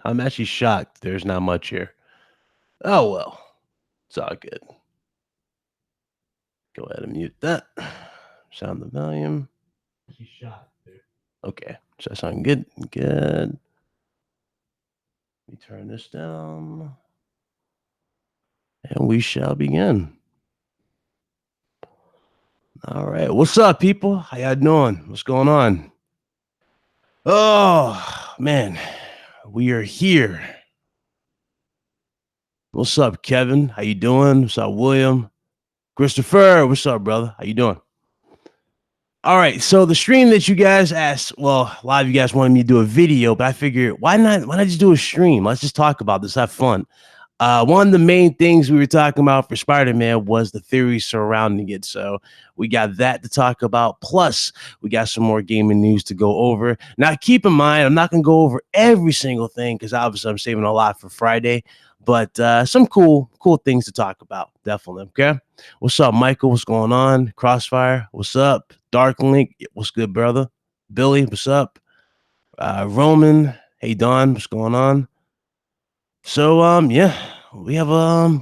I'm actually shocked there's not much here. Oh, well. It's all good. Go ahead and mute that. Sound the volume. Actually shocked there. Okay. So that sound good? Good. Let me turn this down. And we shall begin. All right. What's up, people? How y'all doing? What's going on? Oh, man. We are here. What's up, Kevin? How you doing? What's up, William? Christopher, what's up, brother? How you doing? All right, so the stream that you guys asked, well, a lot of you guys wanted me to do a video, but I figured why not just do a stream? Let's just talk about this, have fun. One of the main things we were talking about for Spider-Man was the theory surrounding it. So we got that to talk about. Plus, we got some more gaming news to go over. Now, keep in mind, I'm not going to go over every single thing because obviously I'm saving a lot for Friday. But some cool things to talk about, definitely. Okay, what's up, Michael? What's going on? Crossfire, what's up? Dark Link, what's good, brother? Billy, what's up? Roman, hey Don, what's going on? So yeah, we have a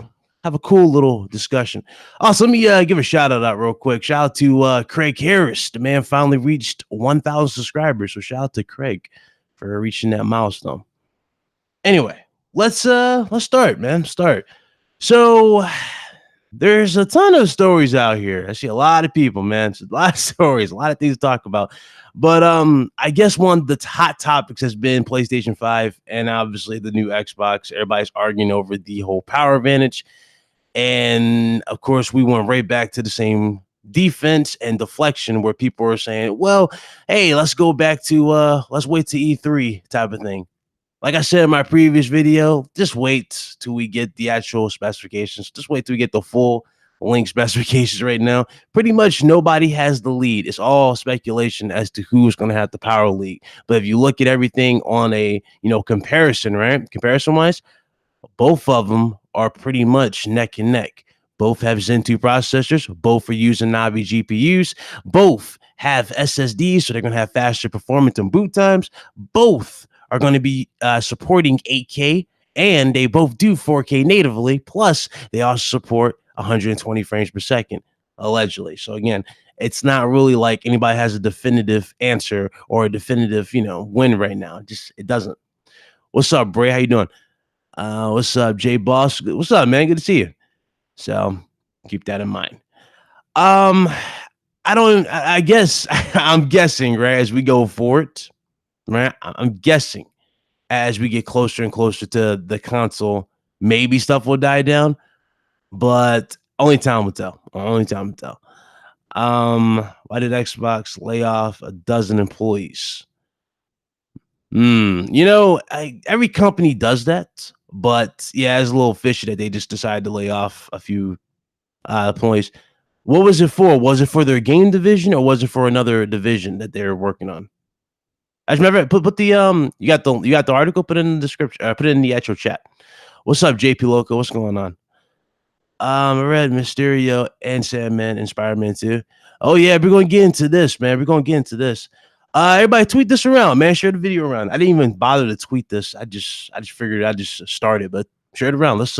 cool little discussion. Also, let me give a shout out real quick. Shout out to Craig Harris. The man finally reached 1,000 subscribers. So shout out to Craig for reaching that milestone. Anyway, let's start, man. Start. So there's a ton of stories out here. I see a lot of people, man. It's a lot of stories, a lot of things to talk about. But I guess one of the hot topics has been PlayStation 5 and obviously the new Xbox. Everybody's arguing over the whole power advantage. And of course, we went right back to the same defense and deflection where people are saying, well, hey, let's go back to let's wait to E3 type of thing. Like I said in my previous video, just wait till we get the actual specifications. Just wait till we get the full link specifications right now. Pretty much nobody has the lead. It's all speculation as to who's going to have the power lead. But if you look at everything on a, comparison, right? Comparison wise, both of them are pretty much neck and neck. Both have Zen 2 processors. Both are using Navi GPUs. Both have SSDs, so they're going to have faster performance and boot times. Both are going to be supporting 8K, and they both do 4K natively. Plus, they also support 120 frames per second, allegedly. So again, it's not really like anybody has a definitive answer or a definitive, win right now. Just it doesn't. What's up, Bray? How you doing? What's up, Jay Boss? What's up, man? Good to see you. So keep that in mind. Um, I guess I'm guessing, right, as we go forward, right? I'm guessing as we get closer and closer to the console, maybe stuff will die down, but only time will tell. Only time will tell. Why did Xbox lay off a dozen employees? Every company does that, but yeah, it's a little fishy that they just decided to lay off a few employees. What was it for? Was it for their game division or was it for another division that they're working on? I just remember put the you got the article, put it in the description, put it in the actual chat. What's up, JP Loco? What's going on? I read Mysterio and Sandman and Spider-Man 2. Oh yeah, we're gonna get into this, man. We're gonna get into this. Everybody tweet this around, man. Share the video around. I didn't even bother to tweet this. I just figured I'd just start it, but share it around. Let's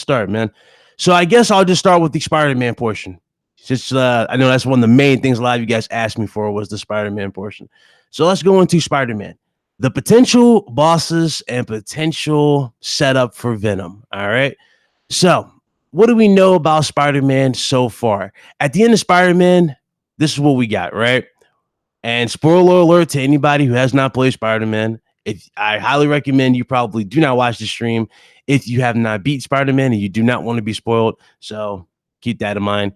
start, man. So I guess I'll just start with the Spider-Man portion. Since I know that's one of the main things a lot of you guys asked me for was the Spider-Man portion. So let's go into Spider-Man. The potential bosses and potential setup for Venom. All right. So what do we know about Spider-Man so far? At the end of Spider-Man, this is what we got, right? And spoiler alert to anybody who has not played Spider-Man, if I highly recommend you probably do not watch the stream if you have not beat Spider-Man and you do not want to be spoiled. So keep that in mind.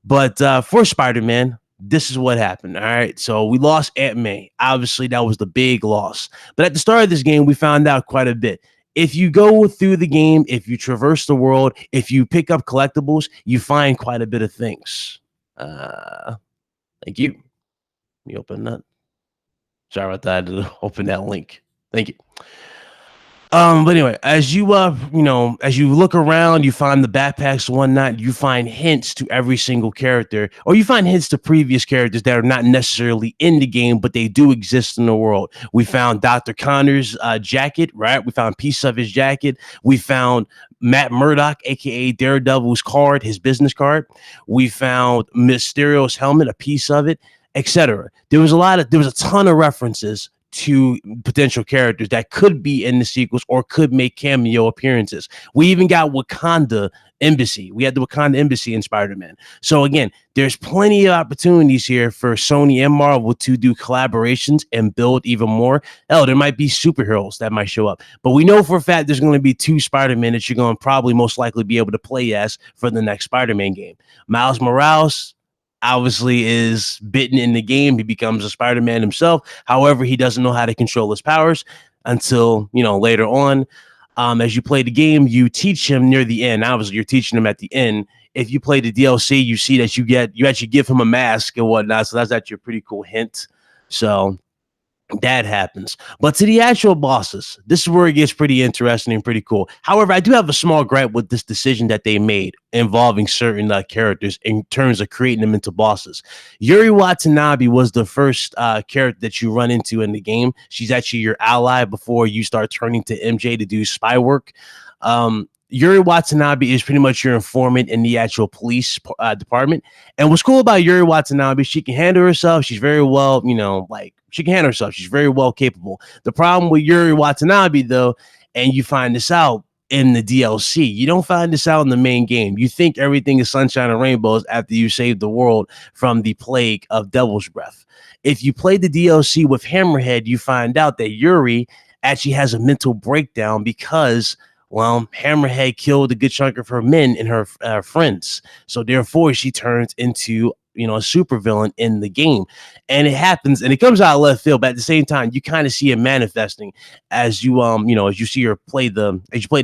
But for Spider-Man, this is what happened. All right. So we lost Aunt May. Obviously, that was the big loss. But at the start of this game, we found out quite a bit. If you go through the game, if you traverse the world, if you pick up collectibles, you find quite a bit of things. Thank you. Let me open that. Sorry about that. I had to open that link. Thank you. But anyway, as you as you look around, you find the backpacks and whatnot, you find hints to every single character, or you find hints to previous characters that are not necessarily in the game, but they do exist in the world. We found Dr. Connor's jacket, right? We found pieces of his jacket. We found Matt Murdock, aka Daredevil's card, his business card. We found Mysterio's helmet, a piece of it, etc. There was a ton of references to potential characters that could be in the sequels or could make cameo appearances. We even got Wakanda Embassy. We had the Wakanda Embassy in Spider-Man. So again, there's plenty of opportunities here for Sony and Marvel to do collaborations and build even more. Hell, there might be superheroes that might show up. But we know for a fact there's going to be 2 Spider-Man that you're going to probably most likely be able to play as for the next Spider-Man game. Miles Morales obviously is bitten in the game. He becomes a Spider-Man himself. However, he doesn't know how to control his powers until, later on. As you play the game, you teach him near the end. Obviously, you're teaching him at the end. If you play the DLC, you see that you actually give him a mask and whatnot. So that's actually a pretty cool hint. So that happens. But to the actual bosses, this is where it gets pretty interesting and pretty cool. However, I do have a small gripe with this decision that they made involving certain characters in terms of creating them into bosses. Yuri Watanabe was the first character that you run into in the game. She's actually your ally before you start turning to MJ to do spy work. Yuri Watanabe is pretty much your informant in the actual police department. And what's cool about Yuri Watanabe, she can handle herself. She's very well, she can handle herself. She's very well capable. The problem with Yuri Watanabe, though, and you find this out in the DLC, you don't find this out in the main game. You think everything is sunshine and rainbows after you save the world from the plague of Devil's Breath. If you play the DLC with Hammerhead, you find out that Yuri actually has a mental breakdown because, well, Hammerhead killed a good chunk of her men and her friends. So therefore, she turns into, a supervillain in the game. And it happens, and it comes out of left field, but at the same time, you kind of see it manifesting as you, as you see her play the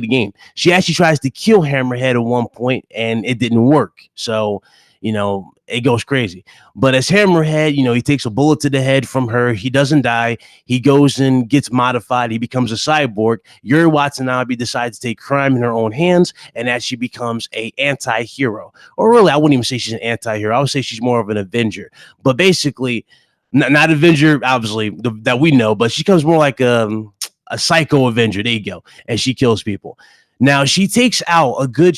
game. She actually tries to kill Hammerhead at one point, and it didn't work. So, it goes crazy. But as Hammerhead, he takes a bullet to the head from her. He doesn't die. He goes and gets modified. He becomes a cyborg. Yuri Watanabe decides to take crime in her own hands, and that she becomes a anti-hero. Or really, I wouldn't even say she's an anti-hero. I would say she's more of an Avenger. But basically, not Avenger, obviously, that we know, but she becomes more like a psycho Avenger. There you go. And she kills people. Now, she takes out a good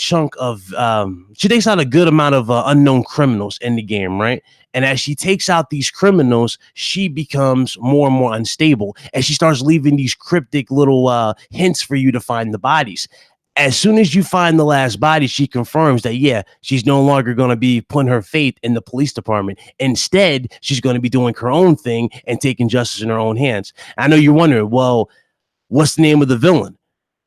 amount of unknown criminals in the game, right? And as she takes out these criminals, she becomes more and more unstable. And she starts leaving these cryptic little hints for you to find the bodies. As soon as you find the last body, she confirms that, yeah, she's no longer going to be putting her faith in the police department. Instead, she's going to be doing her own thing and taking justice in her own hands. I know you're wondering, well, what's the name of the villain?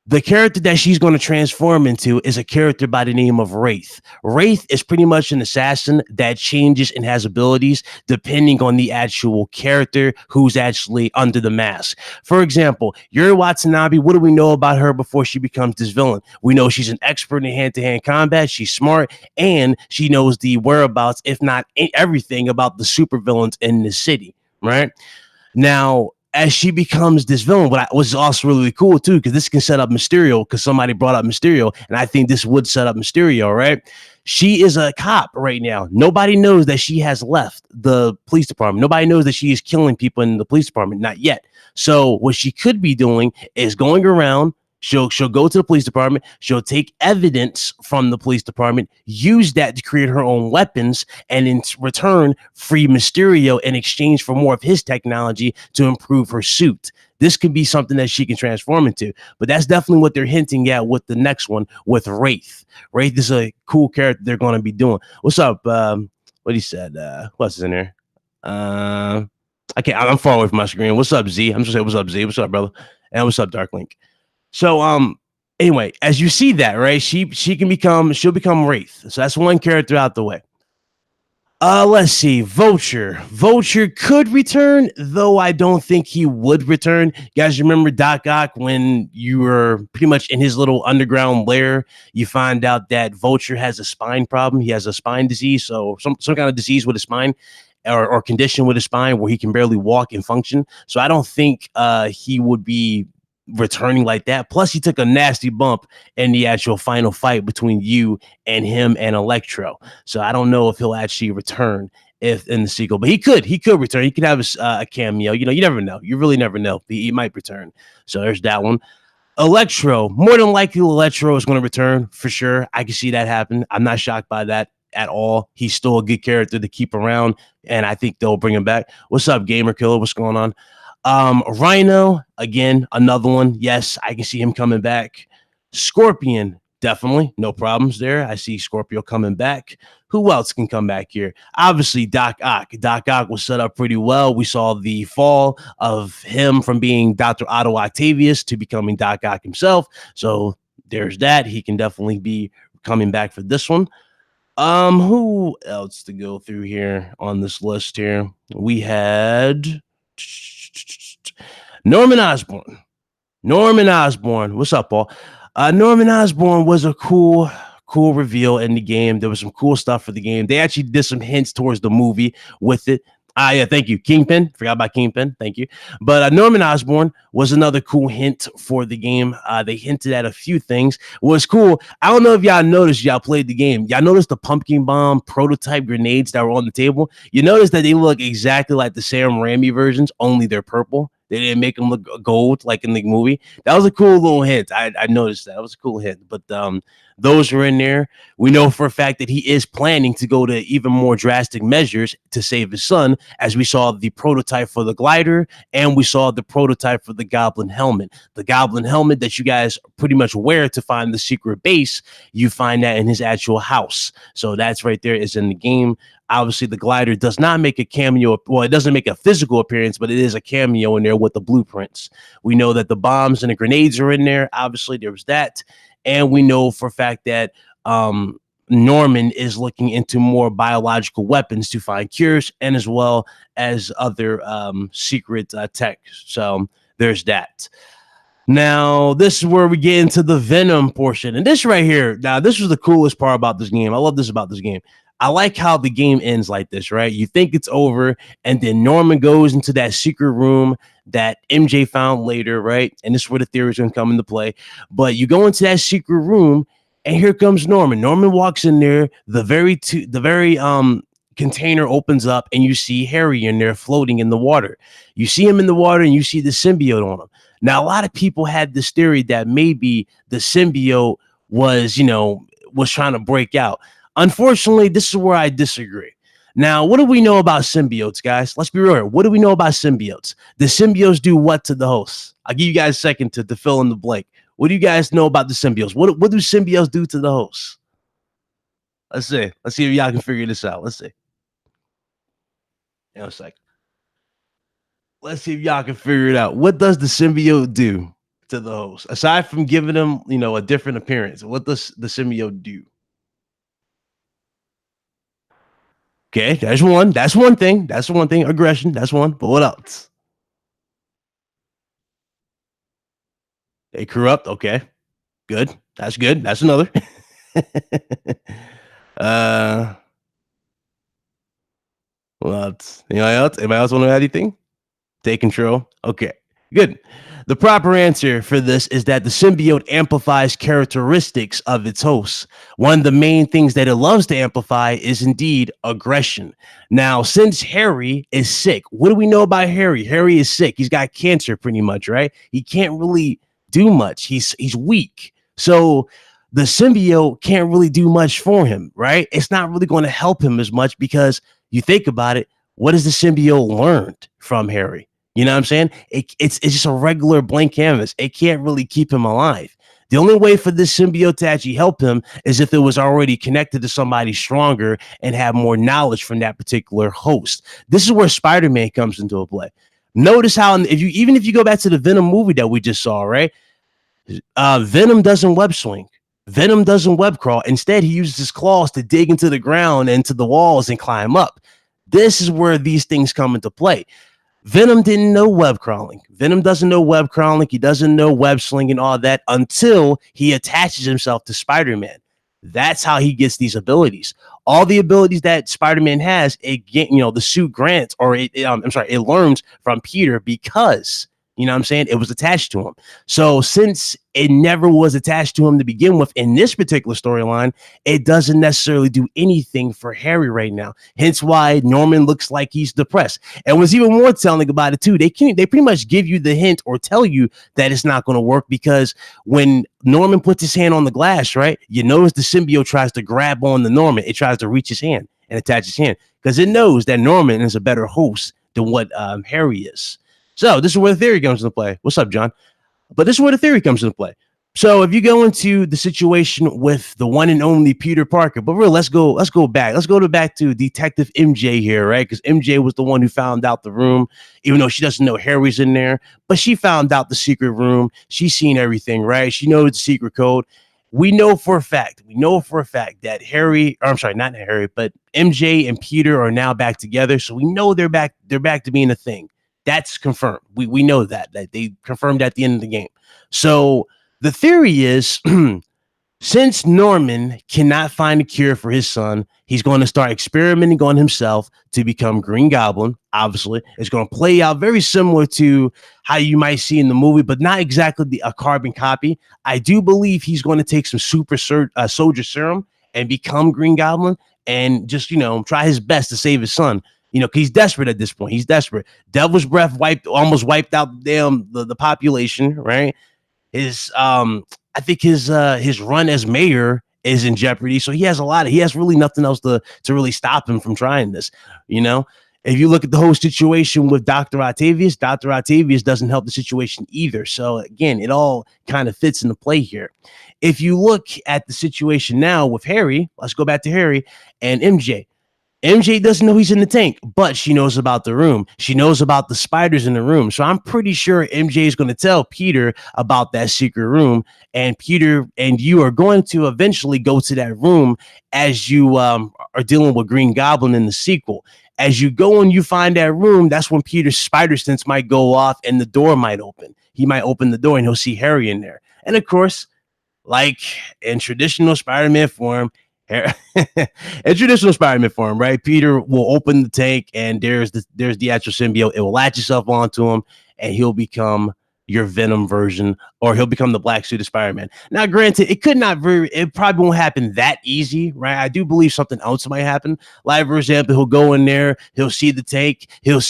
The character that she's going to transform into is a character by the name of Wraith. Wraith is pretty much an assassin that changes and has abilities depending on the actual character who's actually under the mask. For example, Yuri Watanabe, what do we know about her before she becomes this villain? We know she's an expert in hand-to-hand combat. She's smart, and she knows the whereabouts, if not everything, about the supervillains in the city, right? Now, as she becomes this villain, what was also really cool too, because this can set up Mysterio, because somebody brought up Mysterio, and I think this would set up Mysterio, right? She is a cop right now. Nobody knows that she has left the police department. Nobody knows that she is killing people in the police department, not yet. So what she could be doing is going around. She'll go to the police department. She'll take evidence from the police department, use that to create her own weapons, and in return, free Mysterio in exchange for more of his technology to improve her suit. This could be something that she can transform into, but that's definitely what they're hinting at with the next one with Wraith. Wraith is a cool character they're going to be doing. What's up? What he said? What's in there? I'm far away from my screen. What's up, Z? I'm just saying, what's up, Z? What's up, brother? And what's up, Darklink? So, anyway, as you see that, right, she'll become Wraith. So that's one character out the way. Let's see, Vulture. Vulture could return, though I don't think he would return. You guys remember Doc Ock when you were pretty much in his little underground lair? You find out that Vulture has a spine problem. He has a spine disease, so some kind of disease with his spine. Or condition with his spine where he can barely walk and function. So I don't think he would be returning like that. Plus, he took a nasty bump in the actual final fight between you and him and Electro. So I don't know if he'll actually return if in the sequel, but he could return. He could have a cameo. You know, you never know. You really never know. He might return. So there's that one. Electro, more than likely, Electro is going to return for sure. I can see that happen. I'm not shocked by that at all. He's still a good character to keep around, and I think they'll bring him back. What's up, Gamer Killer? What's going on? Rhino, again, another one. Yes, I can see him coming back. Scorpion, definitely. No problems there. I see Scorpio coming back. Who else can come back here? Obviously, Doc Ock. Doc Ock was set up pretty well. We saw the fall of him from being Dr. Otto Octavius to becoming Doc Ock himself. So there's that. He can definitely be coming back for this one. Who else to go through here on this list here? We had Norman Osborn. Norman Osborn. What's up, Paul? Norman Osborn was a cool reveal in the game. There was some cool stuff for the game. They actually did some hints towards the movie with it. Yeah, thank you. Kingpin. Forgot about Kingpin. Thank you. But Norman Osborn was another cool hint for the game. They hinted at a few things. What was cool, I don't know if y'all noticed, y'all played the game. Y'all noticed the pumpkin bomb prototype grenades that were on the table? You notice that they look exactly like the Sam Raimi versions, only they're purple. They didn't make them look gold like in the movie. That was a cool little hint. I noticed that. It was a cool hint. But those were in there. We know for a fact that he is planning to go to even more drastic measures to save his son, as we saw the prototype for the glider and we saw the prototype for the Goblin helmet. The Goblin helmet that you guys pretty much wear to find the secret base, you find that in his actual house. So that's right there is in the game. Obviously, the glider does not make a cameo. Well, it doesn't make a physical appearance, but it is a cameo in there with the blueprints. We know that the bombs and the grenades are in there. Obviously, there was that. And we know for a fact that Norman is looking into more biological weapons to find cures and as well as other secret tech. So there's that. Now, this is where we get into the Venom portion. And this right here, now, this was the coolest part about this game. I love this about this game. I like how the game ends like this, right? You think it's over, and then Norman goes into that secret room that MJ found later, right? And this is where the theories going to come into play. But you go into that secret room, and here comes Norman. Norman walks in there. The very container opens up, and you see Harry in there floating in the water. You see him in the water, and you see the symbiote on him. Now, a lot of people had this theory that maybe the symbiote was trying to break out. Unfortunately, this is where I disagree. Now, what do we know about symbiotes, guys? Let's be real here. What do we know about symbiotes? The symbiotes do what to the host? I'll give you guys a second to fill in the blank. What do you guys know about the symbiotes? What do symbiotes do to the host? Let's see. Let's see if y'all can figure this out. Let's see. In a second. Let's see if y'all can figure it out. What does the symbiote do to the host? Aside from giving them, a different appearance, what does the symbiote do? Okay, that's one. That's one thing. That's one thing. Aggression. That's one. But what else? They corrupt. Okay, good. That's good. That's another. What? Anybody else? Anybody else want to add anything? Take control. Okay, good. The proper answer for this is that the symbiote amplifies characteristics of its host. One of the main things that it loves to amplify is indeed aggression. Now, since Harry is sick, what do we know about Harry? Harry is sick. He's got cancer pretty much, right? He can't really do much. He's weak. So the symbiote can't really do much for him, right? It's not really going to help him as much because you think about it, what has the symbiote learned from Harry? You know what I'm saying? It's just a regular blank canvas. It can't really keep him alive. The only way for this symbiote to actually help him is if it was already connected to somebody stronger and have more knowledge from that particular host. This is where Spider-Man comes into a play. Notice how if you go back to the Venom movie that we just saw, right? Venom doesn't web swing. Venom doesn't web crawl. Instead, he uses his claws to dig into the ground and to the walls and climb up. This is where these things come into play. Venom didn't know web crawling. Venom doesn't know web crawling. He doesn't know web slinging and all that until he attaches himself to Spider-Man. That's how he gets these abilities. All the abilities that Spider-Man has, the suit grants, or it learns from Peter because You know what I'm saying? It was attached to him. So since it never was attached to him to begin with in this particular storyline, it doesn't necessarily do anything for Harry right now. Hence why Norman looks like he's depressed. And what's even more telling about it too, they pretty much give you the hint or tell you that it's not going to work, because when Norman puts his hand on the glass, right, you notice the symbiote tries to grab on the Norman. It tries to reach his hand and attach his hand because it knows that Norman is a better host than what Harry is. So this is where the theory comes into play. What's up, John? But this is where the theory comes into play. So if you go into the situation with the one and only Peter Parker, but real, let's go back. Let's go back to Detective MJ here, right? Because MJ was the one who found out the room, even though she doesn't know Harry's in there, but she found out the secret room. She's seen everything, right? She knows the secret code. We know for a fact that Harry, or I'm sorry, not Harry, but MJ and Peter are now back together. So we know they're back to being a thing. That's confirmed. We know that they confirmed at the end of the game. So the theory is since Norman cannot find a cure for his son, he's going to start experimenting on himself to become Green Goblin. Obviously, it's going to play out very similar to how you might see in the movie, but not exactly a carbon copy. I do believe he's going to take some super soldier serum and become Green Goblin and just, try his best to save his son. Because he's desperate at this point. He's desperate. Devil's Breath almost wiped out the population, right? I think his run as mayor is in jeopardy. So he has really nothing else to really stop him from trying this. If you look at the whole situation with Dr. Octavius doesn't help the situation either. So again, it all kind of fits into play here. If you look at the situation now with Harry, let's go back to Harry and MJ. MJ doesn't know he's in the tank, but she knows about the room. She knows about the spiders in the room. So I'm pretty sure MJ is going to tell Peter about that secret room. And Peter and you are going to eventually go to that room as you are dealing with Green Goblin in the sequel. As you go and you find that room, that's when Peter's spider sense might go off and the door might open. He might open the door and he'll see Harry in there. And of course, like in traditional Spider-Man form, in traditional Spider-Man form, right? Peter will open the tank and there's the actual symbiote. It will latch itself onto him and he'll become your Venom version, or he'll become the black suit of Spider-Man. Now, granted, it probably won't happen that easy, right? I do believe something else might happen. Like, for example, he'll go in there, he'll see the tank, he'll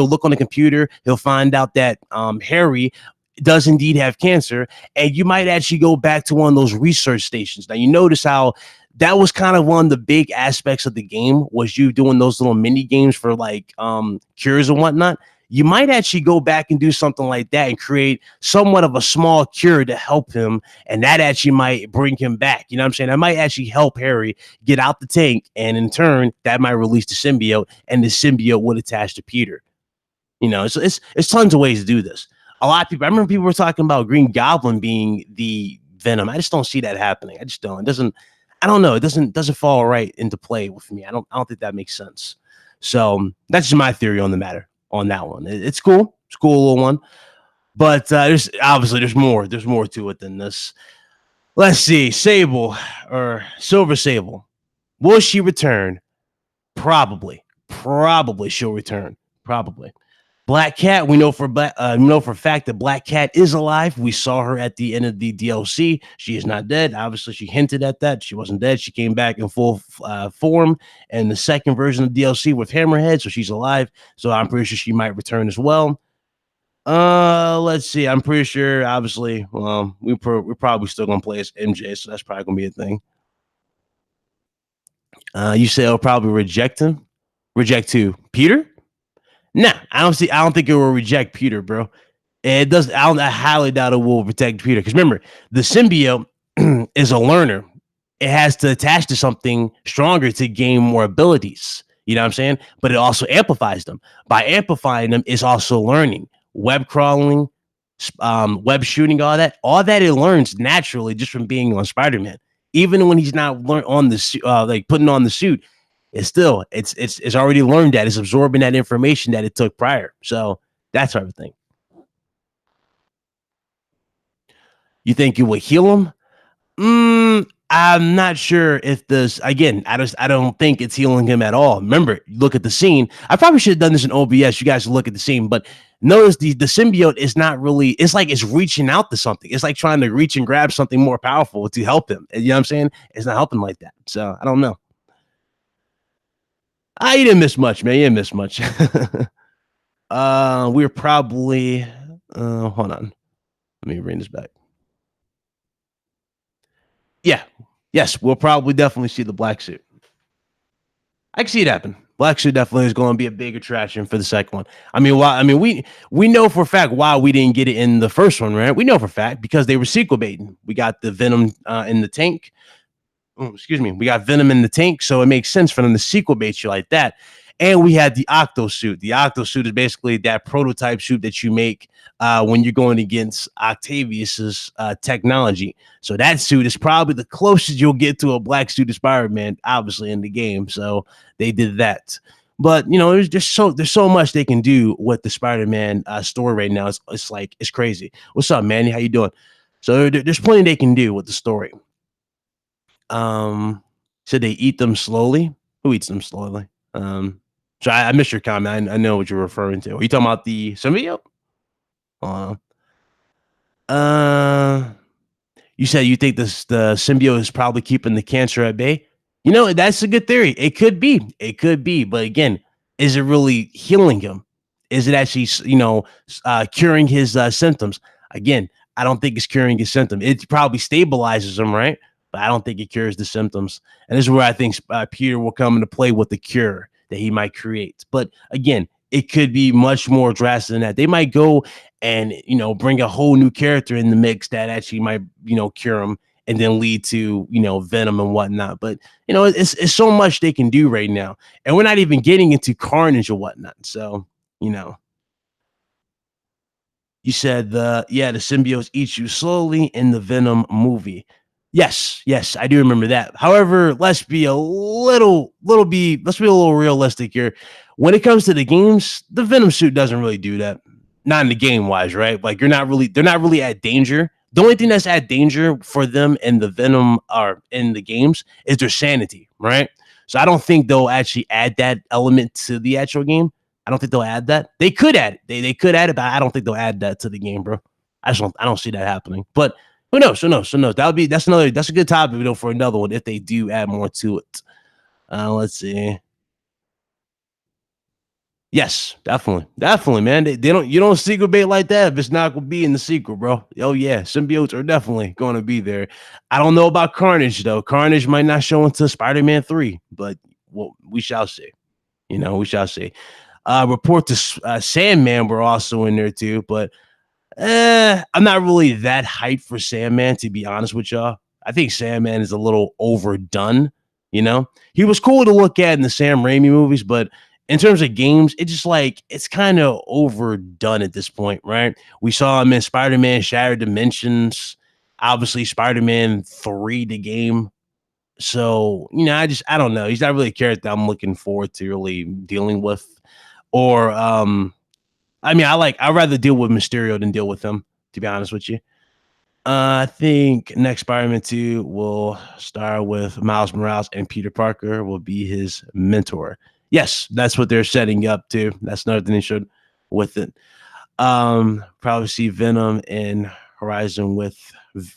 look on the computer, he'll find out that Harry does indeed have cancer, and you might actually go back to one of those research stations. Now, you notice how that was kind of one of the big aspects of the game, was you doing those little mini games for like cures and whatnot. You might actually go back and do something like that and create somewhat of a small cure to help him, and that actually might bring him back. You know what I'm saying? That might actually help Harry get out the tank, and in turn, that might release the symbiote, and the symbiote would attach to Peter. It's tons of ways to do this. A lot of people, I remember people were talking about Green Goblin being the Venom. I just don't see that happening. I just don't. I don't know. It doesn't fall right into play with me. I don't think that makes sense. So that's just my theory on the matter on that one. It's cool. It's a cool little one. But there's more. There's more to it than this. Let's see. Sable or Silver Sable. Will she return? Probably. Probably she'll return. Probably. Black Cat, we know for a fact that Black Cat is alive. We saw her at the end of the DLC. She is not dead. Obviously, she hinted at that. She wasn't dead. She came back in full form in the second version of DLC with Hammerhead, so she's alive. So I'm pretty sure she might return as well. Let's see. I'm pretty sure, obviously, we're probably still gonna play as MJ, so that's probably gonna be a thing. You say I'll probably reject him. Reject who? Peter? Nah, I don't think it will reject Peter, bro. It does. I highly doubt it will protect Peter, because remember, the symbiote is a learner. It has to attach to something stronger to gain more abilities. You know what I'm saying? But it also amplifies them. By amplifying them, it's also learning web crawling, web shooting, all that it learns naturally just from being on Spider-Man. Even when he's not on the like putting on the suit, it's already learned that. It's absorbing that information that it took prior. So that's everything. You think you will heal him? I'm not sure if this again. I don't think it's healing him at all. Remember, look at the scene. I probably should have done this in OBS. You guys look at the scene, but notice the symbiote is not really. It's like it's reaching out to something. It's like trying to reach and grab something more powerful to help him. You know what I'm saying? It's not helping like that. So I don't know. I didn't miss much, man. You didn't miss much. We're probably. Hold on. Let me bring this back. Yeah. Yes, we'll probably definitely see the black suit. I can see it happen. Black suit definitely is going to be a big attraction for the second one. I mean, why? I mean, we know for a fact why we didn't get it in the first one, right? We know for a fact because they were sequel baiting. We got the Venom in the tank. Oh, excuse me. We got Venom in the tank, so it makes sense for them to sequel bait you like that. And we had the Octo suit. The Octo suit is basically that prototype suit that you make when you're going against Octavius's technology. So that suit is probably the closest you'll get to a black suit of Spider-Man, obviously in the game. So they did that. But you know, there's so much they can do with the Spider-Man story right now. It's like it's crazy. What's up, Manny? How you doing? So there's plenty they can do with the story. So they eat them slowly. Who eats them slowly? So I missed your comment. I know what you're referring to. Are you talking about the symbiote? Uh, uh, you said you think the symbiote is probably keeping the cancer at bay. You know, that's a good theory. It could be. It could be. But again, is it really healing him? Is it actually, curing his symptoms? Again, I don't think it's curing his symptom. It probably stabilizes him, right? But I don't think it cures the symptoms. And this is where I think Peter will come into play with the cure that he might create. But again, it could be much more drastic than that. They might go and bring a whole new character in the mix that actually might cure him and then lead to Venom and whatnot. But it's so much they can do right now, and we're not even getting into Carnage or whatnot. So you said the symbiotes eat you slowly in the Venom movie. Yes, I do remember that. However, let's be a little realistic here. When it comes to the games, the Venom suit doesn't really do that. Not in the game wise, right? Like they're not really at danger. The only thing that's at danger for them in the Venom or in the games is their sanity, right? So I don't think they'll actually add that element to the actual game. I don't think they'll add that. They could add it. They could add it, but I don't think they'll add that to the game, bro. I don't see that happening. But who knows? That's a good topic for another one if they do add more to it. Let's see. Yes, definitely, man. You don't sequel bait like that if it's not gonna be in the sequel, bro. Oh yeah, symbiotes are definitely going to be there. I don't know about Carnage though. Carnage might not show until Spider-Man 3, but we shall see. We shall see. Report to Sandman were also in there too, but I'm not really that hyped for Sandman, to be honest with y'all. I think Sandman is a little overdone. He was cool to look at in the Sam Raimi movies, but in terms of games, it's kind of overdone at this point, right? We saw him in Spider-Man Shattered Dimensions, obviously Spider-Man 3, the game. So, I don't know. He's not really a character I'm looking forward to really dealing with. Or I'd rather deal with Mysterio than deal with him, to be honest with you. I think next Spider-Man 2 will start with Miles Morales and Peter Parker will be his mentor. Yes, that's what they're setting up to. That's another thing they showed with it. Probably see Venom and Horizon with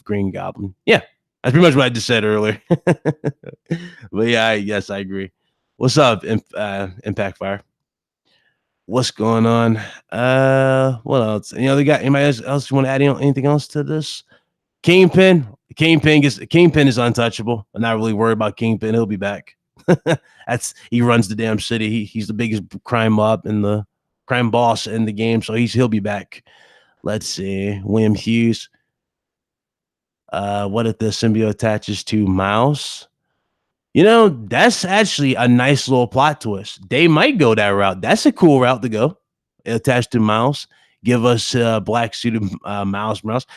Green Goblin. Yeah, that's pretty much what I just said earlier. But yeah, yes, I agree. What's up, Impact Fire? What's going on? What else? They got anybody else want to add anything else to this? Kingpin is untouchable. I'm not really worried about Kingpin. He'll be back. He runs the damn city. He's the biggest crime mob and the crime boss in the game, so he'll be back. Let's see. William Hughes. What if the symbiote attaches to Miles? That's actually a nice little plot twist. They might go that route. That's a cool route to go. Attached to Miles. Give us black suited Miles Morales.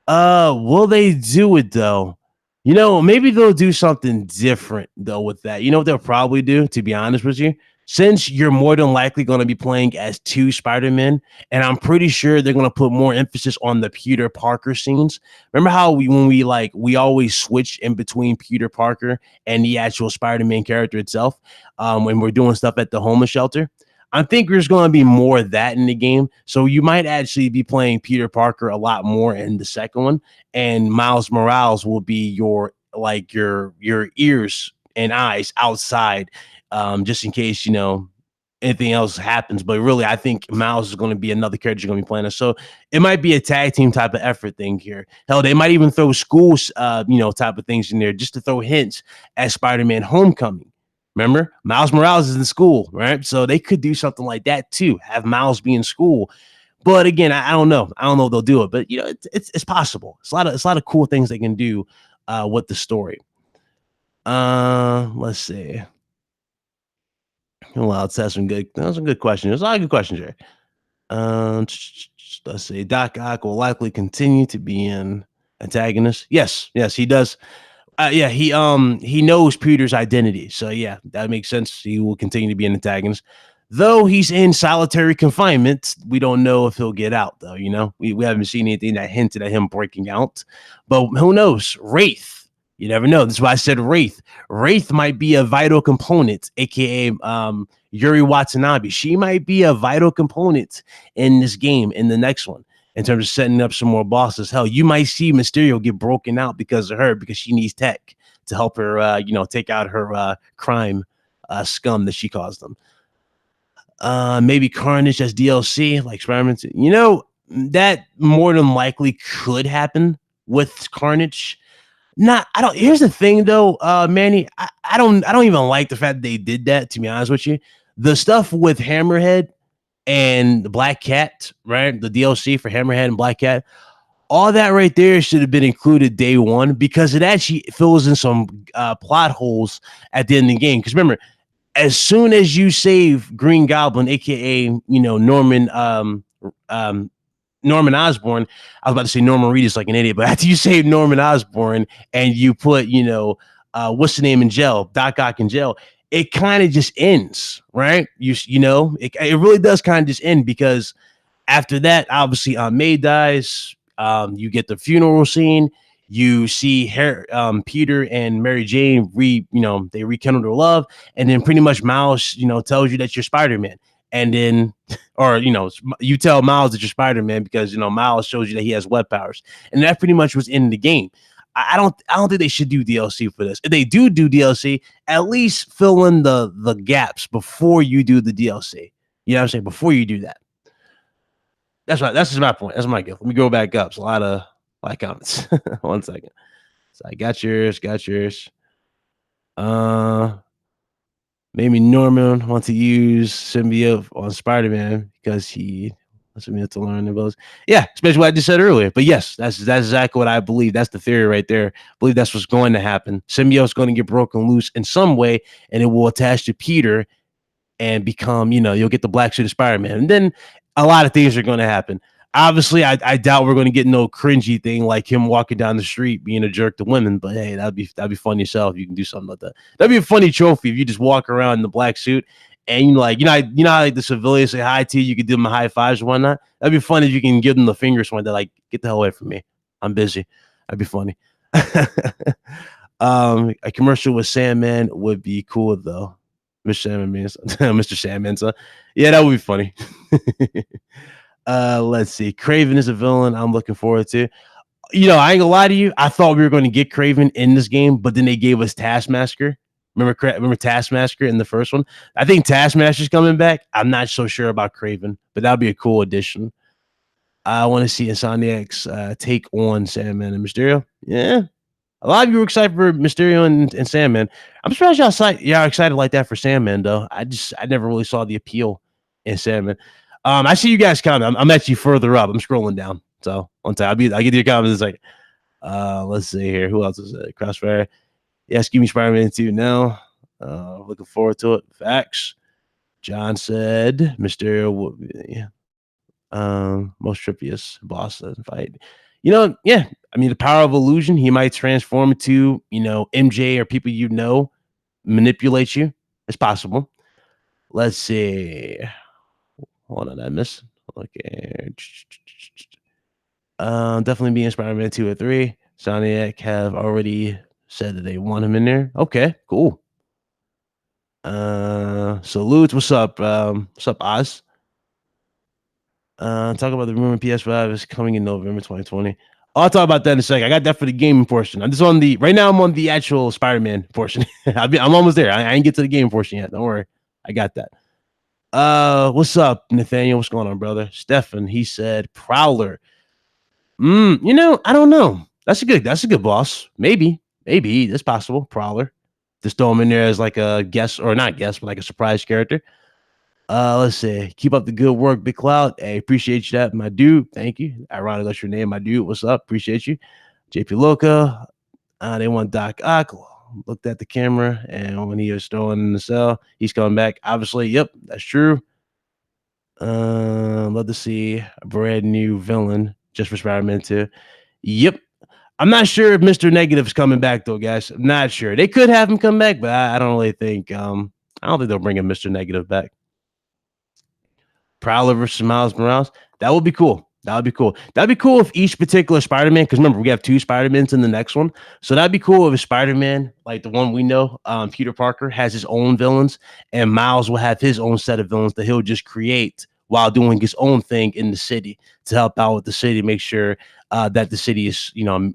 Will they do it though? Maybe they'll do something different though with that. You know what they'll probably do, to be honest with you? since you're more than likely going to be playing as 2 Spider-Men, and I'm pretty sure they're going to put more emphasis on the Peter Parker scenes. Remember how we always switch in between Peter Parker and the actual Spider-Man character itself when we're doing stuff at the homeless shelter? I think there's going to be more of that in the game. So you might actually be playing Peter Parker a lot more in the second one, and Miles Morales will be your ears and eyes outside, just in case anything else happens. But really, I think Miles is going to be another character you're going to be playing. So it might be a tag team type of effort thing here. Hell, they might even throw schools, type of things in there just to throw hints at Spider-Man Homecoming. Remember, Miles Morales is in school, right? So they could do something like that too. Have Miles be in school. But again, I don't know. I don't know if they'll do it, but it's possible. It's a lot of cool things they can do with the story. Let's see. Well, let's have some good questions. There's a lot of good questions here. Let's see. Doc Ock will likely continue to be an antagonist. Yes, he does. He knows Peter's identity, so yeah, that makes sense. He will continue to be an antagonist, though he's in solitary confinement. We don't know if he'll get out, though. We haven't seen anything that hinted at him breaking out, but who knows? Wraith. You never know. That's why I said Wraith. Wraith might be a vital component, aka Yuri Watanabe. She might be a vital component in this game, in the next one, in terms of setting up some more bosses. Hell, you might see Mysterio get broken out because of her, because she needs tech to help her, take out her crime scum that she caused them. Maybe Carnage as DLC, like experiments. That more than likely could happen with Carnage. Here's the thing though, Manny, I don't even like the fact that they did that, to be honest with you. The stuff with Hammerhead and the Black Cat, right? The DLC for Hammerhead and Black Cat, all that right there should have been included day one, because it actually fills in some plot holes at the end of the game. Because remember, as soon as you save Green Goblin, aka Norman Osborn, I was about to say Norman Reedus like an idiot, but after you save Norman Osborn and you put, what's the name in jail, Doc Ock in jail, it kind of just ends, right? It really does kind of just end, because after that, obviously, May dies. You get the funeral scene. You see Peter and Mary Jane they rekindle their love, and then pretty much Miles, tells you that you're Spider-Man. And then, or you tell Miles that you're Spider-Man because Miles shows you that he has web powers, and that pretty much was in the game. I don't think they should do DLC for this. If they do DLC, at least fill in the gaps before you do the DLC. You know what I'm saying? Before you do that. That's right. That's just my point. That's my gift. Let me go back up. It's a lot of comments. 1 second. So I got yours. Maybe Norman wants to use symbiote on Spider-Man because he wants me to learn the both. Yeah, especially what I just said earlier. But yes, that's exactly what I believe. That's the theory right there. I believe that's what's going to happen. Symbiote's going to get broken loose in some way, and it will attach to Peter and become, you'll get the black suit of Spider-Man. And then a lot of things are going to happen. Obviously, I doubt we're going to get no cringy thing like him walking down the street being a jerk to women. But hey, that'd be fun yourself. You can do something like that. That'd be a funny trophy if you just walk around in the black suit and how like the civilians say hi to you. You could give them high fives and whatnot. That'd be funny if you can give them the fingers when they're like, "Get the hell away from me. I'm busy." That'd be funny. A commercial with Sandman would be cool though. Mr. Sandman. So yeah, that would be funny. Let's see. Kraven is a villain I'm looking forward to. I ain't gonna lie to you. I thought we were going to get Kraven in this game, but then they gave us Taskmaster. Remember Taskmaster in the first one? I think Taskmaster's coming back. I'm not so sure about Kraven, but that'll be a cool addition. I want to see Insomniac's take on Sandman and Mysterio. Yeah. A lot of you were excited for Mysterio and Sandman. I'm surprised y'all excited like that for Sandman, though. I never really saw the appeal in Sandman. I see you guys comment. I'm actually further up. I'm scrolling down. So one time I get your comments. It's like, let's see here. Who else is it? Crossfire. Yes, give me Spider-Man 2 now. Looking forward to it. Facts. John said Mysterio will be most trippiest boss fight. Yeah. I mean, the power of illusion. He might transform into, MJ or people manipulate you. It's possible. Let's see. Hold on, I missed. Okay. Definitely being Spider-Man 2 or 3. Sonic have already said that they want him in there. Okay, cool. Salutes. What's up? What's up, Oz? Talk about the rumor PS5 is coming in November 2020. I'll talk about that in a second. I got that for the gaming portion. I'm just on the right now. I'm on the actual Spider-Man portion. I'm almost there. I ain't get to the game portion yet. Don't worry. I got that. What's up, Nathaniel? What's going on, brother? Stefan, he said Prowler. I don't know. That's a good boss. Maybe it's possible. Prowler. Just throw him in there as like a guest, or not guest, but like a surprise character. Let's see. Keep up the good work, Big Cloud. Hey, appreciate you that, my dude. Thank you. Ironic, that's your name, my dude. What's up? Appreciate you. JP Loca. They want Doc Ock. Looked at the camera, and when he was throwing in the cell, he's coming back. Obviously, yep, that's true. Love to see a brand new villain just for Spider-Man 2. Yep. I'm not sure if Mr. Negative's coming back though, guys. I'm not sure. They could have him come back, but I don't really think I don't think they'll bring him Mr. Negative back. Prowler versus Miles Morales. That would be cool. That would be cool. That'd be cool if each particular Spider-Man, because remember, we have 2 Spider-Mans in the next one. So that'd be cool if a Spider-Man, like the one we know, Peter Parker, has his own villains, and Miles will have his own set of villains that he'll just create while doing his own thing in the city to help out with the city, make sure that the city is,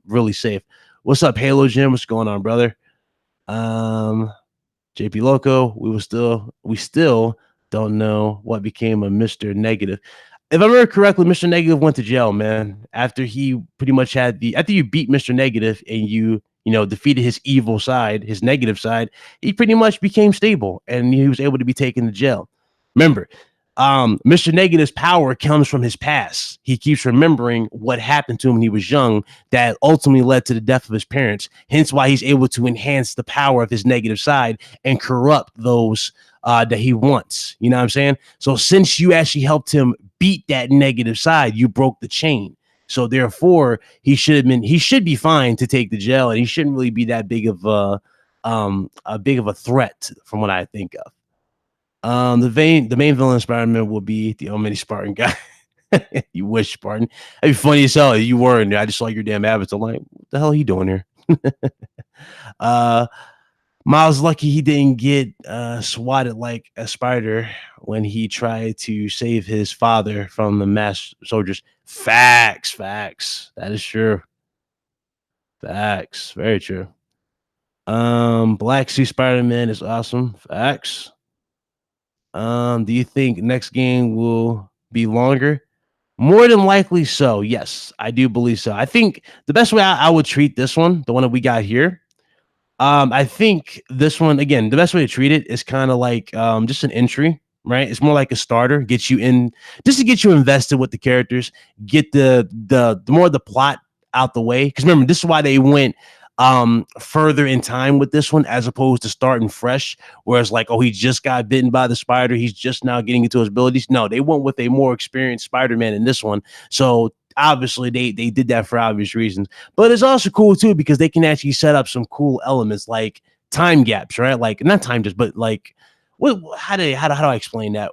really safe. What's up, Halo Jim? What's going on, brother? JP Loco, we still don't know what became of Mr. Negative. If I remember correctly, Mr. Negative went to jail, man. After he pretty much after you beat Mr. Negative and you defeated his evil side, his negative side, he pretty much became stable and he was able to be taken to jail. Remember, Mr. Negative's power comes from his past. He keeps remembering what happened to him when he was young that ultimately led to the death of his parents. Hence why he's able to enhance the power of his negative side and corrupt those that he wants. You know what I'm saying? So since you actually helped him beat that negative side, you broke the chain. So therefore, he should be fine to take the jail, and he shouldn't really be that big of a threat from what I think of. The main villain Spider-Man will be the Omni Spartan guy. You wish, Spartan. That'd be funny as hell. You were in there. I just saw your damn habits. I'm like, what the hell are you doing here? Miles lucky he didn't get swatted like a spider when he tried to save his father from the mass soldiers. Facts. That is true. Facts. Very true. Black Suit Spider-Man is awesome. Facts. Do you think next game will be longer? More than likely so. Yes, I do believe so. I think the best way I would treat this one, the one that we got here, I think this one again, the best way to treat it is kind of like just an entry, right? It's more like a starter, get you in just to get you invested with the characters, get the more of the plot out the way. Because remember, this is why they went further in time with this one as opposed to starting fresh, whereas like, oh, he just got bitten by the spider, he's just now getting into his abilities. No, they went with a more experienced Spider-Man in this one. So obviously they did that for obvious reasons, but it's also cool too because they can actually set up some cool elements like time gaps, right? Like not time just, but like how do I explain that?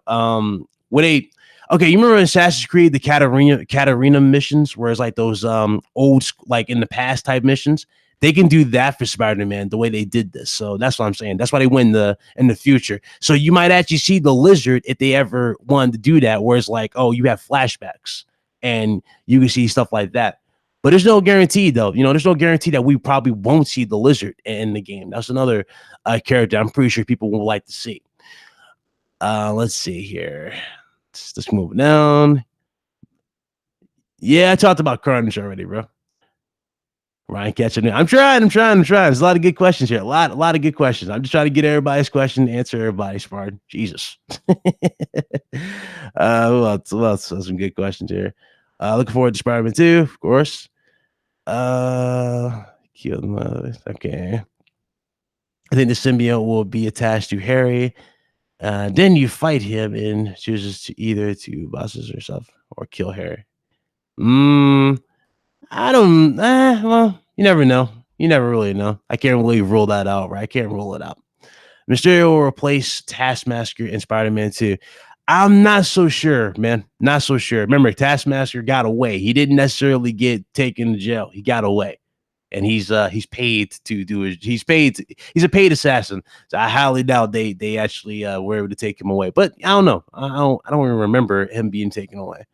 When they Okay, you remember in Assassin's Creed the Katarina missions, where it's like those like in the past type missions. They can do that for Spider-Man the way they did this. So that's what I'm saying. That's why they win in the future. So you might actually see the Lizard if they ever wanted to do that, where it's like, oh, you have flashbacks and you can see stuff like that. But there's no guarantee, though. There's no guarantee that we probably won't see the Lizard in the game. That's another character I'm pretty sure people will like to see. Let's see here. Let's move down. Yeah, I talked about Carnage already, bro. Ryan catching it. I'm trying. There's a lot of good questions here. A lot of good questions. I'm just trying to get everybody's question, answer everybody's part. Jesus. Who else has some good questions here? Looking forward to Spider-Man 2, of course. Okay. I think the symbiote will be attached to Harry. Then you fight him and chooses to either to bosses yourself or kill Harry. I don't. Well, you never know. You never really know. I can't really rule that out, right? I can't rule it out. Mysterio will replace Taskmaster in Spider-Man 2. I'm not so sure, man. Not so sure. Remember, Taskmaster got away. He didn't necessarily get taken to jail. He got away. And he's paid to do it. He's a paid assassin. So I highly doubt they actually were able to take him away. But I don't know. I don't even remember him being taken away.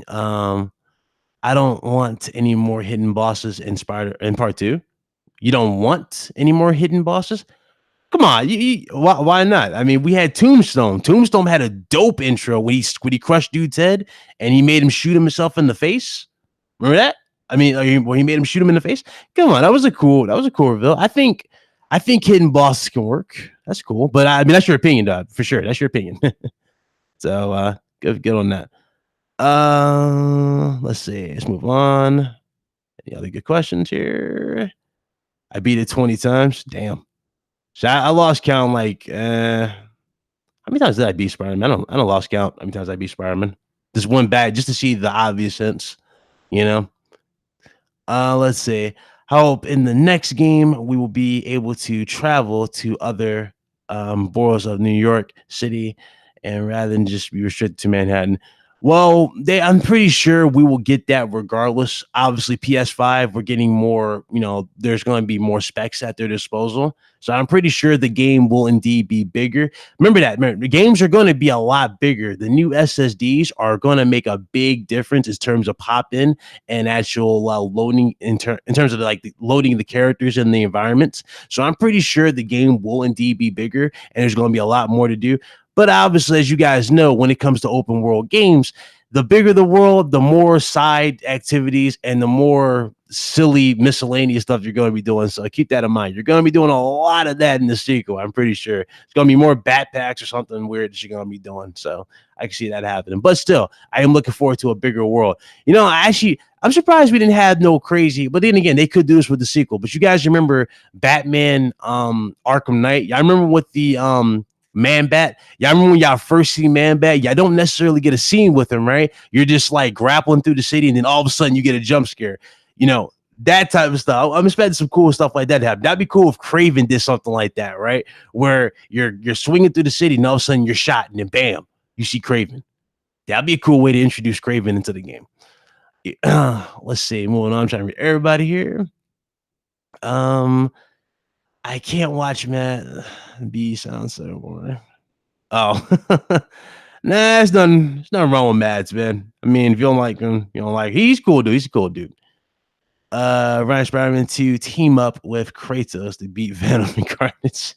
I don't want any more hidden bosses in part 2. You don't want any more hidden bosses? Come on, why not? I mean, we had Tombstone. Tombstone had a dope intro when he crushed dude's head and he made him shoot himself in the face. Remember that? I mean, when he made him shoot him in the face. Come on, that was a cool reveal. I think hidden bosses can work. That's cool, but I mean, that's your opinion, dog, for sure. That's your opinion. So good on that. Let's see. Let's move on. Any other good questions here? I beat it 20 times. Damn. So I lost count. Like, how many times did I beat Spider-Man? I don't lost count. How many times I beat Spider-Man? Just one bad, just to see the obvious sense, you know. Let's see. Hope in the next game we will be able to travel to other boroughs of New York City, and rather than just be restricted to Manhattan. Well, I'm pretty sure we will get that regardless. Obviously, PS5, we're getting more, there's going to be more specs at their disposal. So I'm pretty sure the game will indeed be bigger. Remember, the games are going to be a lot bigger. The new SSDs are going to make a big difference in terms of pop-in and actual loading in terms of like loading the characters and the environments. So I'm pretty sure the game will indeed be bigger, and there's going to be a lot more to do. But obviously, as you guys know, when it comes to open world games, the bigger the world, the more side activities and the more silly miscellaneous stuff you're going to be doing. So keep that in mind. You're going to be doing a lot of that in the sequel. I'm pretty sure it's going to be more backpacks or something weird that you're going to be doing. So I can see that happening. But still, I am looking forward to a bigger world. I'm surprised we didn't have no crazy, but then again, they could do this with the sequel. But you guys remember Batman Arkham Knight? I remember with the Man-Bat. Y'all remember when y'all first see Man-Bat? Y'all don't necessarily get a scene with him, right? You're just like grappling through the city, and then all of a sudden you get a jump scare. That type of stuff. I'm expecting some cool stuff like that to happen. That'd be cool if Craven did something like that, right? Where you're swinging through the city, and all of a sudden you're shot, and then bam, you see Craven. That'd be a cool way to introduce Craven into the game. Let's see. Moving on. I'm trying to read everybody here. I can't watch Matt B sounds so boring. Oh, nah, it's nothing wrong with Mads, man. I mean, if you don't like him, you don't like. He's cool, dude. He's a cool dude. Ryan Spider-Man to team up with Kratos to beat Venom and Carnage.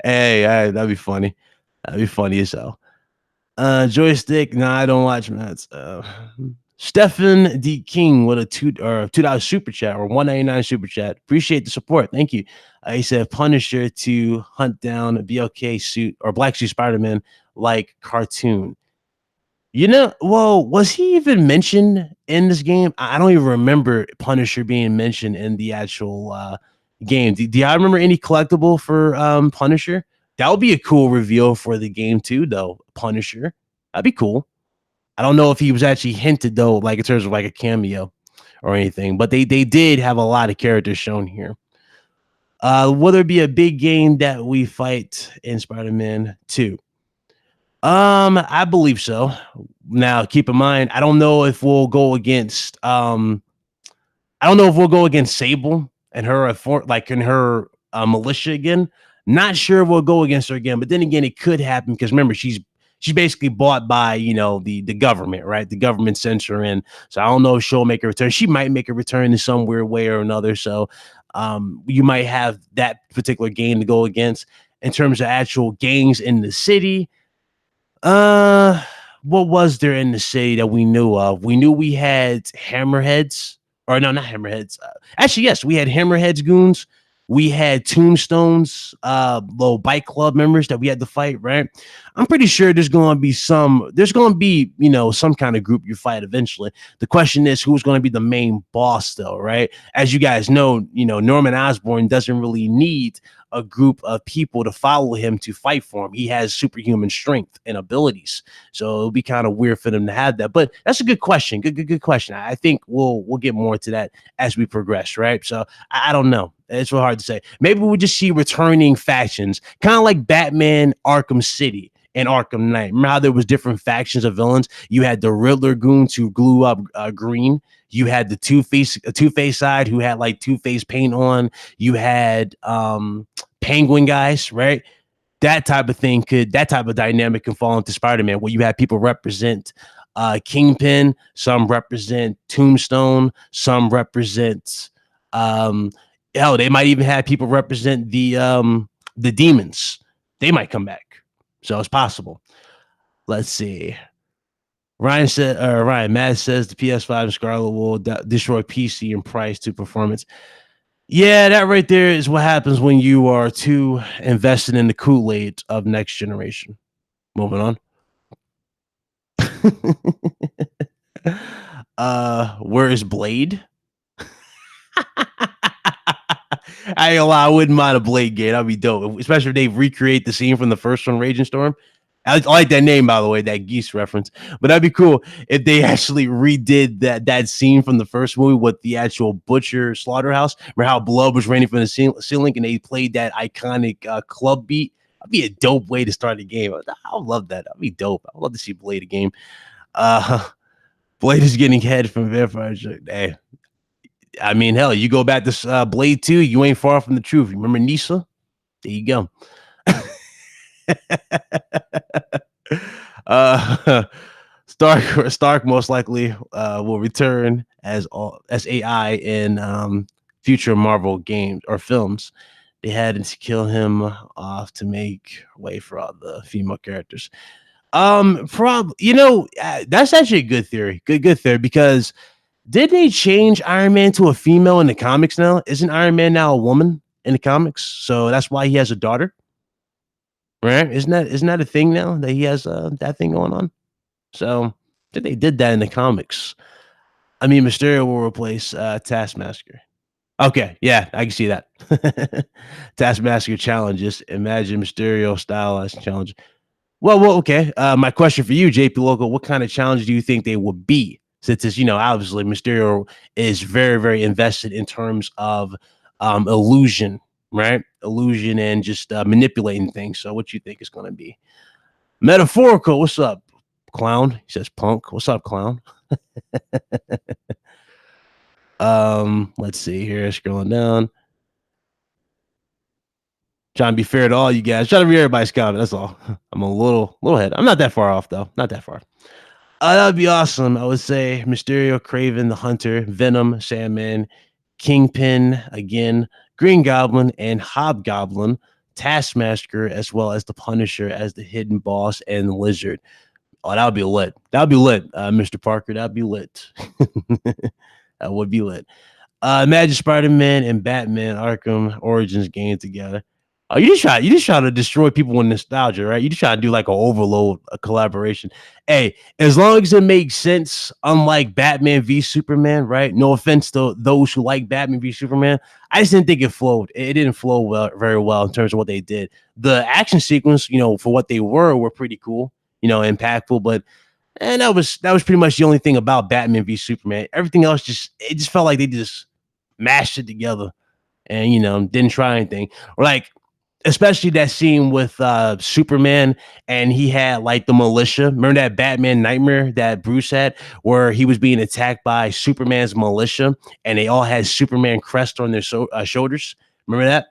Hey, that'd be funny. That'd be funny as hell. Joystick. Nah, I don't watch Mads. Stephen D. King with a $2 super chat or $1.99 super chat. Appreciate the support. Thank you. He said Punisher to hunt down a BLK suit or black suit Spider-Man like cartoon. Was he even mentioned in this game? I don't even remember Punisher being mentioned in the actual game. Do y'all remember any collectible for Punisher? That would be a cool reveal for the game too, though. Punisher. That'd be cool. I don't know if he was actually hinted though, like in terms of like a cameo or anything, but they did have a lot of characters shown here. Will there be a big game that we fight in Spider-Man 2? I believe so. Now, keep in mind, I don't know if we'll go against Sable and her in her militia again. Not sure we'll go against her again, but then again, it could happen because remember, she's basically bought by the government, right? The government sends her in. So I don't know if she'll make a return. She might make a return in some weird way or another. So you might have that particular game to go against. In terms of actual gangs in the city, what was there in the city that we knew of? We knew we had Hammerheads. Or no, not Hammerheads. Actually, yes, we had Hammerheads goons. We had Tombstone's little bike club members that we had to fight, right? I'm pretty sure there's going to be some kind of group you fight eventually. The question is who's going to be the main boss though, right? As you guys know, Norman Osborn doesn't really need a group of people to follow him to fight for him. He has superhuman strength and abilities. So it'll be kind of weird for them to have that. But that's a good question. Good question. I think we'll get more to that as we progress, right? So I don't know. It's real hard to say. Maybe we'll just see returning factions, kind of like Batman Arkham City and Arkham Knight. Remember how there was different factions of villains? You had the Riddler goons who glue up green. You had the Two-Face side who had like Two-Face paint on. You had Penguin guys, right? That type of dynamic can fall into Spider-Man, where you have people represent Kingpin, some represent Tombstone, some represent hell, they might even have people represent the demons. They might come back. So it's possible. Let's see. Ryan Matt says the PS5 and Scarlet will destroy PC and price to performance. Yeah, that right there is what happens when you are too invested in the Kool-Aid of next generation. Moving on. Where is Blade? I ain't gonna lie, I wouldn't mind a Blade game. That'd be dope, especially if they recreate the scene from the first one, Raging Storm. I like that name, by the way, that geese reference. But that'd be cool if they actually redid that scene from the first movie with the actual butcher slaughterhouse. Remember how blood was raining from the ceiling, and they played that iconic club beat. That'd be a dope way to start the game. I would love that. That'd be dope. I'd love to see Blade a game. Blade is getting head from Vampire. Hey, I mean, hell, you go back to Blade 2, you ain't far from the truth. Remember Nisa? There you go. Stark most likely will return as AI in future Marvel games or films. They had to kill him off to make way for all the female characters. That's actually a good theory. Good theory, because did they change Iron Man to a female in the comics now? Isn't Iron Man now a woman in the comics? So that's why he has a daughter. Right? Isn't that a thing now that he has that thing going on? So they did that in the comics. I mean, Mysterio will replace Taskmaster. Okay, yeah, I can see that. Taskmaster challenges. Imagine Mysterio stylized challenge. Well, okay. My question for you, JP Local, what kind of challenge do you think they would be? Since it's, obviously Mysterio is very, very invested in terms of illusion, right? Illusion and just manipulating things. So what you think is going to be? Metaphorical, what's up, clown? He says punk. What's up, clown? Let's see here, scrolling down. Trying to be fair to all you guys. Trying to read everybody's comment. That's all. I'm a little ahead. I'm not that far off though. Not that far. That would be awesome. I would say Mysterio, Craven, the Hunter, Venom, Sandman, Kingpin again, Green Goblin, and Hobgoblin, Taskmaster, as well as the Punisher as the hidden boss, and the Lizard. Oh, that would be lit. That would be lit, Mr. Parker. That'd be lit. That would be lit. Imagine Spider-Man and Batman Arkham Origins game together. Oh, you just try to destroy people with nostalgia, right? You just try to do like a overload, a collaboration. Hey, as long as it makes sense, unlike Batman v Superman, right? No offense to those who like Batman v Superman, I just didn't think it flowed. It didn't flow very well in terms of what they did. The action sequence, for what they were pretty cool, impactful, but and that was pretty much the only thing about Batman v Superman. Everything else just felt like they just mashed it together and didn't try anything. Or like, especially that scene with Superman, and he had like the militia. Remember that Batman nightmare that Bruce had, where he was being attacked by Superman's militia, and they all had Superman crest on their shoulders. Remember that?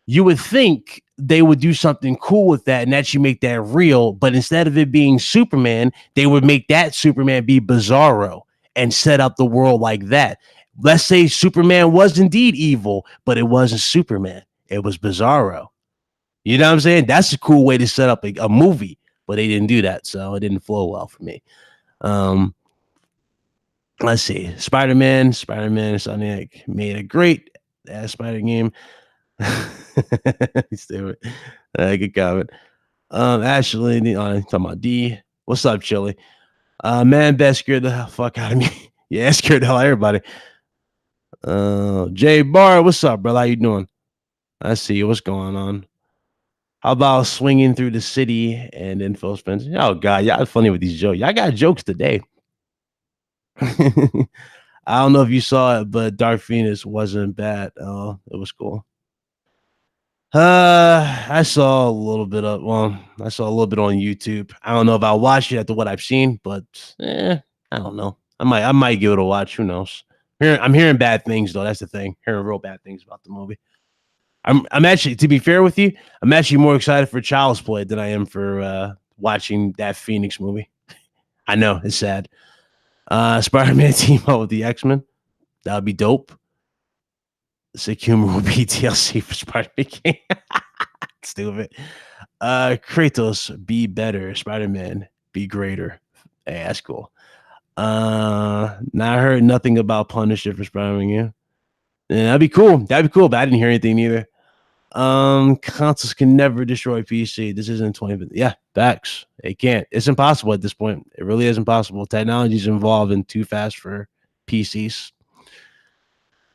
You would think they would do something cool with that and actually make that real, but instead of it being Superman, they would make that Superman be Bizarro and set up the world like that. Let's say Superman was indeed evil, but it wasn't Superman. It was Bizarro. You know what I'm saying? That's a cool way to set up a movie, but they didn't do that, so it didn't flow well for me. Let's see. Spider-Man, Sonic made a great Spider game. Stay with good comment. Actually, talking about D. What's up, Chili? Man, best scared the fuck out of me. Yeah, scared the hell out of everybody. Jay Bar, what's up, brother? How you doing? I see what's going on. How about swinging through the city and then Phil Spencer? Oh God, y'all funny with these jokes. Y'all got jokes today. I don't know if you saw it, but Dark Phoenix wasn't bad. It was cool. I saw a little bit of. Well, I saw a little bit on YouTube. I don't know if I'll watch it after what I've seen, but I don't know. I might give it a watch. Who knows? I'm hearing bad things though. That's the thing. Hearing real bad things about the movie. I'm actually, to be fair with you, I'm actually more excited for Child's Play than I am for watching that Phoenix movie. I know it's sad. Spider-Man team up with the X-Men. That would be dope. Sick humor will be TLC for Spider-Man. Stupid. Kratos, be better. Spider-Man, be greater. Hey, that's cool. Now I heard nothing about Punisher for Spider-Man. Yeah, that'd be cool. That'd be cool, but I didn't hear anything either. Consoles can never destroy PC. This isn't 20. Yeah, facts. It can't. It's impossible at this point. It really is impossible. Technology's evolving too fast for PCs.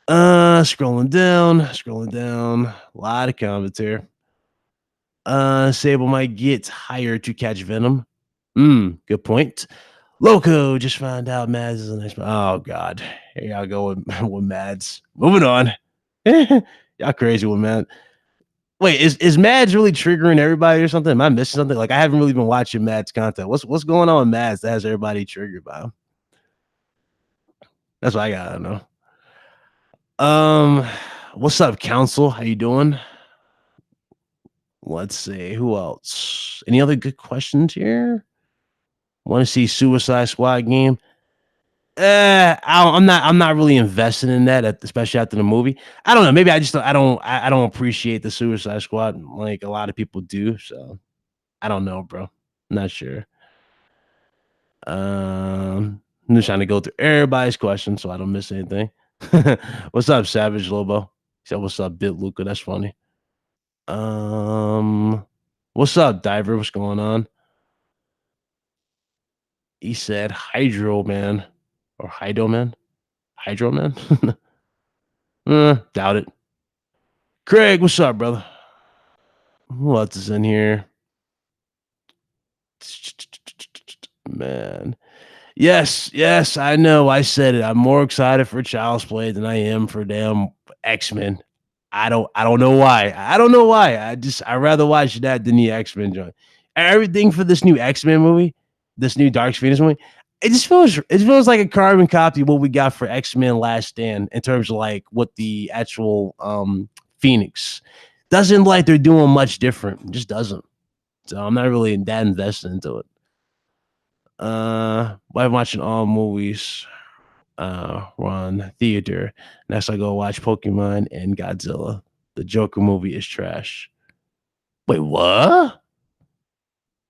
Scrolling down. A lot of comments here. Sable might get hired to catch Venom. Good point. Loco just found out Mads is a nice. Oh God, here y'all go with Mads. Moving on. Y'all crazy with Mads. Wait, is Mads really triggering everybody or something? Am I missing something? Like I haven't really been watching Mads content. What's going on with Mads that has everybody triggered by him? That's what I gotta know. What's up, Council? How you doing? Let's see. Who else? Any other good questions here? Want to see Suicide Squad game? I'm not really invested in that, especially after the movie. I don't know. Maybe I don't appreciate the Suicide Squad like a lot of people do. So I don't know, bro. Not sure. I'm just trying to go through everybody's questions so I don't miss anything. What's up, Savage Lobo? He said, "What's up, Bit Luca?" That's funny. What's up, Diver? What's going on? He said, "Hydro Man or Hydro Man, Hydro Man." Doubt it. Craig, what's up, brother? Who else is in here? Man. Yes, I know. I said it. I'm more excited for Child's Play than I am for damn X-Men. I don't know why. I don't know why. I rather watch that than the X-Men joint. Everything for this new X-Men movie, this new Dark Phoenix movie, it feels like a carbon copy of what we got for X-Men Last Stand in terms of like what the actual Phoenix doesn't like they're doing much different. It just doesn't. So I'm not really that invested into it. I'm watching all movies on theater. Next I go watch Pokemon and Godzilla. The Joker movie is trash. Wait, what?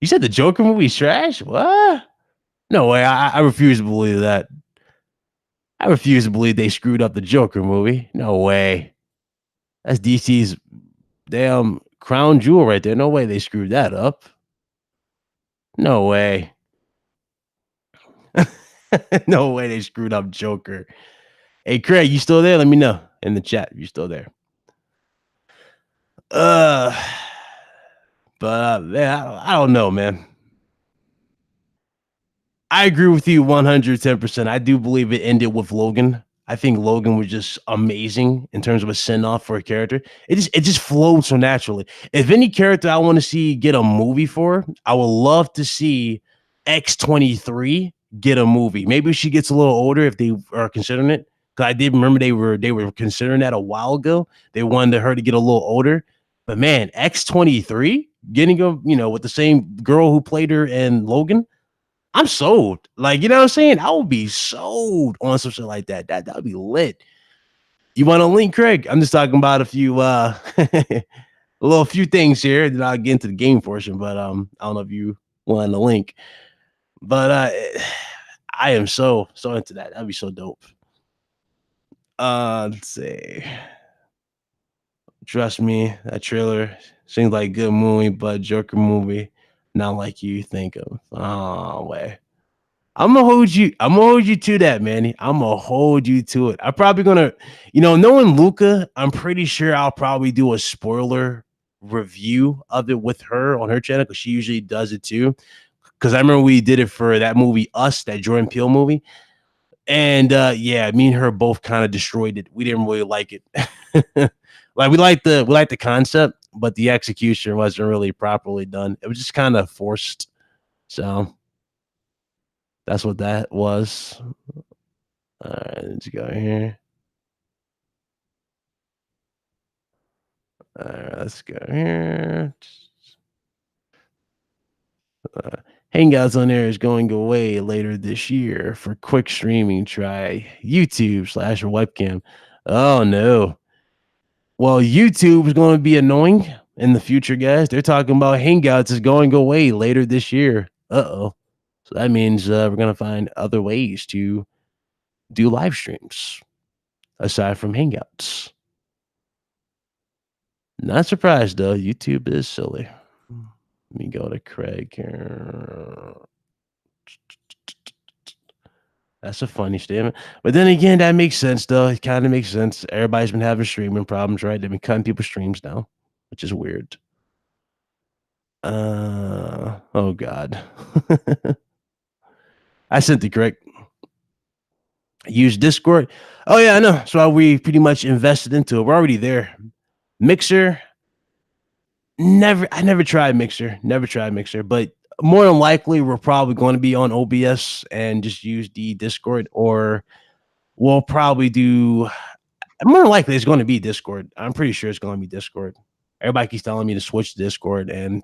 You said the Joker movie is trash? What? No way. I refuse to believe that. I refuse to believe they screwed up the Joker movie. No way. That's DC's damn crown jewel right there. No way they screwed that up. No way. No way they screwed up Joker. Hey, Craig, you still there? Let me know in the chat if you're still there. Uh, but yeah, I don't know, man. I agree with you 110%. I do believe it ended with Logan. I think Logan was just amazing in terms of a send off for a character. It just flowed so naturally. If any character I want to see get a movie for, I would love to see X-23 get a movie. Maybe she gets a little older if they are considering it. Because I did remember they were considering that a while ago. They wanted her to get a little older. But man, X-23 getting a, with the same girl who played her in Logan. I'm sold. Like, you know what I'm saying? I would be sold on some shit like that. That would be lit. You want a link, Craig? I'm just talking about a few a few things here. Then I'll get into the game portion, but I don't know if you want a link. But I am so into that. That'd be so dope. Let's see. Trust me, that trailer seems like a good movie, but Joker movie, not like you think of. Oh way. I'm gonna hold you. I'm gonna hold you to that, Manny. I'm gonna hold you to it. I'm probably gonna, knowing Luca, I'm pretty sure I'll probably do a spoiler review of it with her on her channel because she usually does it too. Because I remember we did it for that movie, Us, that Jordan Peele movie. And yeah, me and her both kind of destroyed it. We didn't really like it. Like we like the concept, but the execution wasn't really properly done. It was just kind of forced. So that's what that was. All right, let's go here. All right, let's go here. Hangouts on Air is going away later this year for quick streaming. Try YouTube/webcam. Oh no. Well, YouTube is going to be annoying in the future, guys. They're talking about Hangouts is going away later this year. Uh-oh. So that means we're going to find other ways to do live streams aside from Hangouts. Not surprised, though. YouTube is silly. Let me go to Craig here. That's a funny statement. But then again, that makes sense, though. It kind of makes sense. Everybody's been having streaming problems, right? They've been cutting people's streams down, which is weird. Oh God. I sent the correct. Use Discord. Oh yeah, I know. So we pretty much invested into it. We're already there. Mixer. I never tried Mixer. Never tried Mixer, but more than likely we're probably going to be on OBS and just use the Discord, or we'll probably do more than likely it's going to be Discord. I'm pretty sure it's going to be Discord. Everybody keeps telling me to switch to Discord and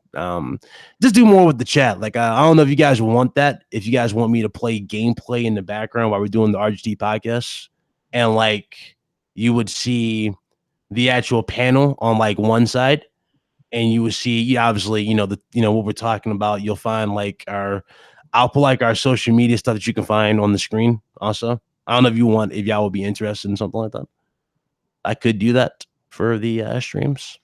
just do more with the chat. Like I don't know if you guys want that. If you guys want me to play gameplay in the background while we're doing the RGT podcast, and like you would see the actual panel on like one side, and you would see obviously what we're talking about. You'll find like I'll put like our social media stuff that you can find on the screen. Also, I don't know if y'all would be interested in something like that. I could do that for the streams.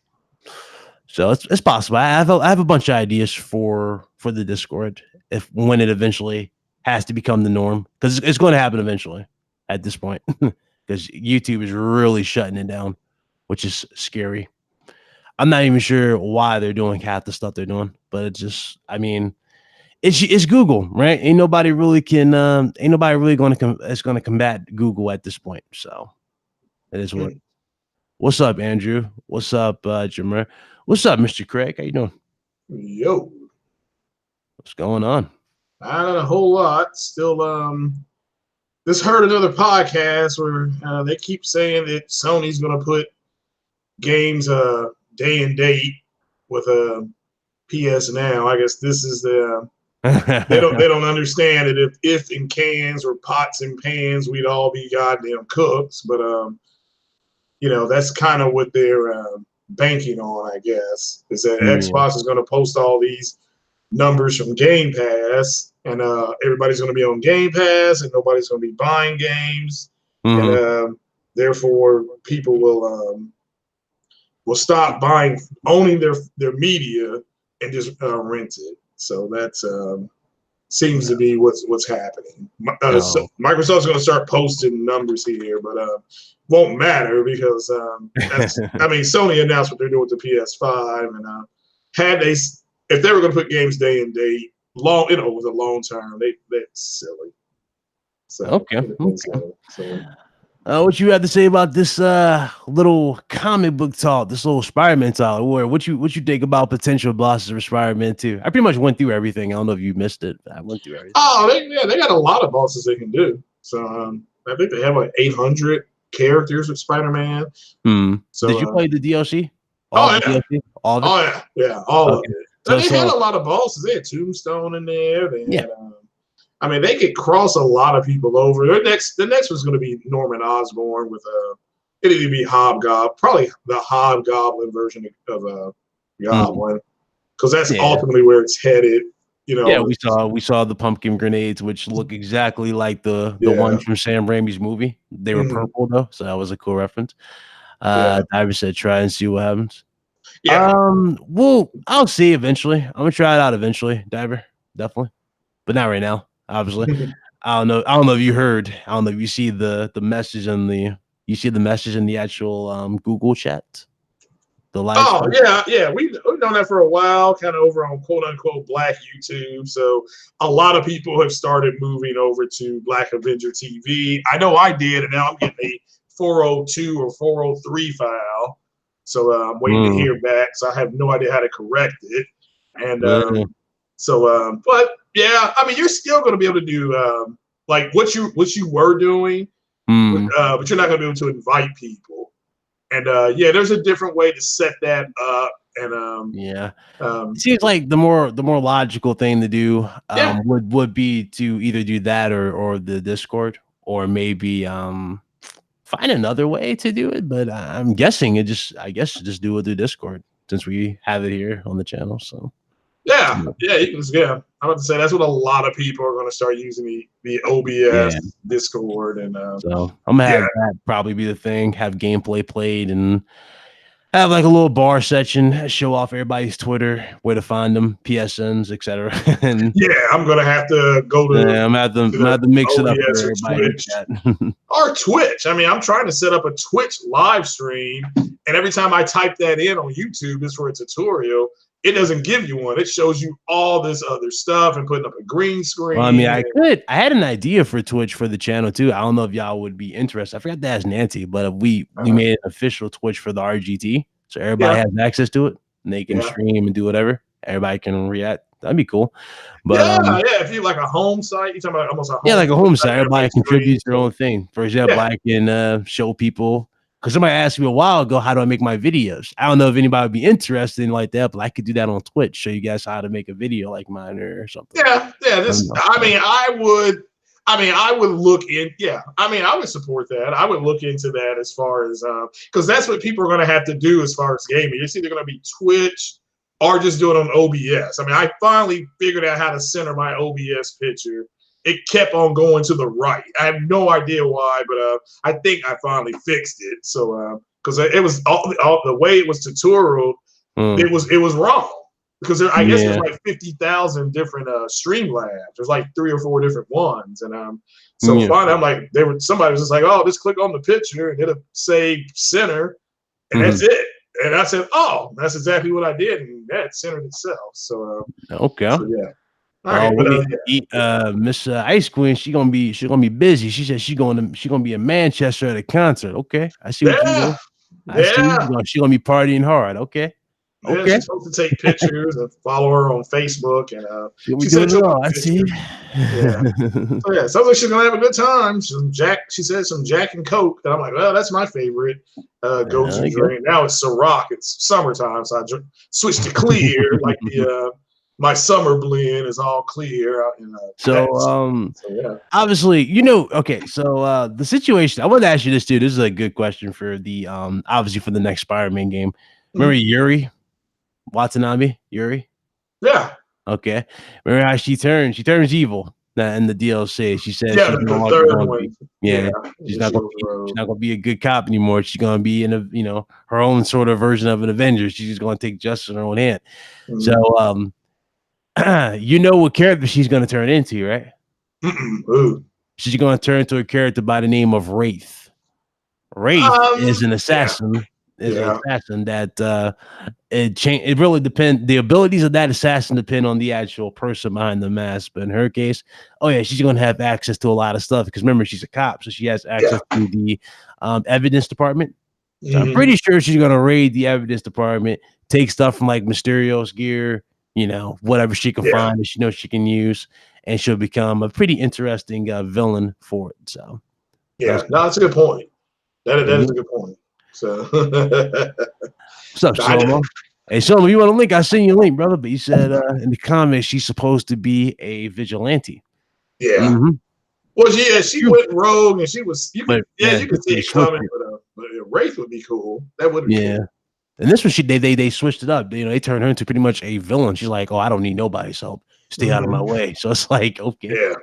So it's possible. I have a bunch of ideas for the Discord when it eventually has to become the norm, because it's going to happen eventually at this point, because YouTube is really shutting it down, which is scary. I'm not even sure why they're doing half the stuff they're doing, but it's just, I mean, it's Google, right? Ain't nobody really going to combat Google at this point. So it is what. What's up, Andrew? What's up, Jamer? What's up, Mr. Craig? How you doing? Yo. What's going on? Not a whole lot. Still, just heard another podcast where they keep saying that Sony's going to put games day and date with a PS Now. I guess this is the they don't understand it. If in cans or pots and pans, we'd all be goddamn cooks. But that's kind of what they're banking on, I guess, is that Xbox is going to post all these numbers from Game Pass, and everybody's going to be on Game Pass, and nobody's going to be buying games, and therefore people will stop owning their media and just rent it. So that's seems to be what's happening. So Microsoft's going to start posting numbers here, but won't matter because Sony announced what they're doing with the PS5, and if they were going to put games day and date with a long term, that's silly. So okay. What you have to say about this little comic book talk, this little Spider-Man talk? Or what you think about potential bosses of Spider-Man 2? I pretty much went through everything. I don't know if you missed it. I went through everything. Oh, they got a lot of bosses they can do. So I think they have like 800 characters with Spider-Man. So did you play the DLC? All of it? All of it. So they had a lot of bosses. They had Tombstone in there. They had, they could cross a lot of people over. The next one's going to be Norman Osborn with it'd either be Hobgoblin, probably the Hobgoblin version of Goblin, because that's ultimately where it's headed. Yeah, we saw the pumpkin grenades, which look exactly like the ones from Sam Raimi's movie. They were purple though, so that was a cool reference. Diver said, "Try and see what happens." Yeah. Well, I'll see eventually. I'm gonna try it out eventually, Diver, definitely, but not right now. Obviously, I don't know if you heard. I don't know if you see the message in the actual Google chat. The live Oh stream? yeah. We've done that for a while, kind of over on quote unquote Black YouTube. So a lot of people have started moving over to Black Avenger TV. I know I did, and now I'm getting a 402 or 403 file. So I'm waiting to hear back. So I have no idea how to correct it. And but yeah, I mean, you're still going to be able to do like what you were doing, but you're not going to be able to invite people. And yeah, there's a different way to set that up. And it seems like the more logical thing to do would be to either do that or the Discord, or maybe find another way to do it. But I'm guessing I guess just do it through Discord, since we have it here on the channel. So yeah, you can, I'm about to say that's what a lot of people are going to start using the OBS Discord. And so I'm gonna have that probably be the thing. Have gameplay played and have like a little bar section, show off everybody's Twitter, where to find them, PSNs, etc. And yeah, I'm gonna have to go to. I'm gonna have to mix it up for OBS or everybody. Twitch. Or Twitch. I mean, I'm trying to set up a Twitch live stream, and every time I type that in on YouTube, it's for a tutorial. It doesn't give you one. It shows you all this other stuff and putting up a green screen. Well, I mean, I had an idea for Twitch for the channel too. I don't know if y'all would be interested. I forgot to ask Nancy, but if we made an official Twitch for the RGT, so everybody has access to it and they can stream and do whatever. Everybody can react. That'd be cool. But if you like a home site, you're talking about almost a home like a home site. Everybody contributes their own thing. For example, I can show people. Because somebody asked me a while ago, how do I make my videos? I don't know if anybody would be interested in like that, but I could do that on Twitch. Show you guys how to make a video like mine or something. I would look in. I would support that. I would look into that as far as because that's what people are going to have to do as far as gaming. It's either going to be Twitch or just do it on OBS. I mean, I finally figured out how to center my OBS picture. It kept on going to the right. I have no idea why, but I think I finally fixed it. So because it was all the way it was tutorial, it was wrong. Because I guess there's like 50,000 different Streamlabs. There's like 3 or 4 different ones, and so finally I'm like, somebody was just like, oh, just click on the picture and it'll say center, and that's it. And I said, oh, that's exactly what I did, and that centered itself. So okay. So, yeah. All right, Miss Ice Queen, she's gonna be busy. She said she's gonna be in Manchester at a concert. Okay, I see what you're doing. I see she's gonna be partying hard. Okay. Yeah, she's supposed to take pictures and follow her on Facebook, and she said I see. Yeah, sounds like she's gonna have a good time. She said some Jack and Coke, and I'm like, well, that's my favorite go-to drink. Now it's Ciroc. It's summertime, so I switched to clear, like my summer blend is all clear. Obviously, okay. So the situation, I want to ask you this too. This is a good question for the obviously for the next Spider-Man game. Remember Yuri Watanabe? Yuri? Yeah. Okay. Remember how she turns evil in the DLC? She says she's not gonna be a good cop anymore. She's gonna be in her own sort of version of an Avenger. She's just gonna take justice in her own hand. So you know what character she's gonna turn into, right? She's gonna turn into a character by the name of Wraith. Wraith is an assassin. Is an assassin that it really depends. The abilities of that assassin depend on the actual person behind the mask. But in her case, she's gonna have access to a lot of stuff because remember she's a cop, so she has access to the evidence department. So I'm pretty sure she's gonna raid the evidence department, take stuff from like Mysterio's gear, whatever she can find that she knows she can use, and she'll become a pretty interesting villain for it. So that's a good point. That is a good point. So what's up, Solo? Hey, Solo, you want a link? I sent you a link, brother. But you said in the comments she's supposed to be a vigilante. Yeah. Well, she went rogue, and she was. You could see it coming, but a Wraith would be cool. That would be cool. And this one, they switched it up. They turned her into pretty much a villain. She's like, I don't need nobody's help. Stay out of my way. So it's like, okay. Yeah.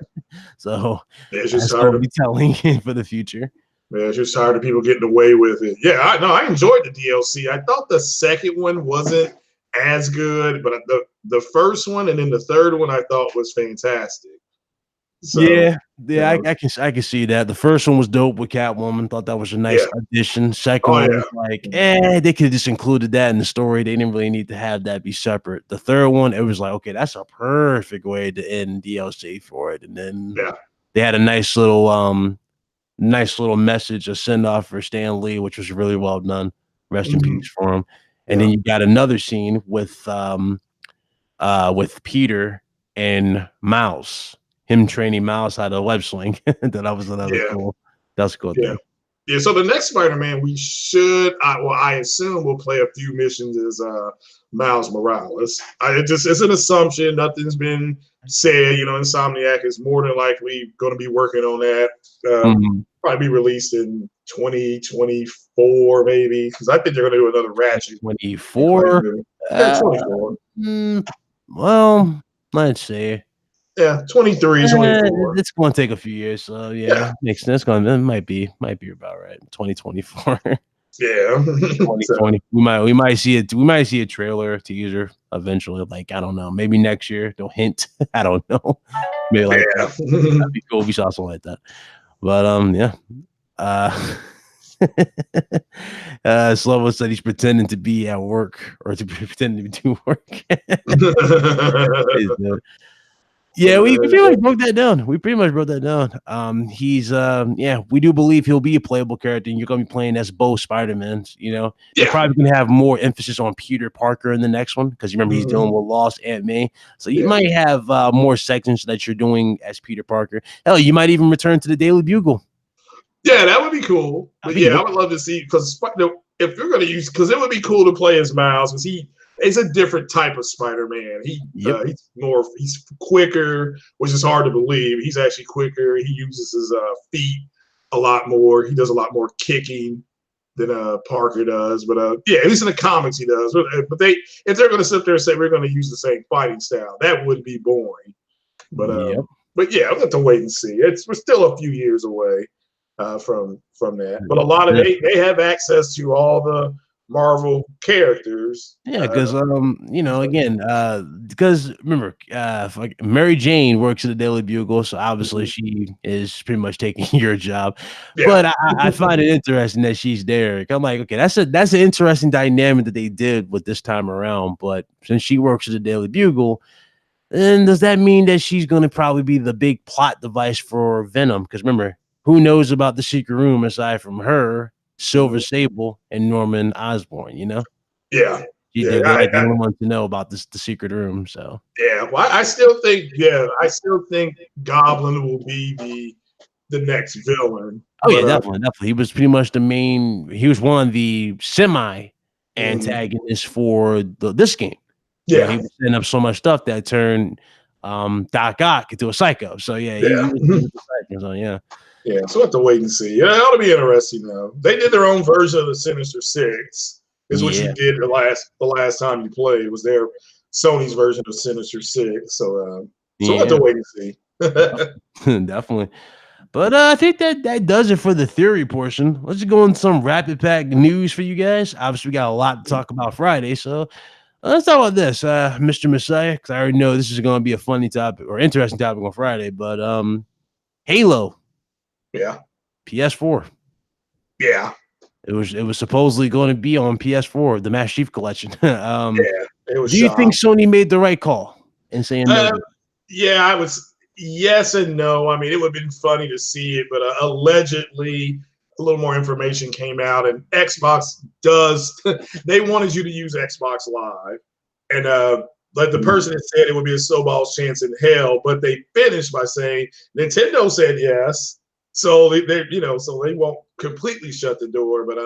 So it's just hard to be telling for the future. Yeah, it's just tired of people getting away with it. Yeah, I enjoyed the DLC. I thought the second one wasn't as good, but the first one and then the third one I thought was fantastic. So, Yeah, yeah, I can see that. The first one was dope with Catwoman. Thought that was a nice yeah. addition. Second Oh one yeah. was like, they could have just included that in the story. They didn't really need to have that be separate. The third one, it was like, okay, that's a perfect way to end DLC for it. And then Yeah. they had a nice little message, a send off for Stan Lee, which was really well done. Rest in peace for him. And then you got another scene with Peter and Mouse, him training Mouse how to web sling. That was another cool. That's a cool Yeah. thing. Yeah, so the next Spider-Man we should, I assume we'll play a few missions as Miles Morales. It's an assumption. Nothing's been said. You know, Insomniac is more than likely going to be working on that. Probably be released in 2024, maybe, because I think they're going to do another Ratchet. 24. Yeah, 24. Well, let's see. Yeah, 23, 24. It's going to take a few years, so yeah, makes sense. It might be about right. 2024. Yeah. 2020. We might see it. We might see a trailer teaser eventually. Like, I don't know, maybe next year. They'll hint. I don't know. Maybe like that'd be cool if we saw something like that. But yeah. Slovo said he's pretending to be at work or to pretending to do work. Yeah, we pretty much broke that down. He's we do believe he'll be a playable character, and you're gonna be playing as both Spider-Mans. You know, they're probably gonna have more emphasis on Peter Parker in the next one because you remember he's dealing with lost Aunt May, so you might have more sections that you're doing as Peter Parker. Hell, you might even return to the Daily Bugle. Yeah, that would be cool. But I would love to see, because if you're going to use, because it would be cool to play as Miles, because it's a different type of Spider-Man. He's quicker, which is hard to believe. He's actually quicker. He uses his feet a lot more. He does a lot more kicking than Parker does. But at least in the comics he does. But if they're going to sit there and say we're going to use the same fighting style, that would be boring. But yeah, we'll have to wait and see. We're still a few years away from that. But a lot of they have access to all the Marvel characters. Yeah, because again, because remember, Mary Jane works at the Daily Bugle, so obviously she is pretty much taking your job. Yeah. But I find it interesting that she's there. I'm like, okay, that's an interesting dynamic that they did with this time around. But since she works at the Daily Bugle, then does that mean that she's going to probably be the big plot device for Venom? Because remember, who knows about the secret room aside from her, Silver Sable, and Norman Osborn? You know. Yeah. They're like the only ones to know about the secret room. So well, I still think Goblin will be the next villain. Oh yeah, definitely. He was pretty much the main. He was one of the semi antagonists for this game. Yeah, he was setting up so much stuff that turned Doc Ock into a psycho. So he was psycho, so Yeah, so we'll have to wait and see. Yeah, it ought to be interesting though. They did their own version of the Sinister Six. Is what you did the last time you played. It was their Sony's version of Sinister Six. So we'll have to wait and see. Definitely. But I think that does it for the theory portion. Let's just go on some rapid pack news for you guys. Obviously, we got a lot to talk about Friday, so let's talk about this, Mr. Messiah, because I already know this is going to be a funny topic or interesting topic on Friday. But Halo, PS4, it was supposedly going to be on PS4, the Master Chief Collection. It was. Do you think Sony made the right call in saying no? I was. Yes and no. I mean, it would have been funny to see it, but allegedly a little more information came out, and Xbox they wanted you to use Xbox Live, and like the person that said it would be a snowball's chance in hell, but they finished by saying Nintendo said yes, so they won't completely shut the door, but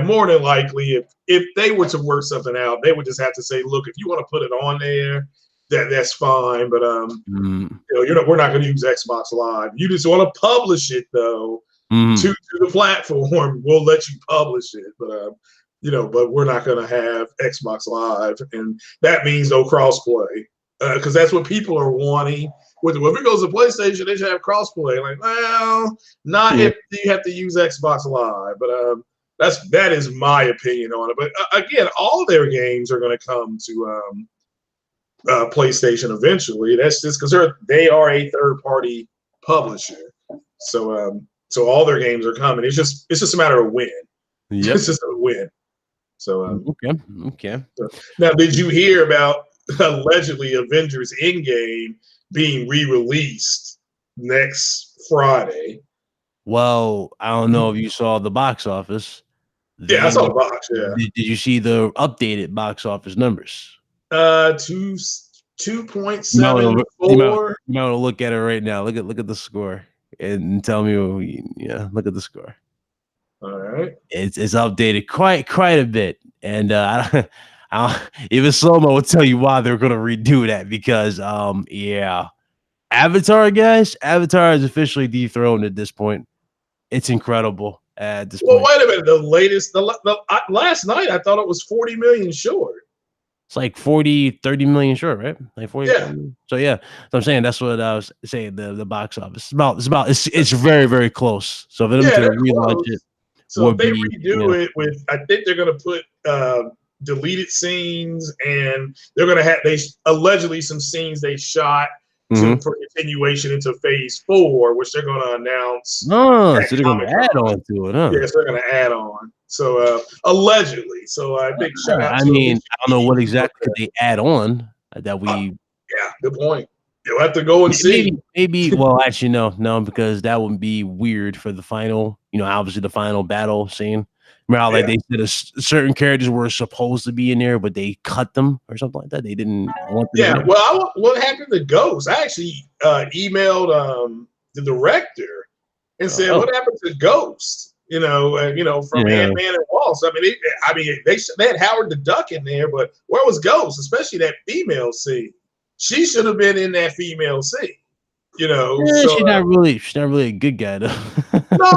more than likely, if they were to work something out, they would just have to say, look, if you want to put it on there, that's fine, but we're not going to use Xbox Live. You just want to publish it though to the platform. We'll let you publish it, but but we're not going to have Xbox Live, and that means no crossplay because that's what people are wanting. If it goes to PlayStation, they should have crossplay. Like, well, not if you have to use Xbox Live, but that is my opinion on it. But again, all their games are going to come to PlayStation eventually. That's just because they are a third party publisher. So all their games are coming. It's just a matter of when. Yep. It's just a win. So Okay. So, now, did you hear about allegedly Avengers Endgame being re-released next Friday? Well, I don't know if you saw the box office. Yeah, I saw the box. Yeah, Did you see the updated box office numbers? 2.74. You might want to look at it right now. Look at the score and tell me. Yeah, look at the score. All right, it's updated quite a bit, and even Slow-Mo will tell you why they're going to redo that because yeah, Avatar guys, Avatar is officially dethroned at this point. It's incredible at this point. Wait a minute. The latest, last night I thought it was 40 million short. It's like 30 million short, right? Like 40. Yeah. So yeah, so I'm saying that's what I was saying. The box office it's very, very close. So for them to relaunch it. So if they redo it with, I think they're going to put deleted scenes, and they're going to have allegedly some scenes they shot for continuation into Phase 4, which they're going to announce. Oh, so they're going to add on to it, huh? Yes, they're going to add on. So allegedly. So I think. I mean, I don't know what exactly they add on that we. Yeah, good point. You'll have to go and see. Maybe. Well, actually, no, because that would be weird for the final. Obviously the final battle scene. Remember, like they said, certain characters were supposed to be in there, but they cut them or something like that. They didn't want them. Yeah. Well, what happened to Ghost? I actually emailed the director and said, "What happened to Ghost?" From Ant-Man and Wasp. I mean, they had Howard the Duck in there, but where was Ghost? Especially that female scene. She should have been in that female scene. So, she's not really a good guy though. No,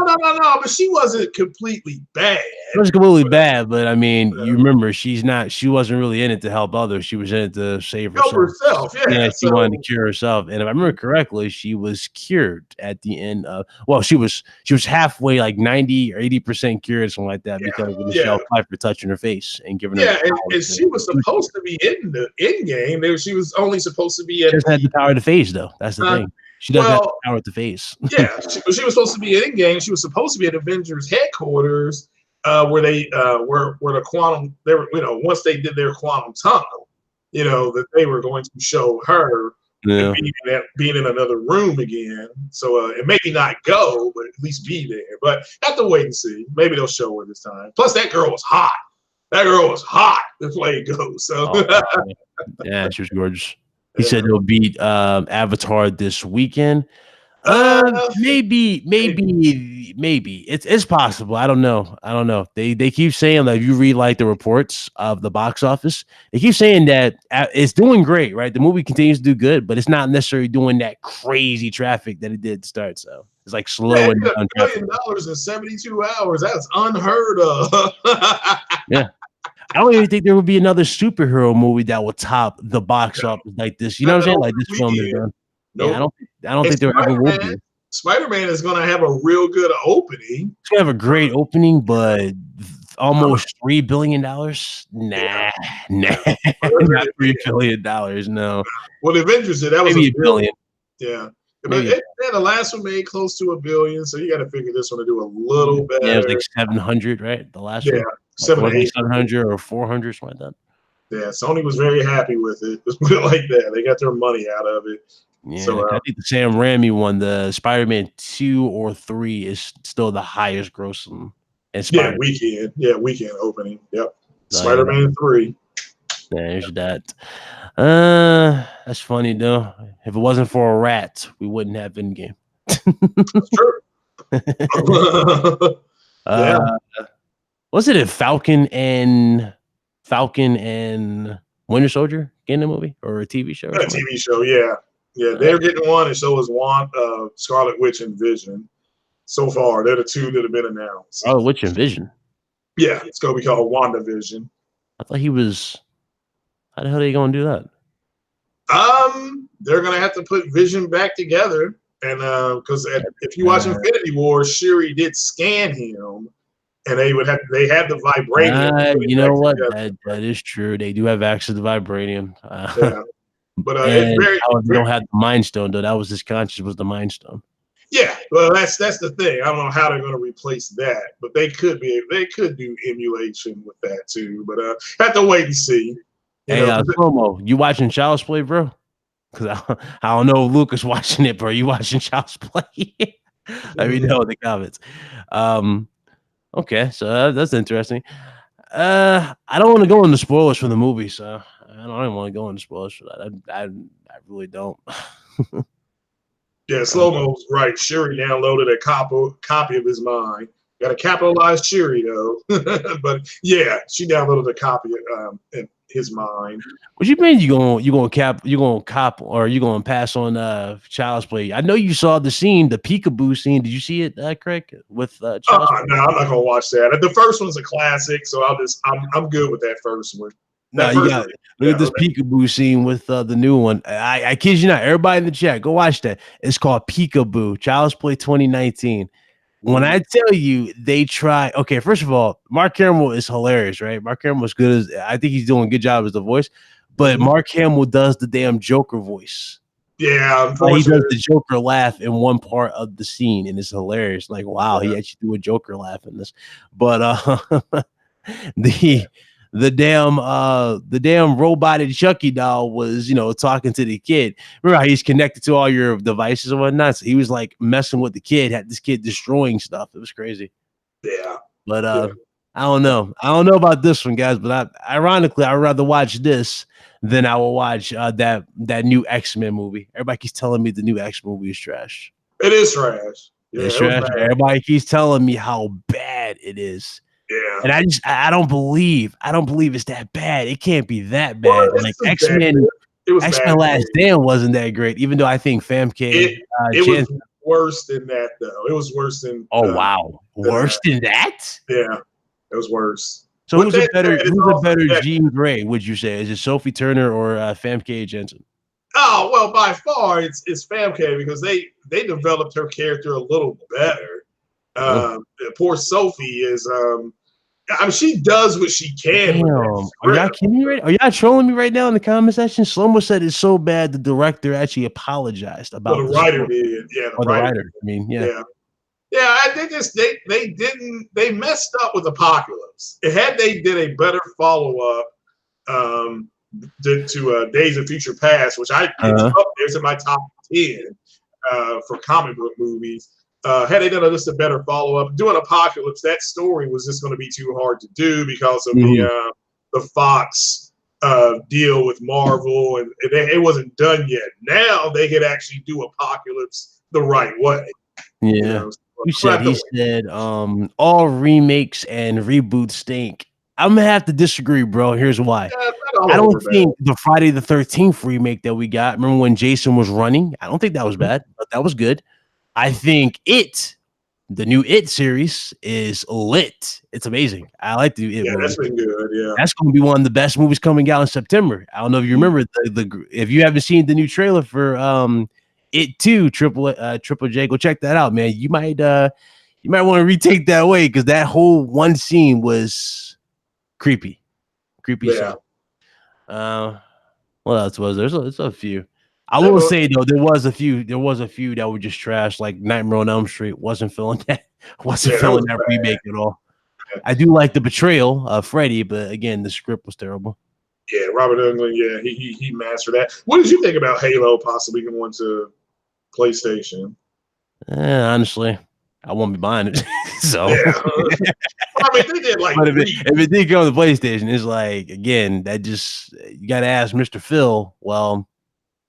but she wasn't completely bad. It was completely bad, but I mean, you remember she wasn't really in it to help others. She was in it to save herself. Yeah, she wanted to cure herself. And if I remember correctly, she was cured at the end of she was halfway, like 90 or 80% cured, something like that, because of Michelle Pfeiffer touching her face and giving her and she was supposed to be in the end game. She was only supposed to be at had the power to phase, though. That's the thing. She doesn't have the power to face. Yeah, she was supposed to be in Endgame. She was supposed to be at Avengers headquarters, where they where the quantum. They were, once they did their quantum tunnel, that they were going to show her being in another room again. So it maybe not go, but at least be there. But have to wait and see. Maybe they'll show her this time. Plus, that girl was hot. That girl was hot to play Ghost. So yeah, she was gorgeous. He said they'll beat Avatar this weekend. Maybe. It's possible. I don't know. They keep saying, like, if you read like the reports of the box office, they keep saying that it's doing great, right? The movie continues to do good, but it's not necessarily doing that crazy traffic that it did to start. So it's like slow and $1 million in 72 hours. That's unheard of. Yeah. I don't even think there would be another superhero movie that would top the box office like this. You know what I'm saying? Like this film is done. Nope. Yeah, I don't think there ever will be. Spider-Man is going to have a real good opening. It's going to have a great opening, but almost $3 billion? Nah. Not $3 billion, no. Well, the Avengers did. That was maybe $1 billion. Yeah. But the last one made close to $1 billion, so you got to figure this one to do a little better. Yeah, it was like 700, right? The last one. 700 or 400, something like that. Yeah, Sony was very happy with it. Let's put it like that. They got their money out of it. Yeah, so, I think the Sam Raimi one, the Spider-Man 2 or 3, is still the highest grossing. Weekend opening. Yep. Spider-Man 3. There's that. That's funny though. If it wasn't for a rat, we wouldn't have Endgame. That's true. Was it a Falcon and Winter Soldier in the movie or a TV show? A TV show, yeah. They're getting one, and so is Scarlet Witch and Vision. So far, they're the two that have been announced. Scarlet Witch and Vision. Yeah, it's gonna be called WandaVision. I thought he was. How the hell are they gonna do that? They're gonna have to put Vision back together, and because if you watch Infinity War, Shuri did scan him. And they had the vibranium. You know what? That is true. They do have access to vibranium. But it's And very, how they don't have the Mind Stone though. That was his conscience was the Mind Stone. yeah. Well, that's the thing. I don't know how they're going to replace that, but they could do emulation with that too. But have to wait and see. Hey, Slomo, you watching Child's Play, bro? Because I don't know if Lucas watching it, bro. You watching Child's Play? Let me know in the comments. Okay, so that's interesting. I don't want to go into spoilers for the movie, so I don't even want to go into spoilers for that. I really don't. Yeah, Slow-Mo's right. Shuri downloaded a copy of his mind. Got a capitalized Shuri though, but yeah, she downloaded a copy in his mind. What you mean you gonna cop or you gonna pass on Child's Play? I know you saw the scene, the peekaboo scene. Did you see it, Craig? With Child's Play? No, I'm not gonna watch that. The first one's a classic, so I'm good with that first one. No, you got it. Look at this peekaboo scene with the new one. I kid you not. Everybody in the chat, go watch that. It's called Peekaboo, Child's Play 2019. When I tell you they try, okay, first of all, Mark Hamill is hilarious, right? Mark Hamill is good as I think he's doing a good job as the voice, but Mark Hamill does the damn Joker voice. Yeah, he does the Joker laugh in one part of the scene, and it's hilarious. Like, wow, he actually do a Joker laugh in this. But the damn roboted Chucky doll was, talking to the kid. Remember how he's connected to all your devices and whatnot? So he was like messing with the kid, had this kid destroying stuff. It was crazy. Yeah. But I don't know. I don't know about this one, guys, but ironically, I'd rather watch this than I will watch that new X-Men movie. Everybody keeps telling me the new X-Men movie is trash. It is trash. Yeah, it's trash. Everybody keeps telling me how bad it is. Yeah. And I don't believe it's that bad. It can't be that bad. Well, like X-Men Last Stand wasn't that great, even though I think Famke it was worse than that though. It was worse than wow. Worse than that? Yeah. It was worse. So who's a better Jean Grey, would you say? Is it Sophie Turner or Famke Janssen? Oh, well, by far it's Famke because they developed her character a little better. Poor Sophie is I mean, she does what she can. Damn. Are y'all kidding me right? Are y'all trolling me right now in the comment section? Slomo said it's so bad the director actually apologized about the writer did. Yeah, the writer. I mean, yeah. Yeah, they messed up with Apocalypse. Had they did a better follow-up to Days of Future Past, which it's up there's in my top 10 for comic book movies. Had they done just a better follow-up, doing Apocalypse, that story was just going to be too hard to do because of the Fox deal with Marvel, and it wasn't done yet. Now they could actually do Apocalypse the right way. Yeah. He said all remakes and reboots stink. I'm gonna have to disagree, bro. Here's why. I don't think the Friday the 13th remake that we got, remember when Jason was running? I don't think that was bad, but that was good. I think the new It series is lit. It's amazing. I like the It movie. That's been good. Yeah, that's going to be one of the best movies coming out in September. I don't know if you remember if you haven't seen the new trailer for It 2 Triple J, go check that out, man. You might want to retake that away because that whole one scene was creepy. Yeah. What else was there? There's a few. I will say though, there was a few that were just trash. Like Nightmare on Elm Street wasn't feeling that remake at all. Yeah. I do like the portrayal of Freddy, but again, the script was terrible. Yeah, Robert Englund, yeah, he mastered that. What did you think about Halo possibly going to PlayStation? Honestly, I won't be buying it. So yeah. I mean, they did like. But if it did go to the PlayStation, it's like again that just you got to ask Mr. Phil. Well,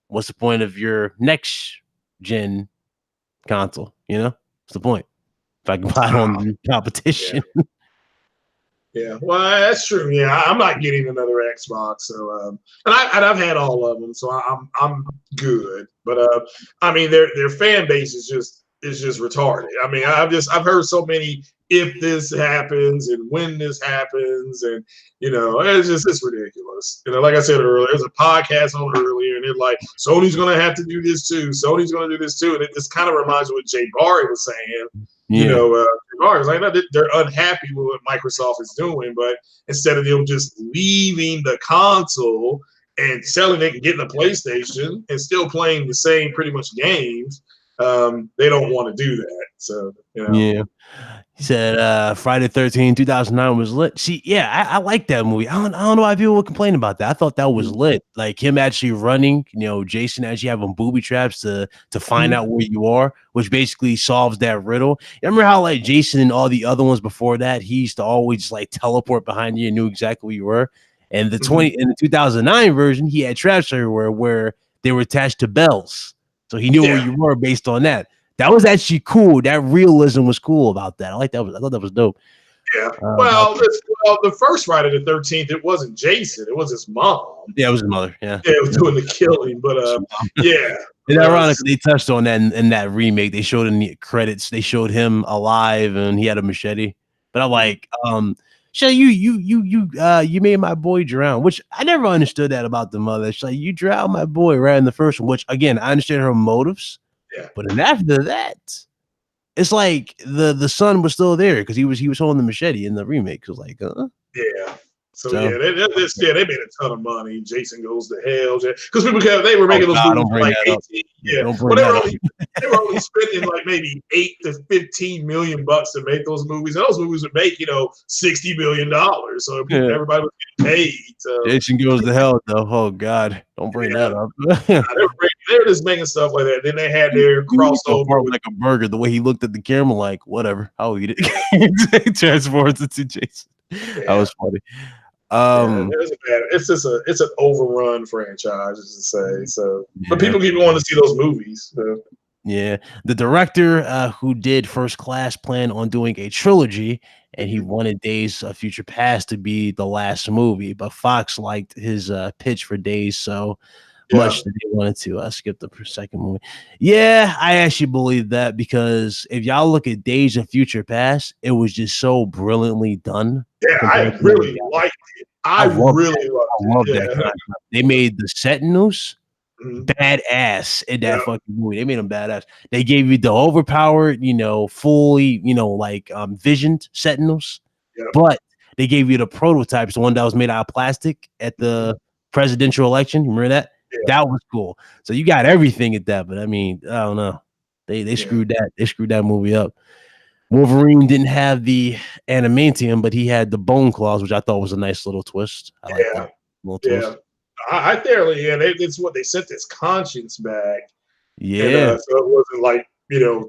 what's the point of your next gen console? What's the point if I can buy it on the competition? Yeah, well, that's true. Yeah, I'm not getting another Xbox, so and I've had all of them, so I'm good. But I mean, their fan base is just retarded. I mean, I've heard so many if this happens and when this happens, and it's ridiculous. Like I said earlier, there's a podcast on earlier, and they're like, Sony's gonna have to do this too. Sony's gonna do this too, and it just kind of reminds me of what Jay Barry was saying. Barry's like, no, they're unhappy with what Microsoft is doing, but instead of them just leaving the console and selling it and getting a PlayStation and still playing the same pretty much games, they don't want to do that. So, Yeah. He said Friday 13, 2009 was lit. See, yeah, I like that movie. I don't know why people would complain about that. I thought that was lit. Like him actually running, Jason actually having booby traps to find out where you are, which basically solves that riddle. You remember how like Jason and all the other ones before that, he used to always just like teleport behind you and knew exactly where you were. And in the 2009 version, he had traps everywhere where they were attached to bells. So he knew where you were based on that. That was actually cool. That realism was cool about that. I thought that was dope. Yeah. Well, the first Friday the 13th, it wasn't Jason. It was his mom. Yeah, it was his mother. Yeah. Yeah, it was doing the killing. But yeah. And ironically, they touched on that in that remake. They showed in the credits, they showed him alive and he had a machete. But I'm like, Shay, you made my boy drown, which I never understood that about the mother. She's like, you drowned my boy right in the first one, which again, I understand her motives. Yeah. But then after that, it's like the son was still there because he was holding the machete in the remake. It was like, yeah. So yeah, they made a ton of money. Jason Goes to Hell because they were making those movies for like 18. Yeah, well, they were only spending like maybe $8 to $15 million to make those movies. And those movies would make $60 million. So everybody was getting paid. So. Jason Goes to Hell, though. Oh God, don't bring that up. They were just making stuff like that. Then they had their crossover with like a burger. The way he looked at the camera, like whatever, I'll eat it. Transforms into Jason. That was funny. It's an overrun franchise, as to say. So, but people keep wanting to see those movies. So. Yeah, the director who did First Class planned on doing a trilogy, and he wanted Days of Future Past to be the last movie, but Fox liked his pitch for Days so much that they wanted to skip the second movie. Yeah, I actually believe that because if y'all look at Days of Future Past, it was just so brilliantly done. Yeah, I really liked it. I love that. They made the Sentinels badass in that fucking movie. They made them badass. They gave you the overpowered, fully, visioned Sentinels, but they gave you the prototypes, the one that was made out of plastic at the presidential election. Remember that? Yeah. That was cool. So you got everything at that, but I mean, I don't know. They screwed that. They screwed that movie up. Wolverine didn't have the adamantium, but he had the bone claws, which I thought was a nice little twist. I like that little twist. I thoroughly, it's what they sent his conscience back. Yeah. And, so it wasn't like,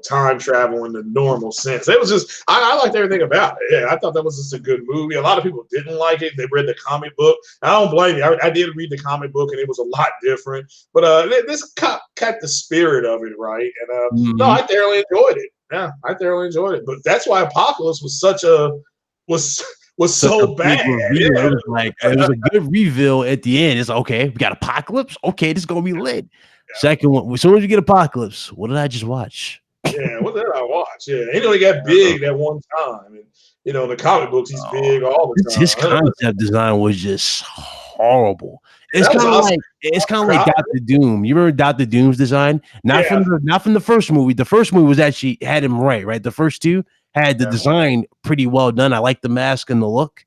time travel in the normal sense. It was just, I liked everything about it. Yeah, I thought that was just a good movie. A lot of people didn't like it. They read the comic book. I don't blame you. I did read the comic book, and it was a lot different. But this kept the spirit of it, right? And no, I thoroughly enjoyed it. Yeah, I thoroughly enjoyed it. But that's why Apocalypse was was so bad. Yeah. It was a good reveal at the end. It's okay. We got Apocalypse. Okay, this is gonna be lit. Yeah. Second one. As soon as you get Apocalypse, what did I just watch? Yeah, what did I watch? Yeah, he got big that one time, and in the comic books he's big all the time. His concept design was just horrible. It's kind of like Dr. Doom. You remember Dr. Doom's design? Not from the first movie. The first movie was actually had him right. The first two had the design pretty well done. I like the mask and the look.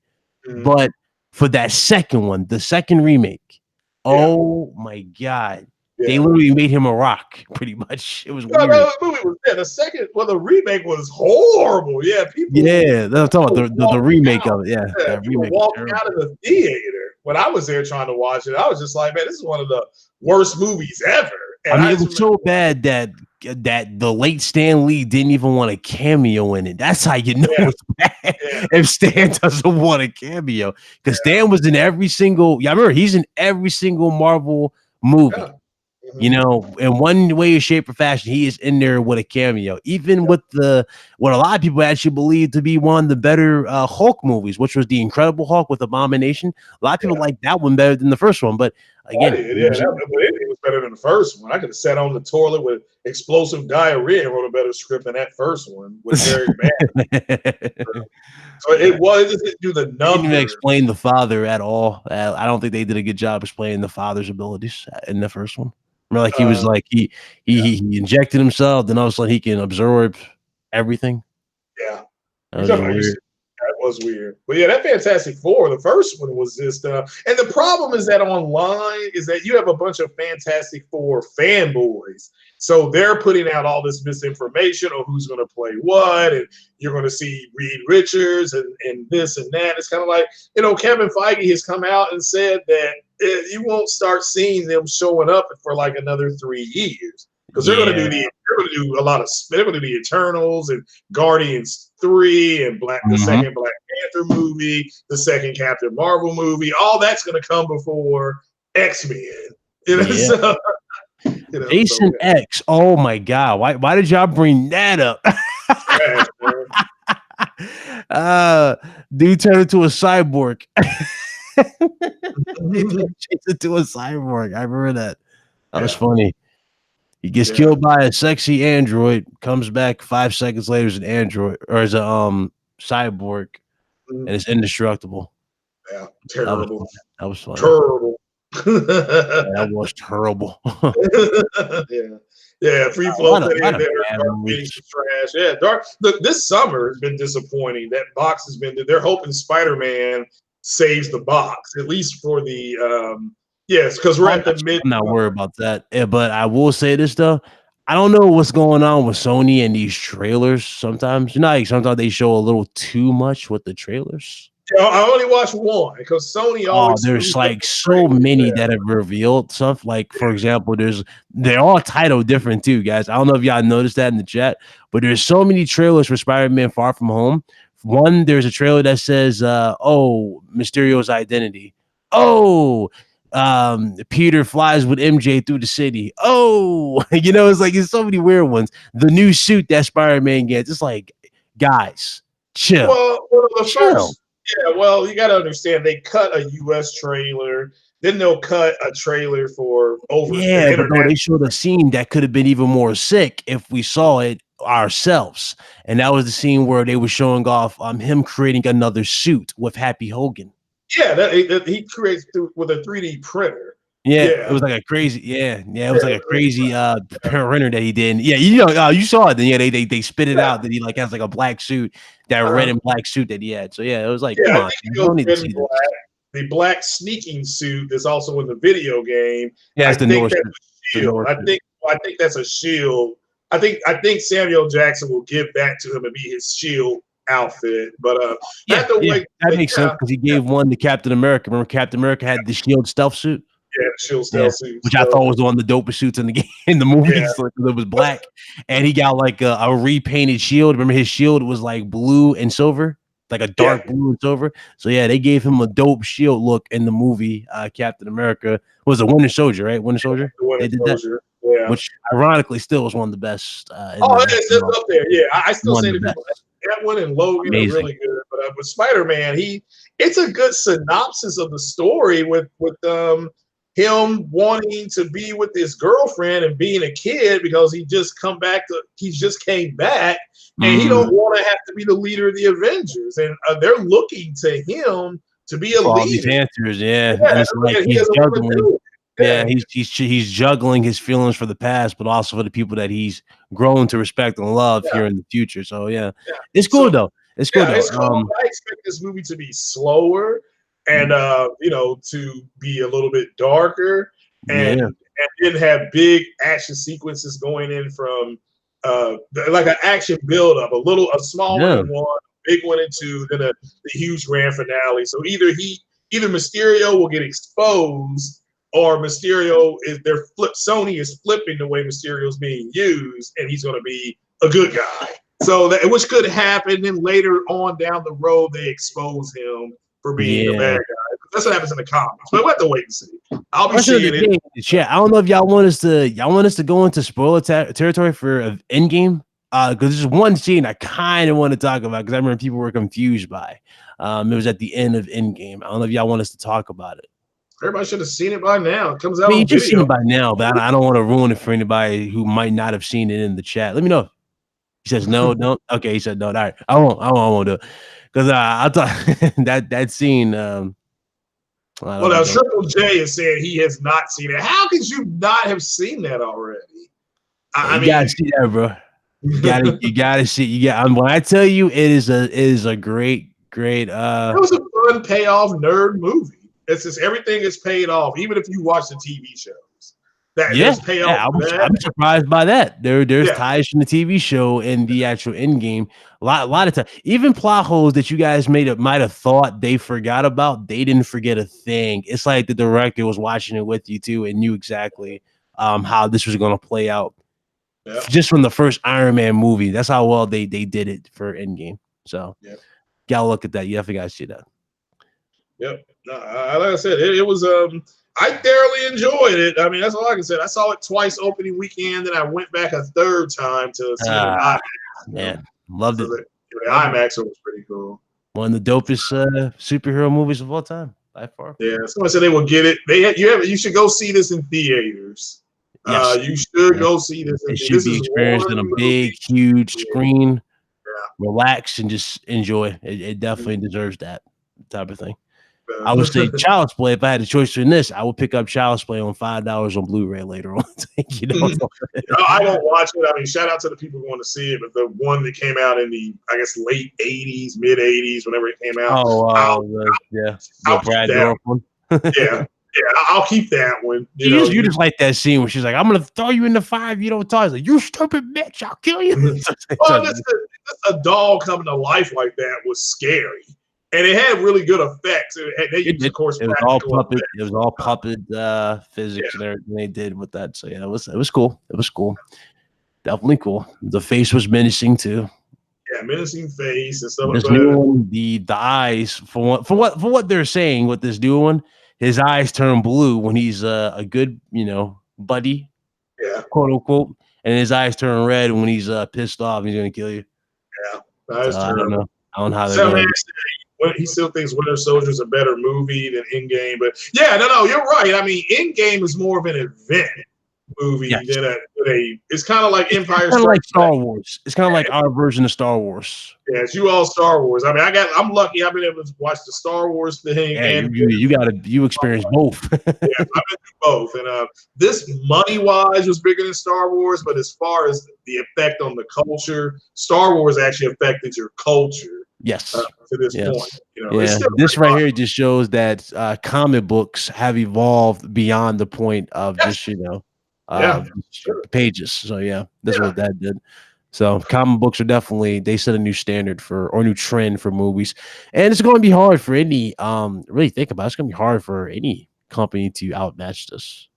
But for that second one, the second remake, oh my God. They literally made him a rock, pretty much. It was weird. The movie was the remake was horrible. Yeah, people. Yeah, that's what I'm talking about the remake of it. Yeah, that remake walking out of the theater when I was there trying to watch it. I was just like, man, this is one of the worst movies ever. And it was so bad that the late Stan Lee didn't even want a cameo in it. That's how you know it's bad. If Stan doesn't want a cameo, because Stan was in every single. Yeah, I remember he's in every single Marvel movie. Yeah. In one way, shape, or fashion, he is in there with a cameo. Even with what a lot of people actually believe to be one of the better Hulk movies, which was the Incredible Hulk with Abomination. A lot of people like that one better than the first one. But again, it was better than the first one. I could have sat on the toilet with explosive diarrhea and wrote a better script than that first one with Jerry Mann. So it didn't do the numbers. Didn't even explain the father at all. I don't think they did a good job explaining the father's abilities in the first one. Remember, he was he injected himself, then all of a sudden he can absorb everything. Yeah, that was weird. But yeah, that Fantastic Four, the first one was just and the problem is that online is that you have a bunch of Fantastic Four fanboys. So they're putting out all this misinformation on who's going to play what, and you're going to see Reed Richards and this and that. It's kind of like, Kevin Feige has come out and said that you won't start seeing them showing up for like another 3 years. Because they're going to do a lot of. They're going to do the Eternals and Guardians 3 and the second Black Panther movie, the second Captain Marvel movie. All that's going to come before X-Men. So, Jason X. Oh my God! Why did y'all bring that up? Dude turned into a cyborg. Into a cyborg. I remember that. That was funny. He gets killed by a sexy android, comes back 5 seconds later as an android or as a cyborg, and it's indestructible. Yeah, terrible. That was funny. Terrible. That was terrible. Free flow trash. Yeah, this summer has been disappointing. That box has been. They're hoping Spider-Man saves the box, at least for the. Yes, because we're at the mid. I'm not worried about that. Yeah, but I will say this though. I don't know what's going on with Sony and these trailers. Sometimes, sometimes they show a little too much with the trailers. I only watched one because Sony always. There's like so many that have revealed stuff. Like, for example, they're all titled different too, guys. I don't know if y'all noticed that in the chat, but there's so many trailers for Spider-Man Far From Home. One, there's a trailer that says, Mysterio's identity. Peter flies with MJ through the city. It's so many weird ones. The new suit that Spider-Man gets. It's like, guys, chill. Well, you got to understand, they cut a U.S. trailer, then they'll cut a trailer for over. Yeah, but no, they showed a scene that could have been even more sick if we saw it ourselves, and that was the scene where they were showing off him creating another suit with Happy Hogan. Yeah, that he creates with a 3D printer. Yeah, it was like a crazy. It was like a crazy printer that he did. Yeah, you saw it. Then they spit it out. That he like has like a black suit, that red and black suit that he had. So yeah, it was like, come on, you don't need to see the black sneaking suit that's also in the video game. Yeah, it's the North shield. I think that's a shield. I think Samuel Jackson will give that to him and be his shield outfit. But that makes sense because he gave one to Captain America. Remember, Captain America had the shield stealth suit. Yeah, the shield stealth suit, which I thought was one of the dopest suits in the game in the movies. It was black, and he got like a repainted shield. Remember, his shield was like blue and silver, like a dark blue and silver. So yeah, they gave him a dope shield look in the movie. Captain America was a Winter Soldier, right? Winter Soldier. They did that. Yeah. Which ironically still was one of the best. It's up there. Yeah, I still say to people that one and Logan are really good. But with Spider-Man, it's a good synopsis of the story with him wanting to be with his girlfriend and being a kid because he just came back and he don't want to have to be the leader of the Avengers, and they're looking to him to be a leader. These answers, and it's like he's juggling. Yeah, he's juggling his feelings for the past, but also for the people that he's grown to respect and love here in the future. So it's cool though. It's cool though. It's cool. I expect this movie to be slower and to be a little bit darker and didn't have big action sequences going in from like an action build up, a small one in one, big one in two, then the huge grand finale. So either Mysterio will get exposed, or Mysterio Sony is flipping the way Mysterio is being used, and he's going to be a good guy. So which could happen, and later on down the road they expose him for being a bad guy. That's what happens in the comics. But we'll have to wait and see. I'll be seeing it. Yeah, I don't know if y'all want us to go into spoiler territory for Endgame. Because there's one scene I kind of want to talk about because I remember people were confused by. It was at the end of Endgame. I don't know if y'all want us to talk about it. Everybody should have seen it by now. It comes out. You just seen it by now, but I don't want to ruin it for anybody who might not have seen it in the chat. Let me know. He says no, don't. Okay, he said no. All right, I won't do it because I thought that scene. Well, now Triple J is saying he has not seen it. How could you not have seen that already? You gotta see that, bro. You gotta see. When I tell you, it is a great Great. It was a fun payoff nerd movie. It's just everything is paid off, even if you watch the TV shows. That Yeah, there's payoff for that. I'm surprised by that. There's Yeah. ties from the TV show and the actual end game. A lot of time, even plot holes that you guys might have thought they forgot about, they didn't forget a thing. It's like the director was watching it with you too and knew exactly how this was going to play out. Yep. Just from the first Iron Man movie. That's how well they did it for Endgame. So gotta look at that. You definitely gotta see that. Yep. No, like I said, it was I thoroughly enjoyed it. I mean, that's all I can say. I saw it twice opening weekend, and I went back a third time to see it in IMAX. Man, loved it. The IMAX was pretty cool. One of the dopest superhero movies of all time, by far. Yeah, someone said they will get it. You should go see this in theaters. Yes. You should go see this. It should be experienced on a big, huge screen. Relax and just enjoy. It definitely deserves that type of thing. I would say Child's Play. If I had a choice in this, I would pick up Child's Play on $5 on Blu-ray later on. You know? I won't watch it. I mean, shout out to the people going to see it, but the one that came out in the, I guess, late '80s, mid '80s, whenever it came out. The Brad Dourif one. Yeah, I'll keep that one. You just like that scene where she's like, "I'm gonna throw you in the fire if you don't talk." He's like, "You stupid bitch, I'll kill you." Well, just a doll coming to life like that was scary. And it had really good effects. They used, of course, it was all puppet. It was all puppet physics and everything they did with that. So yeah, it was cool. It was cool. Definitely cool. The face was menacing too. Yeah, menacing face and stuff. This new one, the eyes for what they're saying with this new one, his eyes turn blue when he's a good buddy, quote unquote, and his eyes turn red when he's pissed off. He's gonna kill you. Yeah, that's I don't know how they're going. He still thinks Winter Soldier is a better movie than Endgame, but yeah, no, you're right. I mean, Endgame is more of an event movie than a. It's kind of like Empire. It's kind of like Star Wars. It's kind of like our version of Star Wars. Yeah, it's you all Star Wars. I mean, I'm lucky. I've been able to watch the Star Wars thing, and you experience both. Yeah, I've been through both, and this money-wise was bigger than Star Wars, but as far as the effect on the culture, Star Wars actually affected your culture. Yes. To this point. This right here just shows that comic books have evolved beyond the point of just pages. So that's what that did. So comic books are definitely, they set a new standard or new trend for movies, and it's going to be hard for any really think about it. It's going to be hard for any company to outmatch this.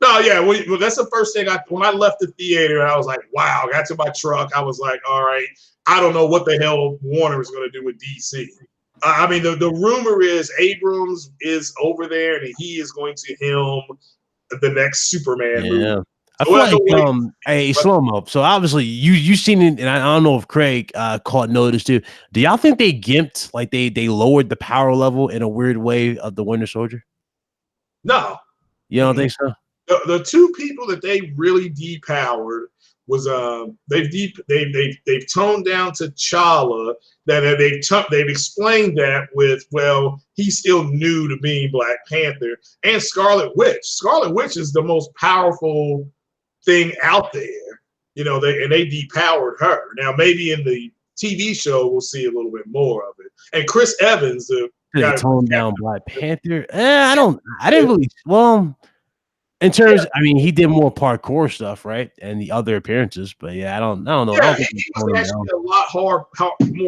No, yeah, well, that's the first thing when I left the theater, I was like, wow. I got to my truck, I was like, all right, I don't know what the hell Warner is going to do with DC. I mean, the rumor is Abrams is over there and he is going to helm the next Superman movie. I feel like slow-mo. So obviously you seen it, and I don't know if Craig caught notice too. Do y'all think they gimped, like they lowered the power level in a weird way of the Winter Soldier? No. You don't think so? The two people that they really depowered was they've toned down T'Challa. That they've explained that with, well, he's still new to being Black Panther, and Scarlet Witch. Scarlet Witch is the most powerful thing out there, they depowered her. Now maybe in the TV show we'll see a little bit more of it. And Chris Evans, they toned down Black Panther. I didn't really. Well, in terms, I mean, he did more parkour stuff, right, and the other appearances. But I don't know. Yeah, he was actually a lot more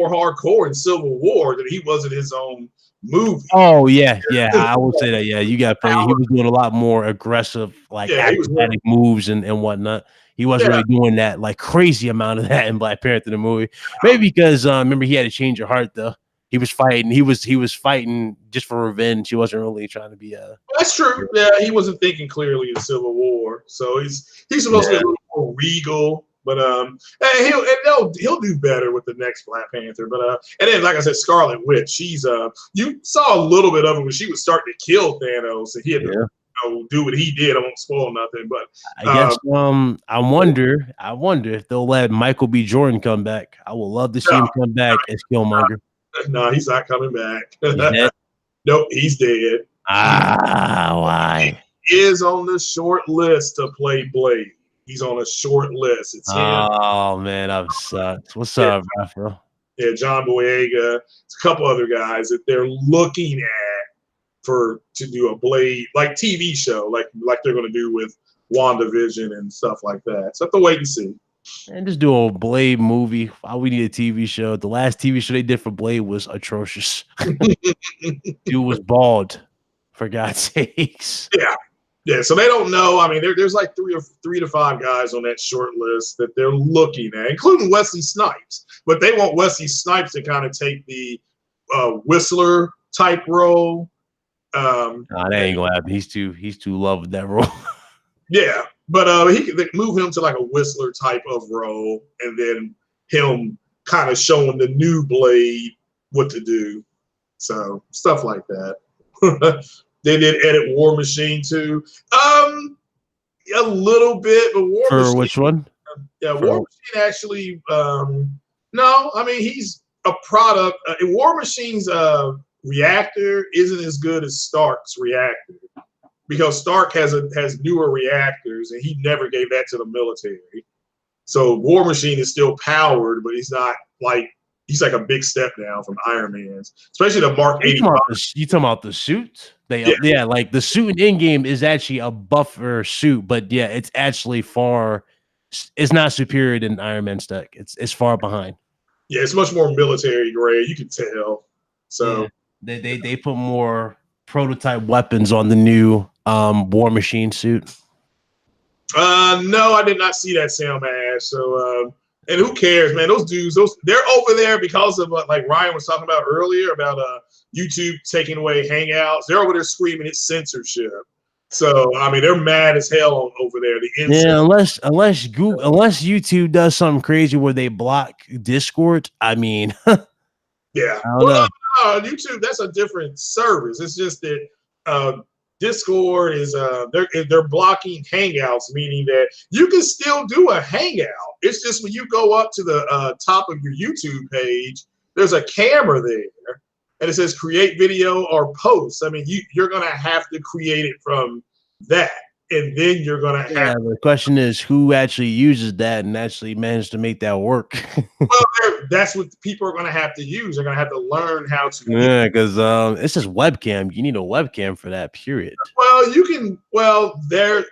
hardcore in Civil War than he was in his own movie. Oh yeah, I will say that. Yeah, you got he was doing a lot more aggressive, like acrobatic moves and whatnot. He wasn't really doing that like crazy amount of that in Black Panther the movie. Maybe because remember, he had a change of heart though. He was fighting. He was fighting just for revenge. He wasn't really trying to be a. That's true. Yeah, he wasn't thinking clearly in Civil War. So he's supposed to be a little more regal. But he'll do better with the next Black Panther. But and then like I said, Scarlet Witch. She's you saw a little bit of it when she was starting to kill Thanos, and he had to do what he did. I won't spoil nothing. But I guess I wonder if they'll let Michael B. Jordan come back. I would love to see him come back as Killmonger. No, he's not coming back. Nope, he's dead. Why? He is on the short list to play Blade. He's on a short list. It's him. Oh man, I'm sucked. What's up, bro? Yeah, John Boyega. It's a couple other guys that they're looking at to do a Blade like TV show, like they're going to do with WandaVision and stuff like that. So have to wait and see. And just do a Blade movie. Why we need a TV show? The last TV show they did for Blade was atrocious. Dude was bald, for God's sakes. Yeah. So they don't know. I mean, there's like three to five guys on that short list that they're looking at, including Wesley Snipes. But they want Wesley Snipes to kind of take the Whistler type role. Nah, that ain't gonna happen. He's too loved that role. Yeah, but they move him to like a Whistler type of role, and then him kind of showing the new Blade what to do. So stuff like that. They did edit War Machine too. A little bit, but War For Machine. which one? Yeah, War Machine actually. No, I mean he's a product. War Machine's reactor isn't as good as Stark's reactor, because Stark has newer reactors, and he never gave that to the military. So War Machine is still powered, but he's not like he's like a big step down from Iron Man's, especially the Mark 85. You talking about the suit? Yeah, like the suit in Endgame is actually a buffer suit, but yeah, it's actually it's not superior than Iron Man's tech. It's far behind. Yeah, it's much more military grade. You can tell. So yeah, they put more prototype weapons on the new War Machine suit. No, I did not see that, Sam Ash. So and who cares, man? Those dudes, they're over there because of like Ryan was talking about earlier about YouTube taking away Hangouts. They're over there screaming it's censorship. So I mean, they're mad as hell over there. Yeah, unless YouTube does something crazy where they block Discord. I mean, yeah. I don't know. YouTube, that's a different service. It's just that Discord is they're blocking Hangouts, meaning that you can still do a Hangout. It's just when you go up to the top of your YouTube page, there's a camera there, and it says create video or post. I mean, you're gonna have to create it from that, and then you're gonna have. Yeah, the question is who actually uses that and actually managed to make that work. Well, that's what people are gonna have to use. They're gonna have to learn how to. Yeah, because it's just webcam. You need a webcam for that. Period. Well, you can. Well, that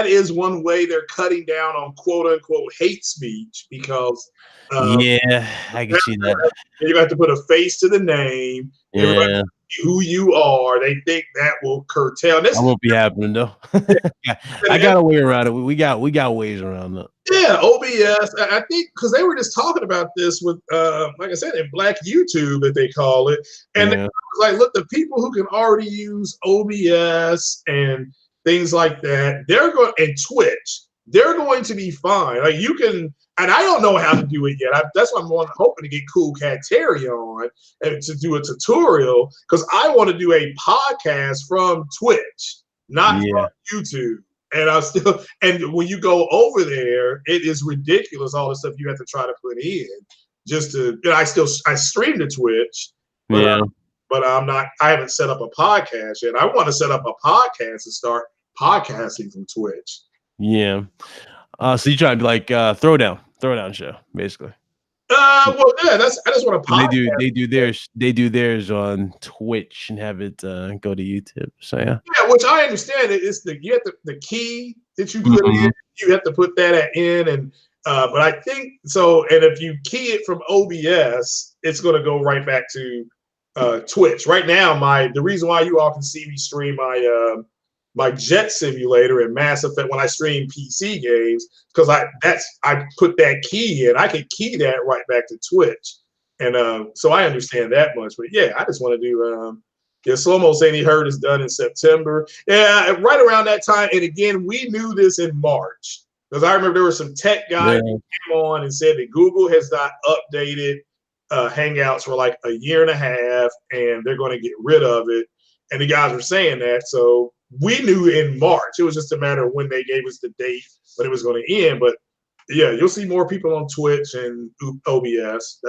is one way they're cutting down on quote unquote hate speech, because. Yeah, I can see that. You have to put a face to the name. Yeah. Who you are. They think that will curtail. This won't be happening though. I got a way around it. We got ways around that. Yeah, OBS. I think because they were just talking about this with, like I said, in Black YouTube that they call it, and they was like, look, the people who can already use OBS and things like that, they're going, and Twitch, they're going to be fine. Like you can. And I don't know how to do it yet. That's why I'm hoping to get Cool Cat Terry on and to do a tutorial, because I want to do a podcast from Twitch, not from YouTube. And when you go over there, it is ridiculous all the stuff you have to try to put in just to. I stream to Twitch, but I'm not. I haven't set up a podcast yet. I want to set up a podcast and start podcasting from Twitch. Yeah. So you try to be like throwdown show, basically. Well, yeah, I just want to podcast. They do theirs on Twitch and have it go to YouTube. So yeah, which I understand. It's you have the key that you put in. You have to put that in, and but I think so. And if you key it from OBS, it's going to go right back to Twitch. Right now, the reason why you all can see me stream my Jet Simulator and Mass Effect when I stream PC games, because I put that key in. I can key that right back to Twitch, and so I understand that much. But yeah, I just want to do. Slow-mo saying he heard is done in September. Yeah, right around that time. And again, we knew this in March, because I remember there were some tech guys who came on and said that Google has not updated Hangouts for like a year and a half, and they're going to get rid of it. And the guys were saying that, so. We knew in March. It was just a matter of when they gave us the date when it was going to end. But yeah, you'll see more people on Twitch and OBS.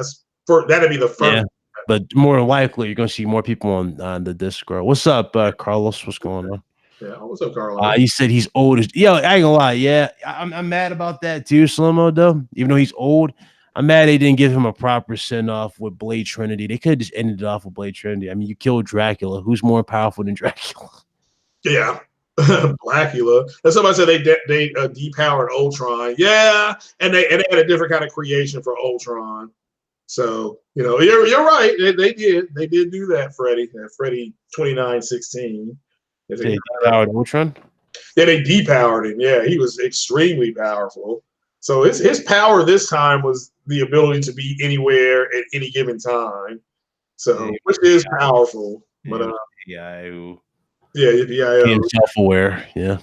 That'd be the first. Yeah, but more likely, you're going to see more people on the Discord. What's up, Carlos? What's going on? Yeah, what's up, Carlos? He said he's old. I ain't gonna lie. Yeah, I'm mad about that too, Slow-mo though. Even though he's old, I'm mad they didn't give him a proper send off with Blade Trinity. They could have just ended it off with Blade Trinity. I mean, you killed Dracula. Who's more powerful than Dracula? Yeah. Blackula. And somebody said they depowered Ultron. Yeah, and they had a different kind of creation for Ultron. So you're right. They did do that, Freddie. Freddie 2916. They depowered Ultron. Yeah, they depowered him. Yeah, he was extremely powerful. So his power this time was the ability to be anywhere at any given time. So which is powerful. But being self-aware, yeah.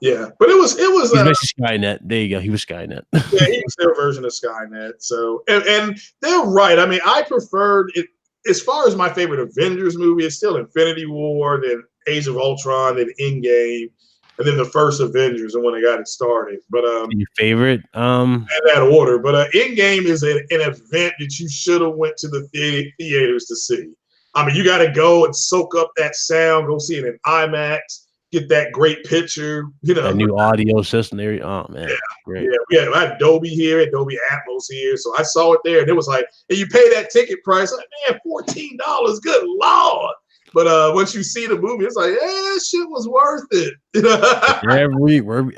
Yeah, but it was he's basically Skynet. There you go. He was Skynet. Yeah, he was their version of Skynet. So and they're right. I mean, I preferred it as far as my favorite Avengers movie. It's still Infinity War, then Age of Ultron, then Endgame, and then the first Avengers, and when they got it started. But your favorite, in that order. But Endgame is an event that you should have went to the theaters to see. I mean, you got to go and soak up that sound. Go see it in IMAX. Get that great picture. That new audio system there. Oh man, great. Yeah, we had Dolby here, Dolby Atmos here. So I saw it there, and it was like, and you pay that ticket price, like, man, $14. Good Lord. But once you see the movie, it's like, shit was worth it.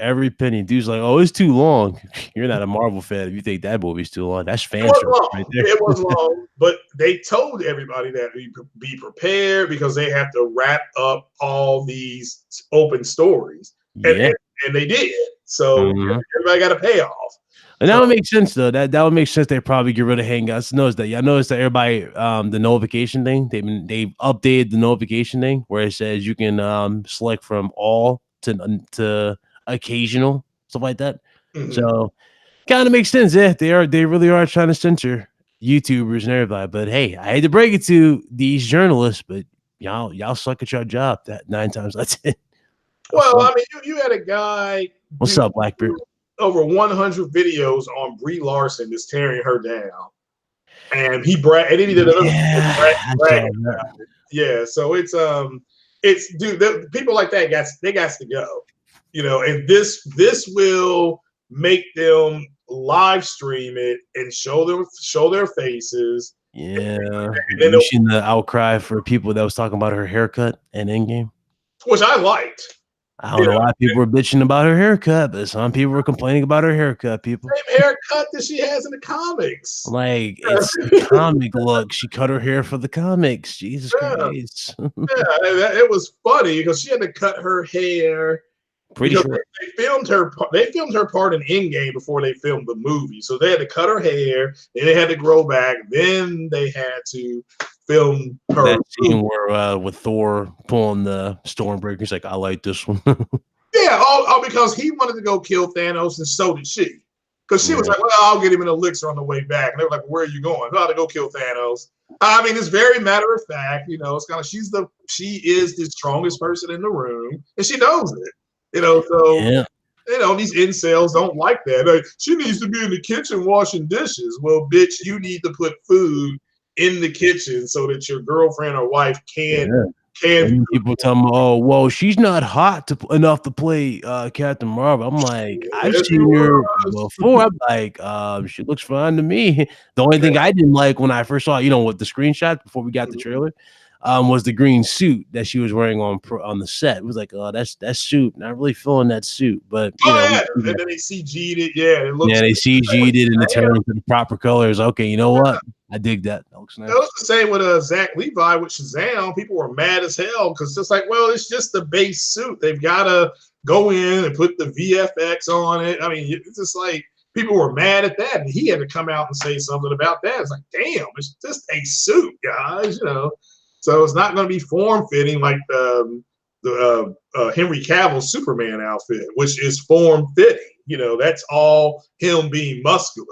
every penny. Dude's like, oh, it's too long. You're not a Marvel fan if you think that movie's too long. That's fan service right there. It was long, but they told everybody that be prepared because they have to wrap up all these open stories, and they did. So everybody got a payoff. And that would make sense though. That would make sense. They probably get rid of Hangouts. Notice that. Y'all notice that everybody the notification thing. They've updated the notification thing where it says you can select from all to occasional, stuff like that. So kind of makes sense. Yeah, they really are trying to censor YouTubers and everybody. But hey, I hate to break it to these journalists, but y'all suck at your job. That 9 times out of 10. Well, I mean, you had a guy. What's up, Blackbeard? Over 100 videos on Brie Larson just tearing her down, and he did another. Yeah, so it's dude, people like that got to go, and this will make them live stream it and show their faces. Yeah, you seen the outcry for people that was talking about her haircut and Endgame, which I liked. I don't know why people were bitching about her haircut, but some people were complaining about her haircut. People, same haircut that she has in the comics. Like it's the comic look. She cut her hair for the comics. Jesus Christ. It was funny because she had to cut her hair. Pretty sure they filmed her part in Endgame before they filmed the movie, so they had to cut her hair. Then they had to grow back. Then they had to film her. That scene where with Thor pulling the Stormbreaker, he's like, I like this one. Yeah, all because he wanted to go kill Thanos, and so did she. Because she was like, well, I'll get him an elixir on the way back. And they were like, where are you going? Well, to go kill Thanos. I mean, it's very matter of fact. It's kind of she is the strongest person in the room, and she knows it. So these incels don't like that. Like, she needs to be in the kitchen washing dishes. Well, bitch, you need to put food in the kitchen so that your girlfriend or wife can. People tell me, oh, well, she's not hot enough to play Captain Marvel. I'm like, I've seen her before. I'm like, she looks fine to me. The only thing I didn't like when I first saw, with the screenshot before we got the trailer, was the green suit that she was wearing on the set. It was like, oh, that's suit. Not really feeling that suit, but and then they CG'd it. Yeah, it looks. Yeah, they CG'd it and it turned into the proper colors. Okay, you know what? I dig that. That looks nice. It was the same with Zach Levi with Shazam. People were mad as hell because it's like, well, it's just the base suit. They've got to go in and put the VFX on it. I mean, it's just like people were mad at that, and he had to come out and say something about that. It's like, damn, it's just a suit, guys. So it's not going to be form fitting like the Henry Cavill Superman outfit, which is form fitting. That's all him being muscular.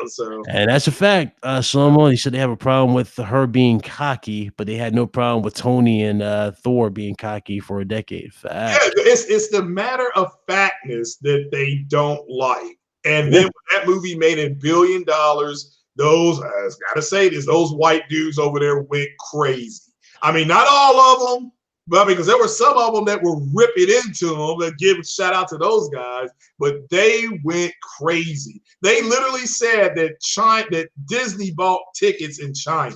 So and that's a fact. Someone he said they have a problem with her being cocky, but they had no problem with Tony and Thor being cocky for a decade. Fact. Yeah, it's the matter of factness that they don't like. And then when that movie made $1 billion, those I gotta say this, those white dudes over there went crazy. I mean, not all of them, But because there were some of them that were ripping into them, that give shout out to those guys, but they went crazy. They literally said that Disney bought tickets in China,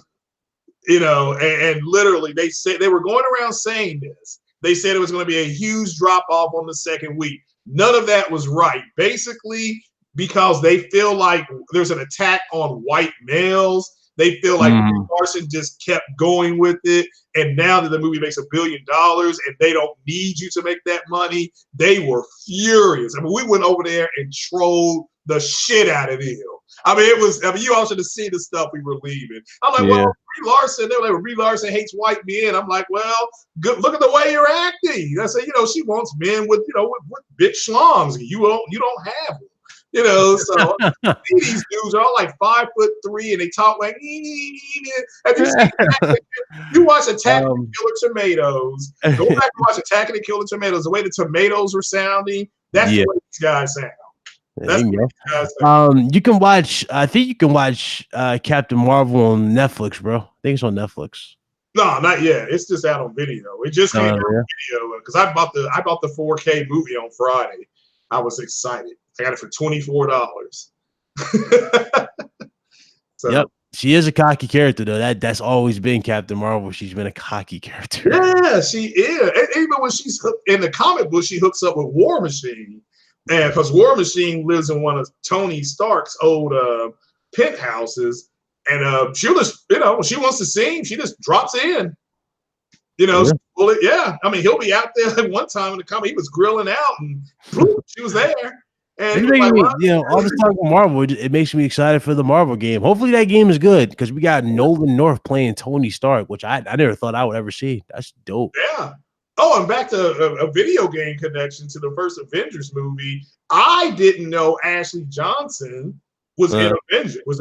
and literally they said they were going around saying this. They said it was going to be a huge drop off on the second week. None of that was right. Basically, because they feel like there's an attack on white males. They feel like Larson just kept going with it. And now that the movie makes $1 billion and they don't need you to make that money, they were furious. I mean, we went over there and trolled the shit out of them. I mean, you all should have seen the stuff we were leaving. I'm like, well, Brie Larson, they were like, Brie Larson hates white men. I'm like, well, look at the way you're acting. I say, she wants men with big schlongs. You don't have them. So these dudes are all like 5'3" and they talk like, have you seen you watch Attack and Killer Tomatoes. Go back and watch Attack and Killer Tomatoes. The way the tomatoes were sounding, that's the way these guys sound. That's you can watch. I think you can watch Captain Marvel on Netflix, bro. I think it's on Netflix. No, not yet. It's just out on video. It just came out on video because I bought the 4K movie on Friday. I was excited. I got it for $24. Yep, she is a cocky character though. That's always been Captain Marvel. She's been a cocky character. Yeah, she is. And even when she's in the comic book, she hooks up with War Machine. And because War Machine lives in one of Tony Stark's old penthouses, and she'll just, when she wants to sing, she just drops in. I mean, he'll be out there one time in the comic. He was grilling out, and boom, she was there. And all this talk about Marvel, it makes me excited for the Marvel game. Hopefully that game is good because we got Nolan North playing Tony Stark, which I never thought I would ever see. That's dope. Yeah. Oh, and back to a video game connection to the first Avengers movie. I didn't know Ashley Johnson was in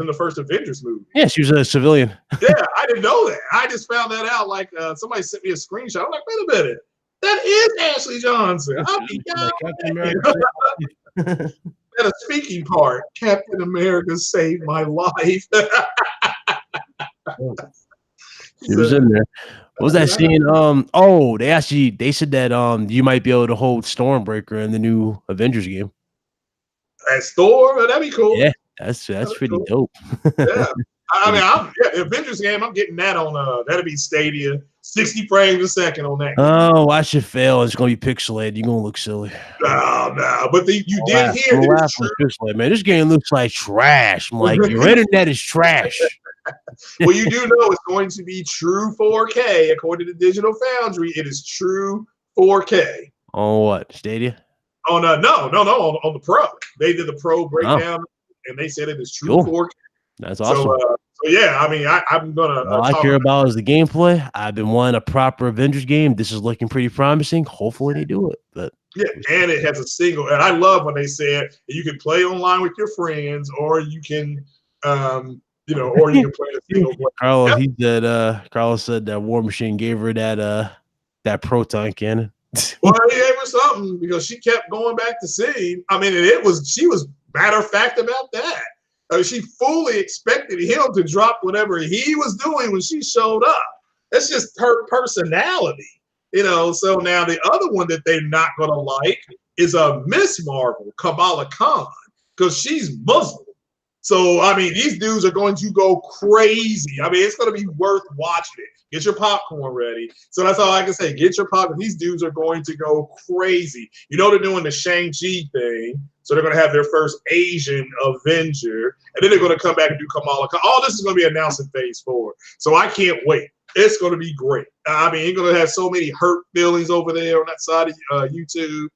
the first Avengers movie. Yeah, she was a civilian. Yeah, I didn't know that. I just found that out. Like somebody sent me a screenshot. I'm like, wait a minute, that is Ashley Johnson. And a speaking part, Captain America saved my life. He was in there. What was that scene? They said that you might be able to hold Stormbreaker in the new Avengers game. That's Thor. That'd be cool. Yeah, that's pretty cool. Dope. Yeah. I mean, Avengers game, I'm getting that on that'll be Stadia, 60 frames a second on that. Oh, watch it fail. It's gonna be pixelated. You're gonna look silly. No. But you did hear pixelated, man. This game looks like trash. I'm like, your internet is trash. Well, you do know it's going to be true 4K according to Digital Foundry. It is true 4K. On what? Stadia? Oh no, on the Pro. They did the Pro breakdown, and they said it is true 4K. That's awesome. So yeah, I mean, I'm gonna. All I care about is the gameplay. I've been wanting a proper Avengers game. This is looking pretty promising. Hopefully, they do it. But yeah, and it has a single. And I love when they said you can play online with your friends, or you can, or you can play a single player. Carlos said that War Machine gave her that proton cannon. Well, he gave her something because she kept going back to see. I mean, she was matter of fact about that. She fully expected him to drop whatever he was doing when she showed up. That's just her personality, So now the other one that they're not going to like is Miss Marvel, Kamala Khan, because she's Muslim. So, I mean, these dudes are going to go crazy. I mean, it's going to be worth watching it. Get your popcorn ready. So that's all I can say. Get your popcorn. These dudes are going to go crazy. They're doing the Shang-Chi thing. So they're going to have their first Asian Avenger. And then they're going to come back and do Kamala Khan. All this is going to be announced in Phase 4. So I can't wait. It's going to be great. I mean, you're going to have so many hurt feelings over there on that side of YouTube.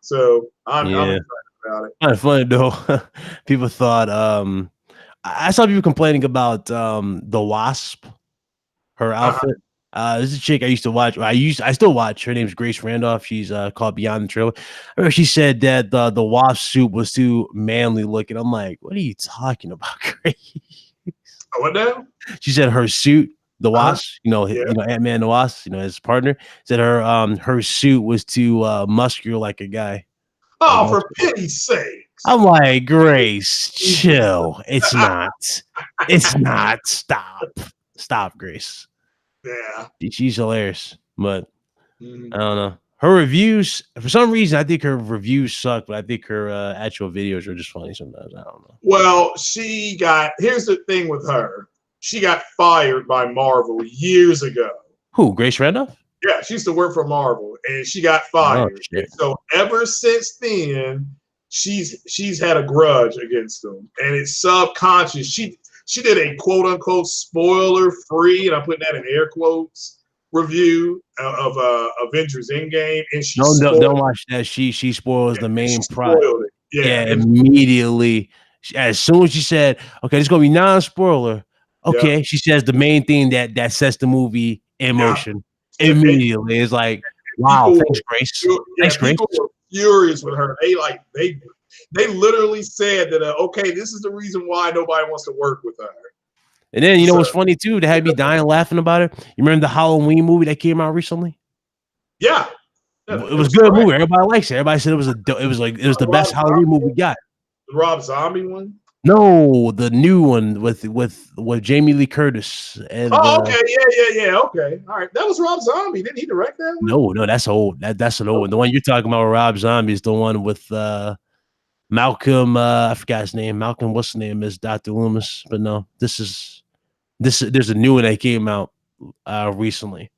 So I'm excited about it. Kind of funny though. People thought I saw people complaining about the Wasp, her outfit. This is a chick I used to watch. I still watch. Her name's Grace Randolph. She's called Beyond the Trailer. I remember she said that the Wasp suit was too manly looking. I'm like, what are you talking about, Grace? What now? She said her suit, the Wasp, Ant-Man the Wasp, his partner, said her suit was too muscular like a guy. Oh, for pity's sake. I'm like, Grace, chill. It's not. It's not. Stop, Grace. Yeah. She's hilarious. But Mhm. I don't know. Her reviews, for some reason, I think her reviews suck, but I think her actual videos are just funny sometimes. I don't know. Well, here's the thing with her. She got fired by Marvel years ago. Who? Grace Randolph? Yeah, she used to work for Marvel, and she got Oh fired. And shit! so ever since then, she's had a grudge against them, and it's subconscious. She did a quote unquote spoiler free, and I'm putting that in air quotes, review of Avengers Endgame, and she Don't spoiled. watch that. She spoils the She main plot. spoiled it. Yeah, Yeah, and immediately. As soon as she said, "Okay, it's gonna be non-spoiler," yeah, okay, she says the main thing that sets the movie in yeah. motion. And Immediately, it's like, wow, people thanks, Grace. yeah, Thanks, Grace. people were furious with her. They literally said that okay, this is the reason why nobody wants to work with her. And then you know So what's funny too? They had me dying laughing about it. You remember the Halloween movie that came out recently? yeah, It it was a was good great. movie. Everybody likes it. Everybody said it was the best Halloween movie we got. The Rob Zombie one. No, the new one with Jamie Lee Curtis and Oh, okay, yeah. Okay, all right. That was Rob Zombie. Didn't he direct that one? no, that's old. That's an old one. The one you're talking about with Rob Zombie is the one with Malcolm. I forgot his name. Malcolm, what's his name? Is Dr. Loomis? But no, this. There's a new one that came out recently.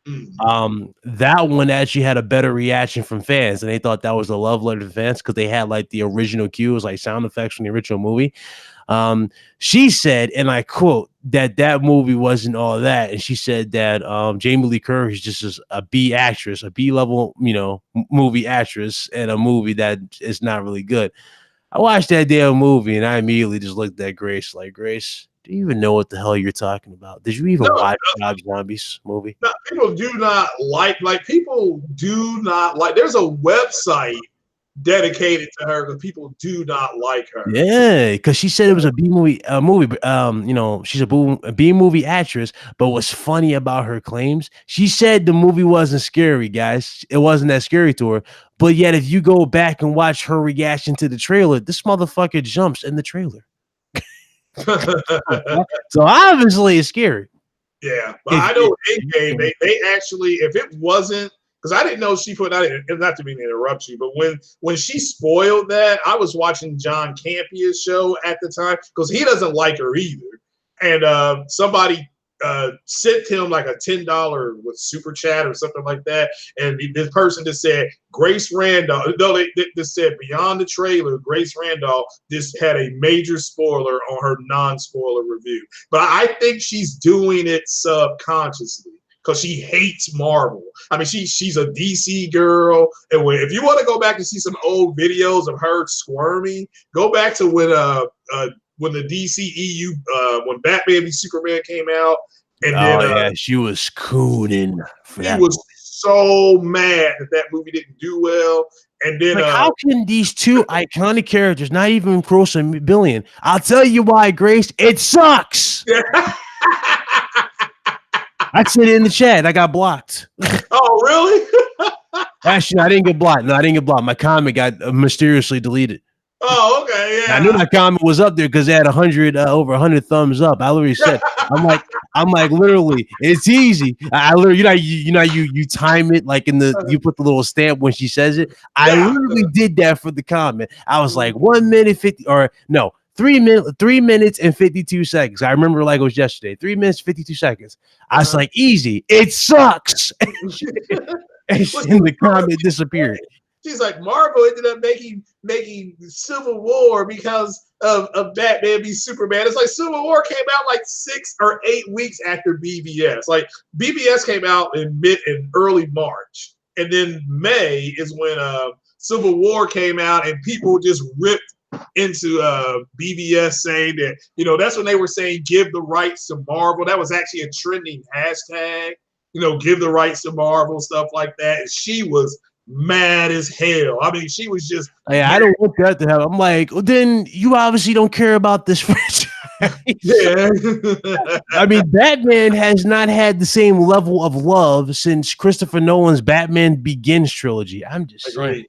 That one actually had a better reaction from fans, and they thought that was a love letter to fans because they had like the original cues, like sound effects from the original movie. She said, and I quote, that movie wasn't all that, and she said that Jamie Lee Curtis is just a B actress, a B level, movie actress, and a movie that is not really good. I watched that damn movie, and I immediately just looked at Grace like, Grace, do you even know what the hell you're talking about? Did you even No, watch Rob Zombie's movie? no, people do not people do not like. There's a website dedicated to her because people do not like her. Yeah, because she said it was a B movie, she's a B movie actress. But what's funny about her claims? She said the movie wasn't scary, guys. It wasn't that scary to her. But yet, if you go back and watch her reaction to the trailer, this motherfucker jumps in the trailer. So obviously, it's scary. Yeah, but I know Endgame, they actually, if it wasn't, because I didn't know she put out, not to mean to interrupt you, but when she spoiled that, I was watching John Campia's show at the time because he doesn't like her either, and somebody sent him like a $10 with super chat or something like that, and this person just said Grace Randolph. No, they just said beyond the trailer, Grace Randolph just had a major spoiler on her non-spoiler review. But I think she's doing it subconsciously because she hates Marvel. I mean, she's a DC girl, and if you want to go back and see some old videos of her squirming, go back to when the DCEU, when Batman v Superman came out, and then she was cooning. He was so mad that movie didn't do well, and then like, how can these two iconic characters not even gross $1 billion? I'll tell you why, Grace. It sucks. I said it in the chat. I got blocked. Oh, really? Actually, I didn't get blocked. No, I didn't get blocked. My comment got mysteriously deleted. Oh, okay, yeah. I knew my comment was up there because they had over 100 thumbs up. I literally said, I'm like, literally, it's easy. I literally, you time it like you put the little stamp when she says it. I literally did that for the comment. I was like 1 minute 50, or no, 3 minutes and 52 seconds. I remember like it was yesterday. 3 minutes 52 seconds. I was like, easy. It sucks. And the comment disappeared. She's like, Marvel ended up making Civil War because of Batman v Superman. It's like Civil War came out like 6 or 8 weeks after BVS. Like BVS came out in early March, and then May is when Civil War came out, and people just ripped into BVS saying that, that's when they were saying give the rights to Marvel. That was actually a trending hashtag, give the rights to Marvel, stuff like that. And she was mad as hell. I mean, she was just I don't want that to happen. I'm like, well, then you obviously don't care about this franchise. Yeah. I mean, Batman has not had the same level of love since Christopher Nolan's Batman Begins trilogy. I'm just saying.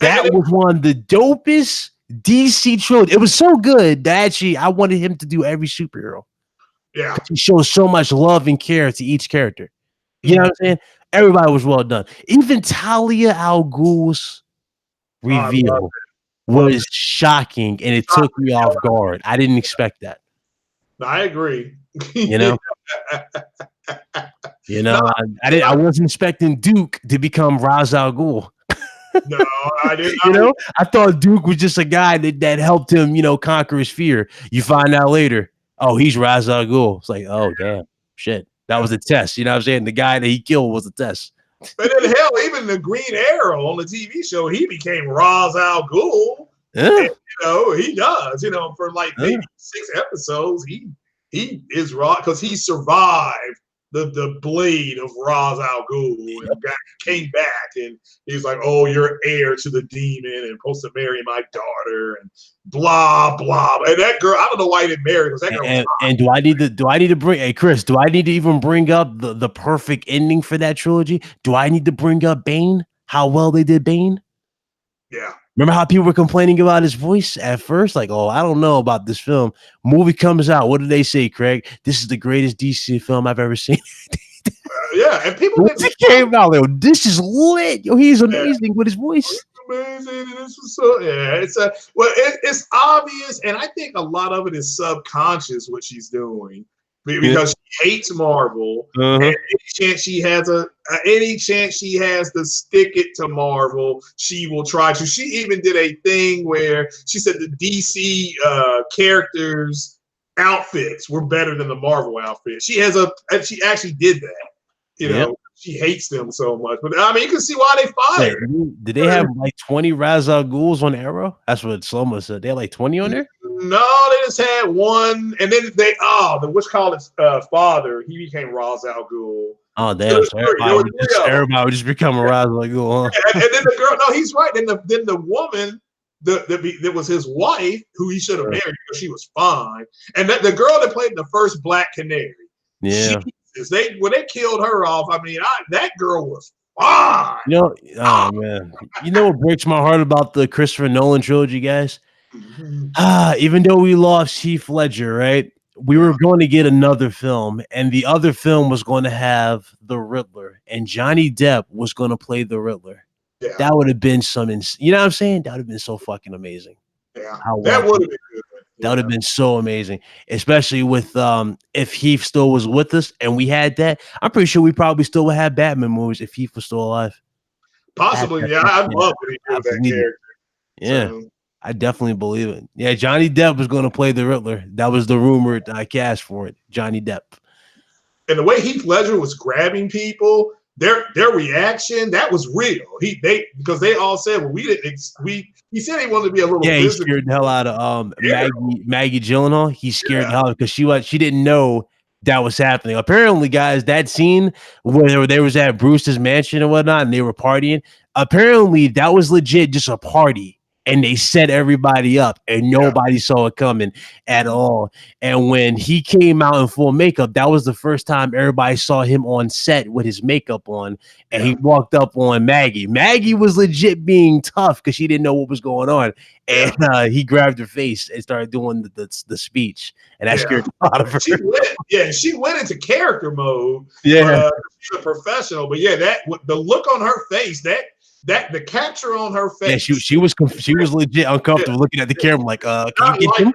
That was one of the dopest DC trilogy. It was so good that actually I wanted him to do every superhero. Yeah. He shows so much love and care to each character. You know what I'm saying? Everybody was well done. Even Talia al Ghul's Oh, I love reveal it. Love was it. shocking, and it took me off guard. I didn't expect that. No, I agree. You know, No, I didn't. I wasn't expecting Duke to become Ra's al Ghul. no, I did You not. know, I thought Duke was just a guy that helped him, conquer his fear. You find out later, oh, he's Ra's al Ghul. It's like, oh, damn, shit. That was a test. You know what I'm saying? The guy that he killed was a test. But then hell, even the Green Arrow on the TV show, he became Ra's al Ghul. Yeah. And, he does. For like maybe 6 episodes, he is Ra's because he survived the blade of Ra's al Ghul and came back, and he's like, "Oh, you're heir to the demon and supposed to marry my daughter," and blah blah. And that girl, I don't know why he didn't marry her because that girl. And do I need to bring? Hey, Chris, do I need to even bring up the perfect ending for that trilogy? Do I need to bring up Bane? How well they did Bane? Yeah. Remember how people were complaining about his voice at first? Like, oh, I don't know about this film. Movie comes out. What did they say, Craig? This is the greatest DC film I've ever seen. Yeah, and people came out, yo, this is lit. Yo, he's amazing with his voice. Amazing. This was so it's obvious, and I think a lot of it is subconscious what she's doing because she hates Marvel. And any chance she has to stick it to Marvel, she will try to. She even did a thing where she said the DC characters' outfits were better than the Marvel outfits. She actually did that. She hates them so much. But I mean, you can see why they fired. Did they have like 20 Ra's al Ghuls on Arrow? That's what Sloma said. They had like 20 on there? No, they just had one. And then the father, he became Ra's al Ghul. Oh, damn. So everybody would just become a Ra's al Ghul, huh? And then the girl, no, he's right. Then the woman that was his wife, who he should have married because she was fine. And the girl that played the first Black Canary. Yeah. When they killed her off, I mean, that girl was fine. Oh man. You know what breaks my heart about the Christopher Nolan trilogy, guys? Even though we lost Heath Ledger, right? We were going to get another film, and the other film was going to have the Riddler, and Johnny Depp was going to play the Riddler. Yeah. That would have been you know what I'm saying? That would have been so fucking amazing. Yeah, that would have been good. That would have been so amazing, especially with if Heath still was with us and we had that. I'm pretty sure we probably still would have Batman movies if Heath was still alive. Possibly, yeah. I'd love to hear that character. Yeah, so. I definitely believe it. Yeah, Johnny Depp was going to play the Riddler. That was the rumored cast for it. Johnny Depp. And the way Heath Ledger was grabbing people, their reaction, that was real. Because they all said, well, he said he wanted to be a little. Yeah, he scared the hell out of Maggie Gyllenhaal. He scared the hell out because she didn't know that was happening. Apparently, guys, that scene where they was at Bruce's mansion and whatnot, and they were partying. Apparently, that was legit just a party. And they set everybody up, and nobody saw it coming at all. And when he came out in full makeup, that was the first time everybody saw him on set with his makeup on. And he walked up on Maggie. Maggie was legit being tough because she didn't know what was going on. And he grabbed her face and started doing the speech. And that scared a lot of her. She went into character mode. Yeah. She's a professional. But the look on her face, the capture on her face. Yeah, she was legit uncomfortable looking at the camera, like, can you get him?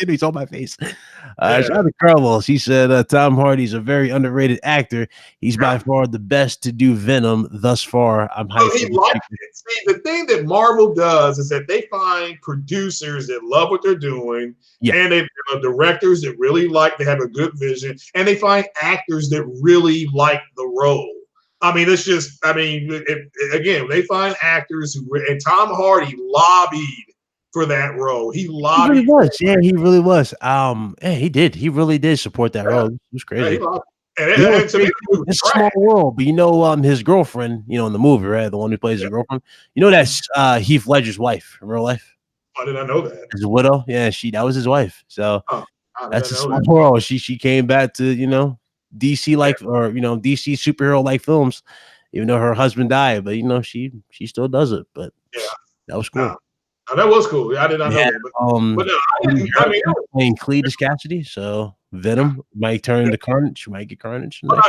He's on my face. Shout out to Carlos. He said Tom Hardy's a very underrated actor. He's by far the best to do Venom thus far. I'm hyped. He liked it. See, the thing that Marvel does is that they find producers that love what they're doing, and they directors that really they have a good vision, and they find actors that really like the role. I mean, again, they find actors and Tom Hardy lobbied for that role. He lobbied. He really was. Yeah, he really was. He did. He really did support that role. It was crazy. It's a small world, but his girlfriend, in the movie, right? The one who plays his girlfriend. That's Heath Ledger's wife in real life. I did not know that. His widow. Yeah, that was his wife. So that's a small world. She came back to, DC DC superhero like films, even though her husband died, but she still does it. But that was cool. That was cool. I did not know that. Playing Cletus Cassidy, so Venom might turn into Carnage. She might get Carnage. He will be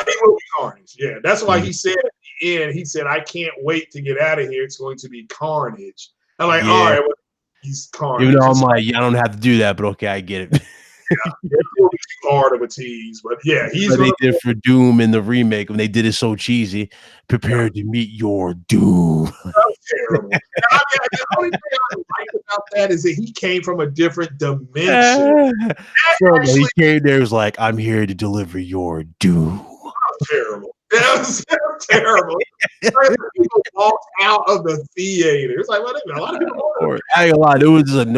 Carnage. Yeah, that's why he said at the end, he said, "I can't wait to get out of here. It's going to be carnage." I'm like, all right, well, he's Carnage. Even though I'm like, yeah, I don't have to do that, but okay, I get it. It will be too hard of a tease, but yeah, he's what they did for Doom in the remake when they did it so cheesy. Prepare to meet your doom. That was terrible. I mean, the only thing I like about that is that he came from a different dimension. So he came there, was like, I'm here to deliver your doom. That was terrible. That was terrible. People walked out of the theater. It's like, well, a lot of people. I ain't gonna lie, it was just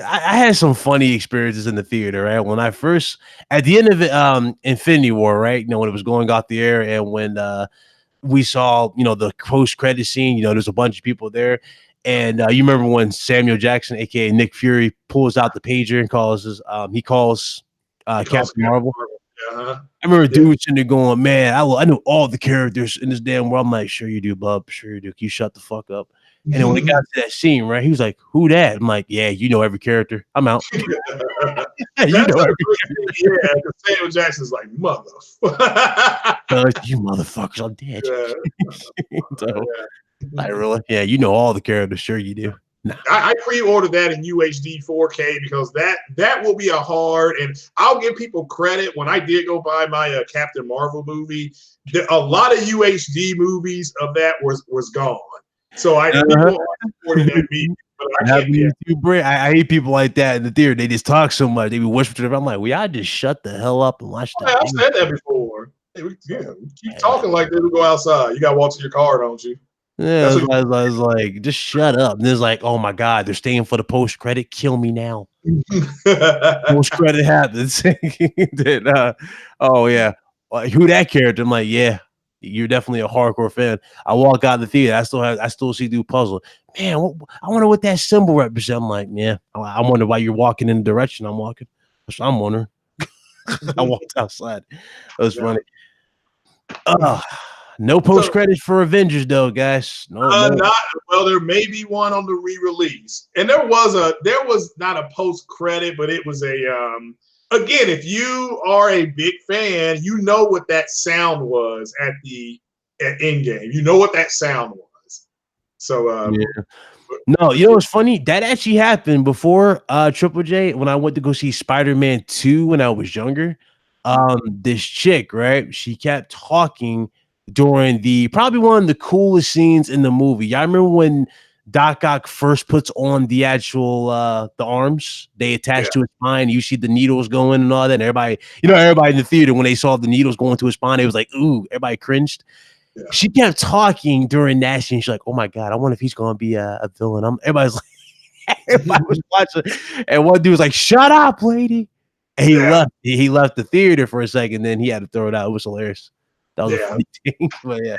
I had some funny experiences in the theater, right? When I first, at the end of it, Infinity War, right? You know, when it was going off the air, and when we saw, you know, the post-credit scene, you know, there's a bunch of people there. And you remember when Samuel Jackson, aka Nick Fury, pulls out the pager and calls Captain Marvel. I remember dudes sitting there going, man, I know all the characters in this damn world. I'm like, sure you do, bub. Sure you do. You shut the fuck up. And then when it got to that scene, right, he was like, who that? I'm like, yeah, you know every character. I'm out. You know every character. Yeah, Samuel Jackson's like, mother. You motherfuckers, I'm dead. So, I really, yeah, you know all the characters. Sure you do. No. I pre-ordered that in UHD 4K because that will be a hard, and I'll give people credit. When I did go buy my Captain Marvel movie, a lot of UHD movies of that was gone. So I I hate people like that in the theater. They just talk so much. They be whispering to them. I'm like, well, y'all just shut the hell up and watch that. I've said that before. Hey, keep talking like they would go outside. You got to walk to your car, don't you? Yeah, I was like, just shut up. And there's like, oh my God, they're staying for the post credit. Kill me now. Post credit happens. Then, oh yeah, who that character? I'm like, yeah, you're definitely a hardcore fan. I walk out of the theater. I still see the puzzle. Man, I wonder what that symbol represents. I'm like, yeah, I wonder why you're walking in the direction I'm walking. That's what I'm wondering. I walked outside. That was funny. No post credits for Avengers though, guys. No. Not well. There may be one on the re-release, and there was not a post credit, but it was a again. If you are a big fan, you know what that sound was at Endgame. You know what that sound was. So yeah. No, you know what's funny? That actually happened before Triple J when I went to go see Spider-Man 2 when I was younger. This chick, right? She kept talking during probably one of the coolest scenes in the movie. Y'all remember when Doc Ock first puts on the actual the arms they attach to his spine? You see the needles going and all that. And everybody in the theater, when they saw the needles going to his spine, it was like, ooh, everybody cringed. Yeah. She kept talking during that scene. She's like, oh my God, I wonder if he's gonna be a villain. Everybody's like, everybody was watching, and one dude was like, shut up, lady. And he left. He left the theater for a second, then he had to throw it out. It was hilarious. That was a funny thing. But yeah.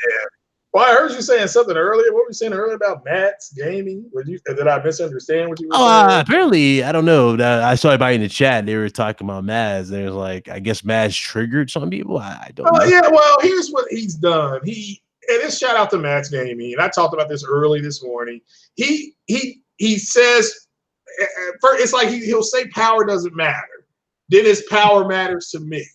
Well, I heard you saying something earlier. What were you saying earlier about Matt's gaming? Did I misunderstand what you were saying? Apparently, I don't know. I saw everybody in the chat. They were talking about Maz. There's like, I guess Maz triggered some people. I don't know. Yeah, well, here's what he's done. And this shout out to Matt's gaming. And I talked about this early this morning. He says, it's like he'll say power doesn't matter. Then his power matters to me.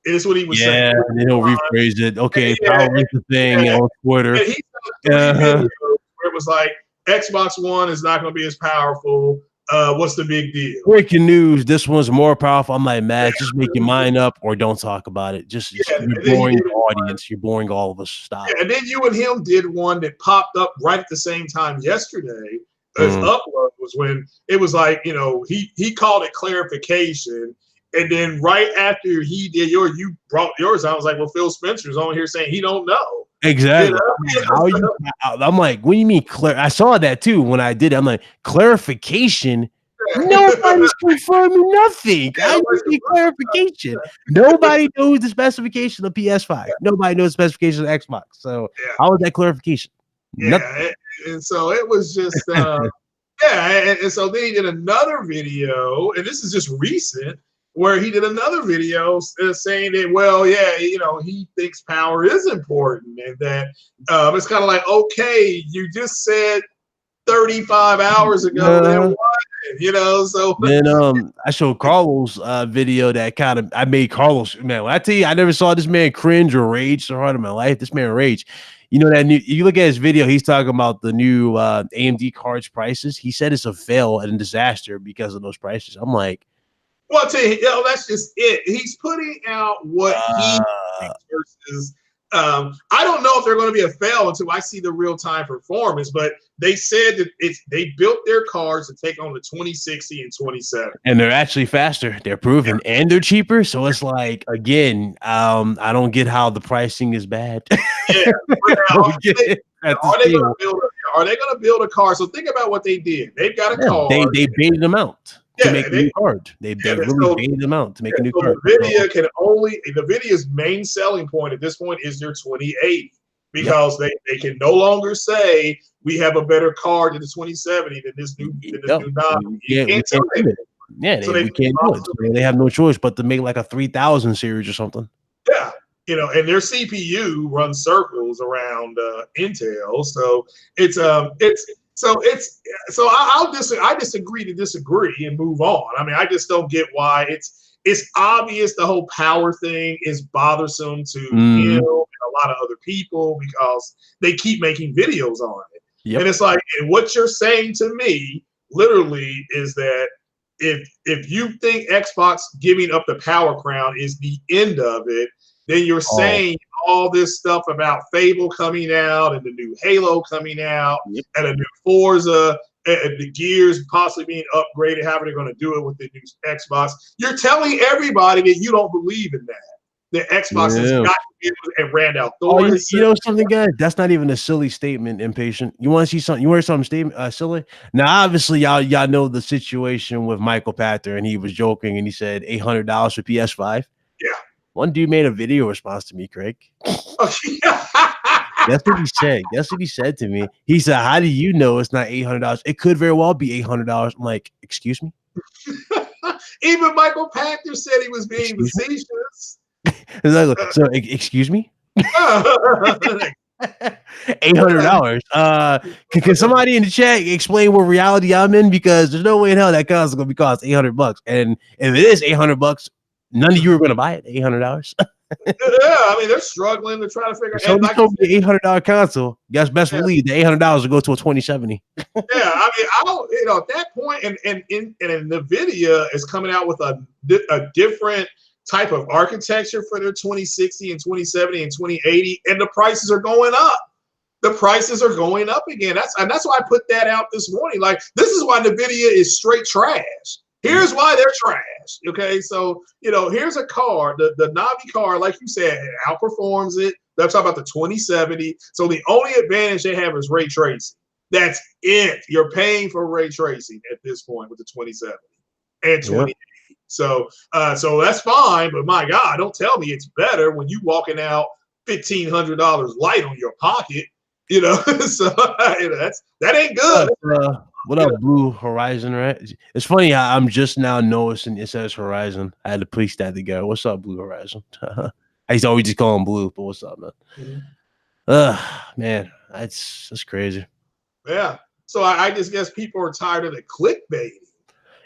Is what he was saying. Yeah, and he'll rephrase it. Okay, power is the thing on Twitter. And he where it was like Xbox One is not going to be as powerful. What's the big deal? Breaking news: this one's more powerful. I'm like, Matt, just make your mind up or don't talk about it. Just you're boring the audience. You're boring all of us. Stop. And then you and him did one that popped up right at the same time yesterday. His upload was when it was like, he called it clarification. And then right after he did you brought yours. I was like, well, Phil Spencer's on here saying he don't know. Exactly. I'm like, what do you mean? I saw that too when I did it. I'm like, clarification. Nobody's confirming nothing. I need clarification. Nobody knows the specification of PS5. Nobody knows the specification of Xbox. So how was that clarification? Yeah, and so it was just and so then he did another video, and this is just recent, where he did another video saying that, well, he thinks power is important, and that it's kind of like, okay, you just said 35 hours ago. Then what? You know, so then I showed Carlos video that kind of I made Carlos, man. When I tell you, I never saw this man cringe or rage so hard in my life. This man rage. You know that new, you look at his video, he's talking about the new AMD cards prices. He said it's a fail and a disaster because of those prices. I'm like, well, I'll tell you, that's just it. He's putting out what he thinks versus. I don't know if they're going to be a fail until I see the real time performance, but they said that they built their cards to take on the 2060 and 2070. And they're actually faster. They're proven and they're cheaper. So it's like, again, I don't get how the pricing is bad. Yeah. Are they going to build a card? So think about what they did. They've got a card. They baited them out. To make a new card. They really baited them out to make a new card. The Nvidia's main selling point at this point is their 2080 because they can no longer say we have a better card than the 2070 than this new Navi. Yeah, we can't do it. Yeah, we can't do it. So they have no choice but to make like a 3000 series or something. Yeah, you know, and their CPU runs circles around Intel, so I disagree to disagree and move on. I mean, I just don't get why it's obvious the whole power thing is bothersome to him and a lot of other people because they keep making videos on it. Yep. And it's like, and what you're saying to me literally is that if you think Xbox giving up the power crown is the end of it, then you're saying all this stuff about Fable coming out and the new Halo coming out and a new Forza and the Gears possibly being upgraded, how are they going to do it with the new Xbox? You're telling everybody that you don't believe in that. The Xbox has got to be able to, and Randall Thorne. You know something, guys? That's not even a silly statement, Impatient. You want to see something? You want something silly? Now, obviously, y'all know the situation with Michael Pachter, and he was joking, and he said $800 for PS5. Yeah. One dude made a video response to me, Craig. That's what he said. That's what he said to me. He said, "How do you know it's not $800? It could very well be $800." I'm like, "Excuse me." Even Michael Pachter said he was being facetious. So, excuse me. $800. Can somebody in the chat explain what reality I'm in? Because there's no way in hell that console is gonna be cost $800. And if it is $800, none of you are gonna buy it. $800. Yeah, I mean they're struggling to try to figure out. So like the $800 console. You guys best believe the $800 will go to a 2070. Yeah, I mean I don't. You know, at that point, and NVIDIA is coming out with a different type of architecture for their 2060 and 2070 and 2080, and the prices are going up. The prices are going up again. That's why I put that out this morning. Like, this is why NVIDIA is straight trash. Here's why they're trash. Okay, so you know, here's a card, the Navi card, like you said, it outperforms it. They're talking about the 2070. So the only advantage they have is ray tracing. That's it. You're paying for ray tracing at this point with the 2070 and 2080. So that's fine, but my God, don't tell me it's better when you walking out $1,500 light on your pocket. You know, so you know, that ain't good. What up, Blue Horizon? Right? It's funny how I'm just now noticing it says Horizon. I had to piece that together. What's up, Blue Horizon? I used to always just call him Blue, but what's up, man? Man, that's crazy. Yeah. So I just guess people are tired of the clickbait.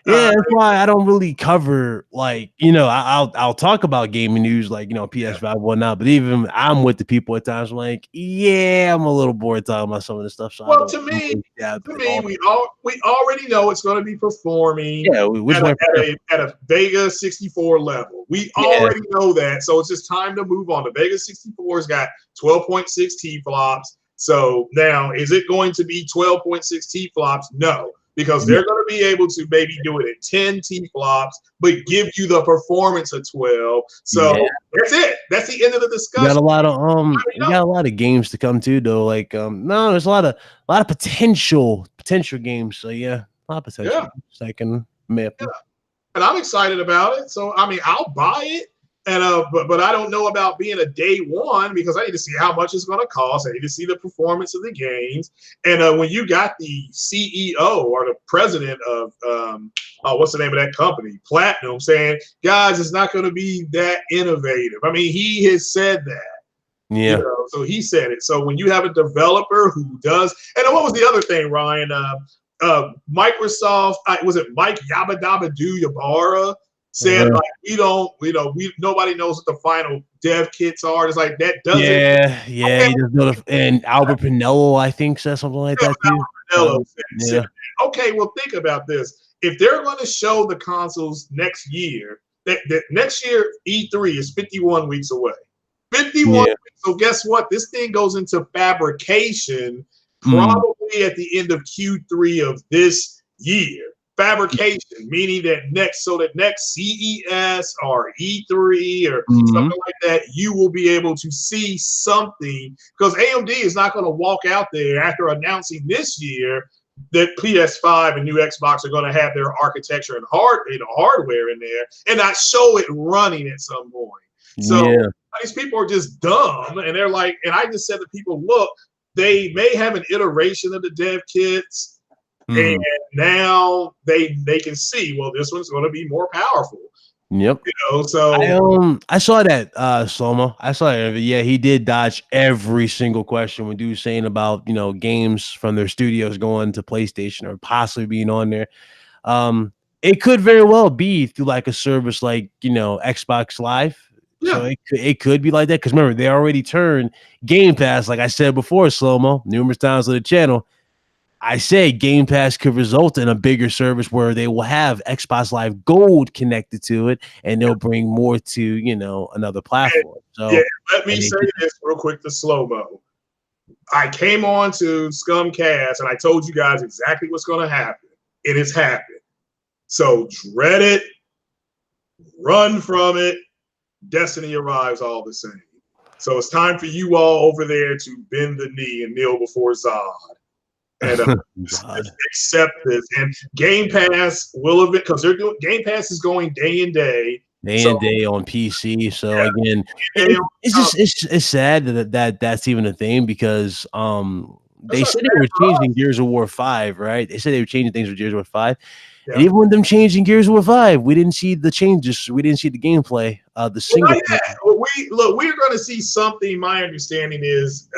Yeah, that's why I don't really cover, like, you know, I'll talk about gaming news, like, you know, PS5 whatnot, but even I'm with the people at times like, yeah, I'm a little bored talking about some of this stuff. So well, to me, we already know it's going to be performing at a Vega 64 level. We already know that, so it's just time to move on. The Vega 64's got 12.6 T flops. So now, is it going to be 12.6 T flops? No. Because they're going to be able to maybe do it at 10 T flops, but give you the performance of 12. So that's it. That's the end of the discussion. You got a lot of games to come to though. Like no, there's a lot of potential games. So yeah, a lot of potential. Second map. Yeah. And I'm excited about it. So I mean, I'll buy it. And but I don't know about being a day one because I need to see how much it's going to cost. I need to see the performance of the games. And when you got the CEO or the president of what's the name of that company, Platinum, saying, guys, it's not going to be that innovative. I mean, he has said that. Yeah. So he said it. So when you have a developer who does, and then what was the other thing, Ryan? Microsoft, was it Mike Yabba Do Yabara said like nobody knows what the final dev kits are. It's like that doesn't. Yeah. Okay, He just and Albert Pinello, I think, said something like that too. said, okay, well, think about this. If they're going to show the consoles next year, that next year E3 is 51 weeks away. 51 weeks. So guess what? This thing goes into fabrication probably at the end of Q3 of this year. Fabrication, meaning that next CES or E3 or something like that, you will be able to see something, because AMD is not going to walk out there after announcing this year that PS5 and new Xbox are going to have their architecture and hardware in there and not show it running at some point. So these people are just dumb, and they're like, and I just said to people, look, they may have an iteration of the dev kits. And now they can see, well, this one's going to be more powerful. Yep. So I saw that Slow-Mo. I saw it. Yeah, he did dodge every single question when dude was saying about games from their studios going to PlayStation or possibly being on there. It could very well be through like a service like Xbox Live. Yeah. So it could be like that, because remember, they already turned Game Pass, like I said before, Slow-Mo, numerous times on the channel. I say Game Pass could result in a bigger service where they will have Xbox Live Gold connected to it, and they'll bring more to another platform. So let me say this real quick to Slow-Mo. I came on to Scumcast and I told you guys exactly what's going to happen. It has happened. So dread it, run from it. Destiny arrives all the same. So it's time for you all over there to bend the knee and kneel before Zod. And accept this. And Game Pass will have it, because they're doing Game Pass is going day and day on PC. So again, it's sad that's even a thing, because they said they were changing Gears of War 5, right? They said they were changing things with Gears of War 5. Yeah. And even with them changing Gears of War 5, we didn't see the changes. We didn't see the gameplay. The single. We're going to see something. My understanding is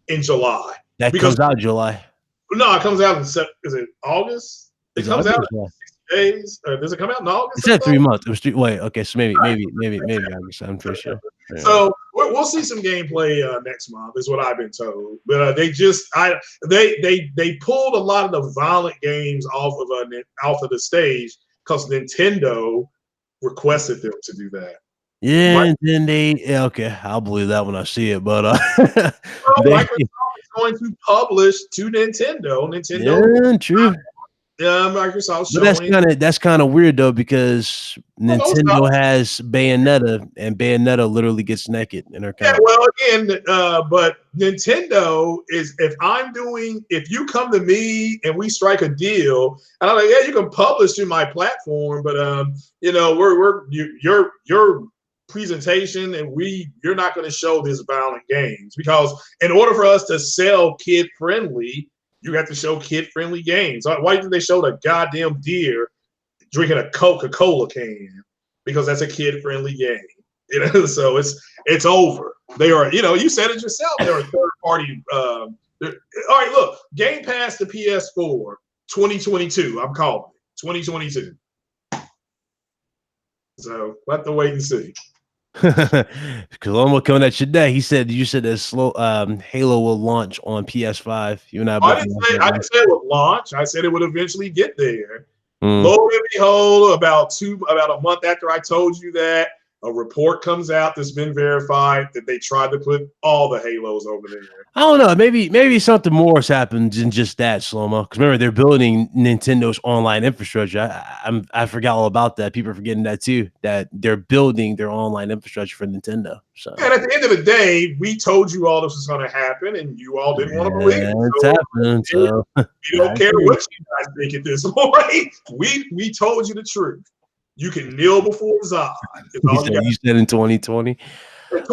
in July. That comes out July. No, it comes out in, is it August? It comes out in 6 days. Does it come out in August? It said 3 months. It was 3. Wait, okay, so maybe August. I'm pretty sure. Yeah. So we'll see some gameplay next month, is what I've been told. But they pulled a lot of the violent games off of the stage because Nintendo requested them to do that. Yeah, and then okay, I'll believe that when I see it. But Microsoft is going to publish to Nintendo. Yeah, true. Microsoft. But that's kind of weird though, because Nintendo has Bayonetta, and Bayonetta literally gets naked in her comment. Yeah, well, again, but Nintendo is, if you come to me and we strike a deal, and I'm like, yeah, you can publish to my platform, but your presentation, and you're not going to show this violent games, because in order for us to sell kid friendly, you have to show kid-friendly games. Why didn't they show the goddamn deer drinking a Coca-Cola can? Because that's a kid-friendly game. So it's over. They are, you said it yourself. They're a third-party. All right, look, Game Pass to PS4, 2022. I'm calling it 2022. So we'll have to wait and see. Colombo coming at you today. You said that Halo will launch on PS5. You and I didn't say it would launch. I said it would eventually get there. Lo and behold, about a month after I told you that, a report comes out that's been verified that they tried to put all the Halos over there. I don't know. Maybe something more has happened than just that, Slow-Mo. Because remember, they're building Nintendo's online infrastructure. I forgot all about that. People are forgetting that too. That they're building their online infrastructure for Nintendo. So, and at the end of the day, we told you all this was going to happen, and you all didn't want to believe it. It's happening. So we don't care what you guys think at this point. We told you the truth. You can kneel before Zod. You said in 2020. What's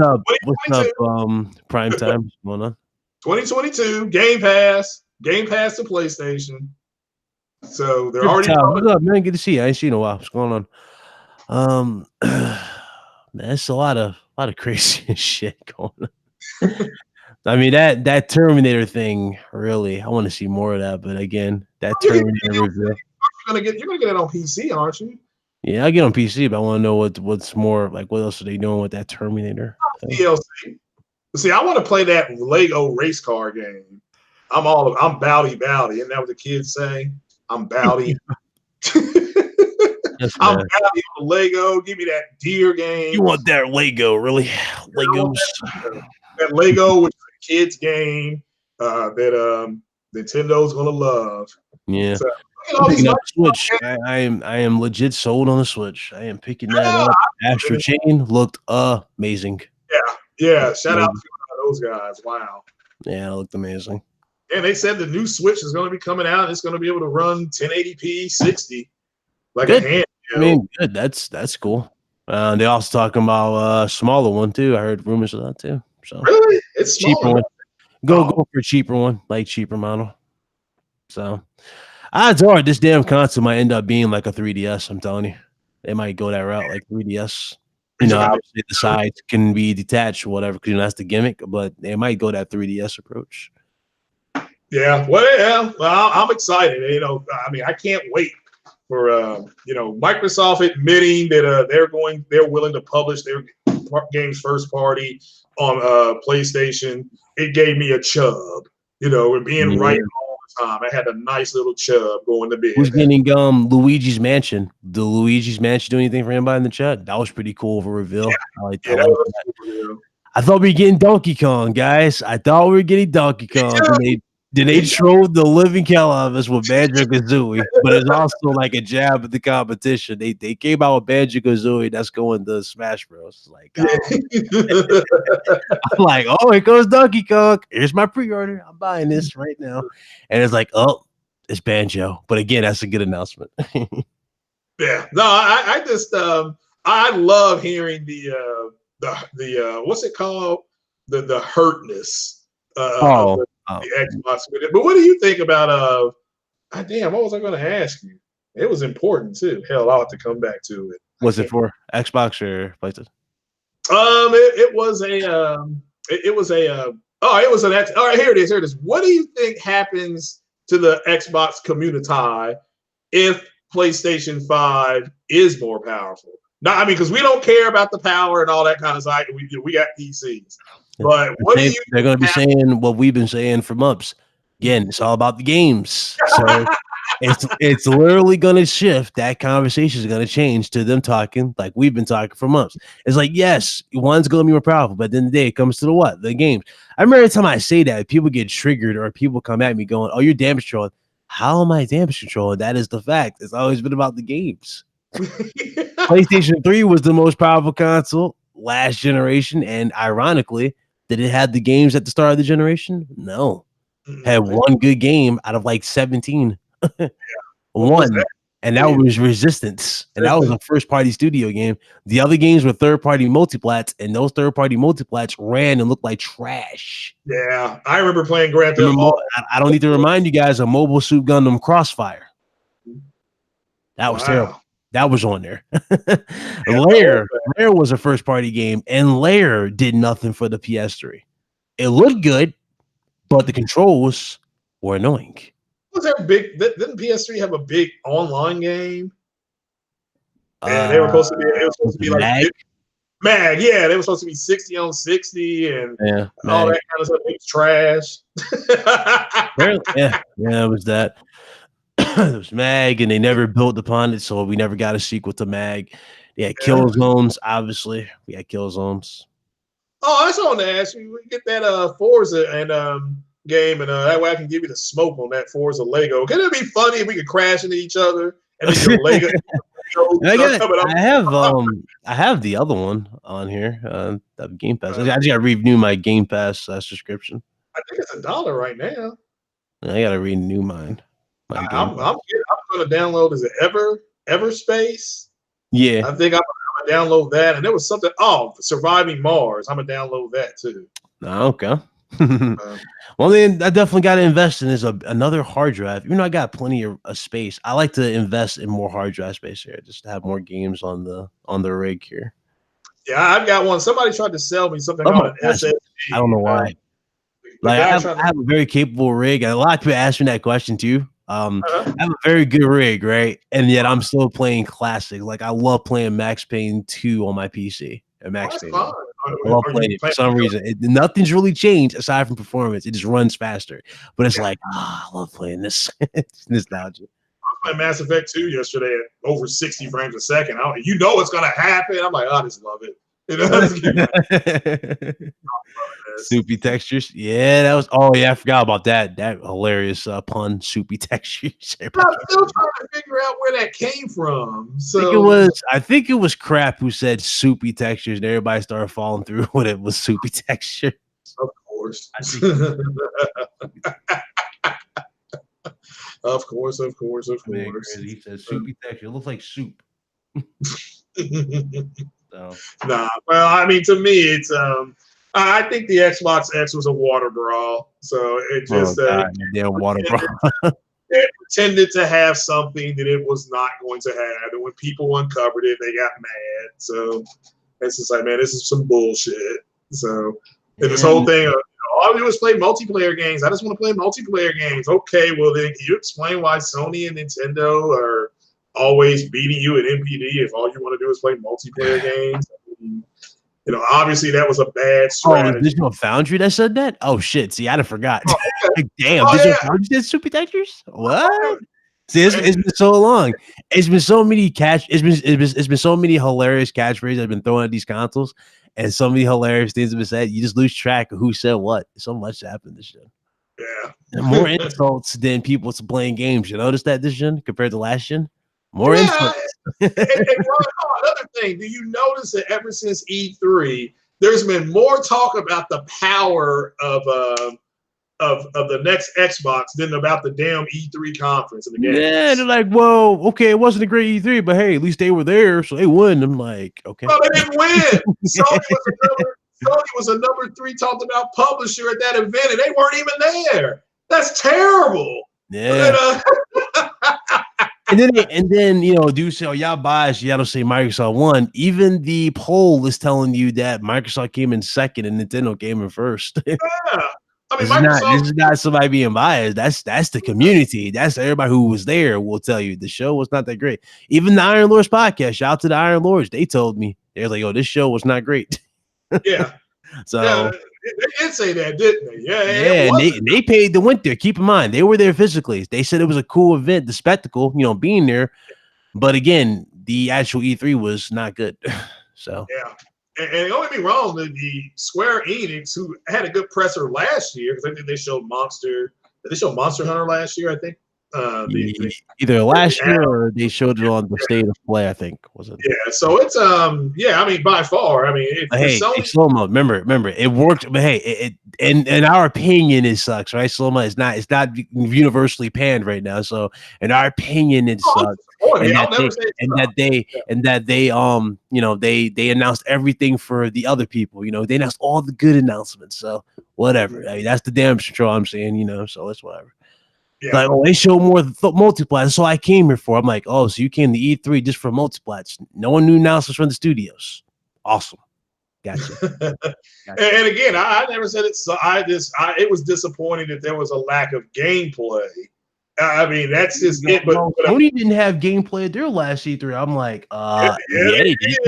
up? Prime time? What's going on? 2022 Game Pass to PlayStation. So they're already. What's up, man? Good to see you. I ain't seen you in a while. What's going on? Man, it's a lot of A lot of crazy shit going on. I mean, that Terminator thing, really, I want to see more of that. But again, that Terminator reveal. You're gonna get it on PC, aren't you? Yeah, I get on PC, but I want to know what's more like. What else are they doing with that Terminator thing? DLC. See, I want to play that Lego race car game. I'm Bowdy Bowdy, isn't that what the kids say? I'm Bowdy. I'm Bowdy on Lego. Give me that deer game. You want that Lego, really? Legos. That Lego, which is a kids game that Nintendo's gonna love. Yeah. So, I'm picking up Switch. I am legit sold on the Switch. I am picking that up. Astro Chain looked amazing. Yeah. Shout out to those guys. Wow. Yeah, it looked amazing. And they said the new Switch is going to be coming out. It's going to be able to run 1080p 60 like good. a hand. I mean, good. That's cool. They also talking about a smaller one too. I heard rumors of that too. So really, it's cheaper one. Go for a cheaper one, like cheaper model. So odds are this damn console might end up being like a 3DS. I'm telling you, they might go that route, like 3DS. You know, obviously the sides can be detached or whatever, because that's the gimmick. But they might go that 3DS approach. Yeah, well, I'm excited. You know, I mean, I can't wait for Microsoft admitting that they're willing to publish their games first party on PlayStation. It gave me a chub. You know, we're being right all the time. I had a nice little chub going to bed. Who's getting Luigi's Mansion? Did Luigi's Mansion do anything for anybody in the chat? That was pretty cool of a reveal. Yeah. I like that. I thought we were getting Donkey Kong, guys. I thought we were getting Donkey Kong. Then they trolled the living hell out of us with Banjo-Kazooie, but it's also like a jab at the competition. They came out with Banjo-Kazooie that's going to Smash Bros. Like, I'm like, oh, here goes Donkey Kong. Here's my pre-order. I'm buying this right now. And it's like, oh, it's Banjo. But again, that's a good announcement. Yeah. No, I just I love hearing the what's it called? The hurtness of the Xbox with it. But what do you think about damn, what was I going to ask you? It was important too. Hell, I'll have to come back to it. Was it for Xbox or PlayStation? It was an X. All right, here it is. What do you think happens to the Xbox community if PlayStation 5 is more powerful? Now, I mean, because we don't care about the power and all that kind of stuff. We got PCs. But what do you think they're going to be saying what we've been saying for months. Again, it's all about the games. So it's literally going to shift. That conversation is going to change to them talking like we've been talking for months. It's like, yes, one's going to be more powerful, but at the end of the day, it comes to the games. I remember every time I say that, people get triggered or people come at me going, oh, you're damage controlling. How am I damage controlling? That is the fact. It's always been about the games. PlayStation 3 was the most powerful console last generation, and ironically, did it have the games at the start of the generation? No. Had one good game out of like 17. One. And that was Resistance. And that was a first-party studio game. The other games were third-party multiplats, and those third-party multiplats ran and looked like trash. Yeah, I remember playing Grand Theft Auto. I don't need to remind you guys of Mobile Suit Gundam Crossfire. That was terrible. That was on there. Lair was a first-party game, and Lair did nothing for the PS3. It looked good, but the controls were annoying. Was there big? Didn't PS3 have a big online game? And they were supposed to be. It was supposed to be like Mag. Yeah, they were supposed to be 60 on 60 and all that kind of stuff. It was trash. Yeah, it was that. It was Mag, and they never built upon it, so we never got a sequel to Mag. They had Kill Zones, obviously. We had Kill Zones. Oh, that's on the ask you. We get that Forza and game, and that way I can give you the smoke on that Forza Lego. Can it be funny if we could crash into each other and then your Lego? I have the other one on here. That Game Pass. I just got to renew my Game Pass subscription. I think it's $1 right now. I got to renew mine. I'm going to download. Is it Everspace? Yeah, I think I'm going to download that. And there was something. Oh, Surviving Mars. I'm going to download that too. Okay. Well, then I definitely got to invest in another hard drive. Even though I got plenty of space, I like to invest in more hard drive space here, just to have more games on the rig here. Yeah, I've got one. Somebody tried to sell me something Oh my called an gosh, SSG. I don't know why. The Like guy tried I have a very capable rig, and a lot of people ask me that question too. to. I have a very good rig, right? And yet I'm still playing classics. Like I love playing Max Payne 2 on my PC or Oh, Max that's Payne fine. 1. I love Are playing you it for playing? some reason. Nothing's really changed aside from performance. It just runs faster. But it's Yeah, like, I love playing this. It's nostalgia. I played Mass Effect 2 yesterday at over 60 frames a second. You know what's gonna happen. I'm like, I just love it. You know, just keep playing this. Soupy textures. Yeah, that was. Oh yeah, I forgot about that. That hilarious pun. Soupy textures. But I'm still trying to figure out where that came from. So I think it was Crap who said soupy textures, and everybody started falling through when it was soupy texture. of course. I think Of course. man, crazy. He says soupy texture. It looks like soup. So Nah, well, I mean, to me, it's I think the Xbox X was a water brawl. So it oh just god, damn water bro. it pretended to have something that it was not going to have, and when people uncovered it, they got mad. So it's just like, man, this is some bullshit. So and this whole thing, all I do is play multiplayer games. I just want to play multiplayer games. Okay, well then, can you explain why Sony and Nintendo are always beating you at NPD if all you want to do is play multiplayer games? I mean, obviously that was a bad Oh, strategy. Digital Foundry that said that? Oh shit. See, I'd have forgot. Oh, okay. Damn, Oh, Digital yeah. Foundry did soupy textures? What? Okay. See, it's been so long. It's been so many it's been so many hilarious catchphrases that have been thrown at these consoles, and so many hilarious things have been said. You just lose track of who said what. So much happened this year. Yeah. And more insults than people playing games. You notice that this gen compared to last gen? More Yeah. insults. And another thing, do you notice that ever since E3, there's been more talk about the power of the next Xbox than about the damn E3 conference and the games. Yeah, they're like, well, okay, it wasn't a great E3, but hey, at least they were there, so they won. I'm like, okay. Well, they didn't win. Sony was a number 3 talked about publisher at that event, and they weren't even there. That's terrible. Yeah. And then do say, oh, y'all biased, y'all don't say Microsoft won. Even the poll is telling you that Microsoft came in second and Nintendo came in first. Yeah. I mean, this is not somebody being biased. That's the community. That's everybody who was there will tell you the show was not that great. Even the Iron Lords podcast, shout out to the Iron Lords. They told me, they're like, oh, this show was not great. Yeah. So yeah, they did say that, didn't they? Yeah, and they paid to went there. Keep in mind, they were there physically. They said it was a cool event, the spectacle, being there. But again, the actual E3 was not good. So yeah. And don't get me wrong, the Square Enix, who had a good presser last year, because I think they showed Monster Hunter last year, I think. Either last year or they showed it on the State of Play, I think, was it? Yeah, so it's I mean, by far, I mean, Hey, Sony, slow-mo, remember, it worked, but hey, it in our opinion, it sucks, right? Slow-mo is it's not universally panned right now, so in our opinion, it sucks. And that they announced everything for the other people, they announced all the good announcements, so whatever. I mean, that's the damage control I'm saying, so it's whatever. yeah. Like, oh, they show more multiplats. That's all I came here for. I'm like, oh, so you came to E3 just for multiplats. No one knew announcements from the studios. Awesome. Gotcha. And again, I never said it. So it was disappointing that there was a lack of gameplay. I mean, that's just it. But Sony didn't have gameplay at their last E3. I'm like, yeah, they did.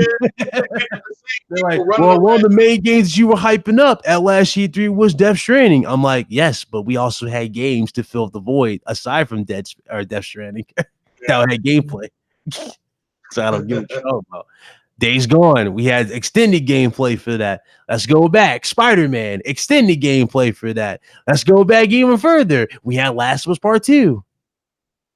They're like, well, one of the main games you were hyping up at last E3 was Death Stranding. I'm like, yes, but we also had games to fill the void aside from Death Stranding that had gameplay. So I don't give a shit about. Days Gone, we had extended gameplay for that. Let's go back. Spider-Man, extended gameplay for that. Let's go back even further. We had Last of Us Part 2.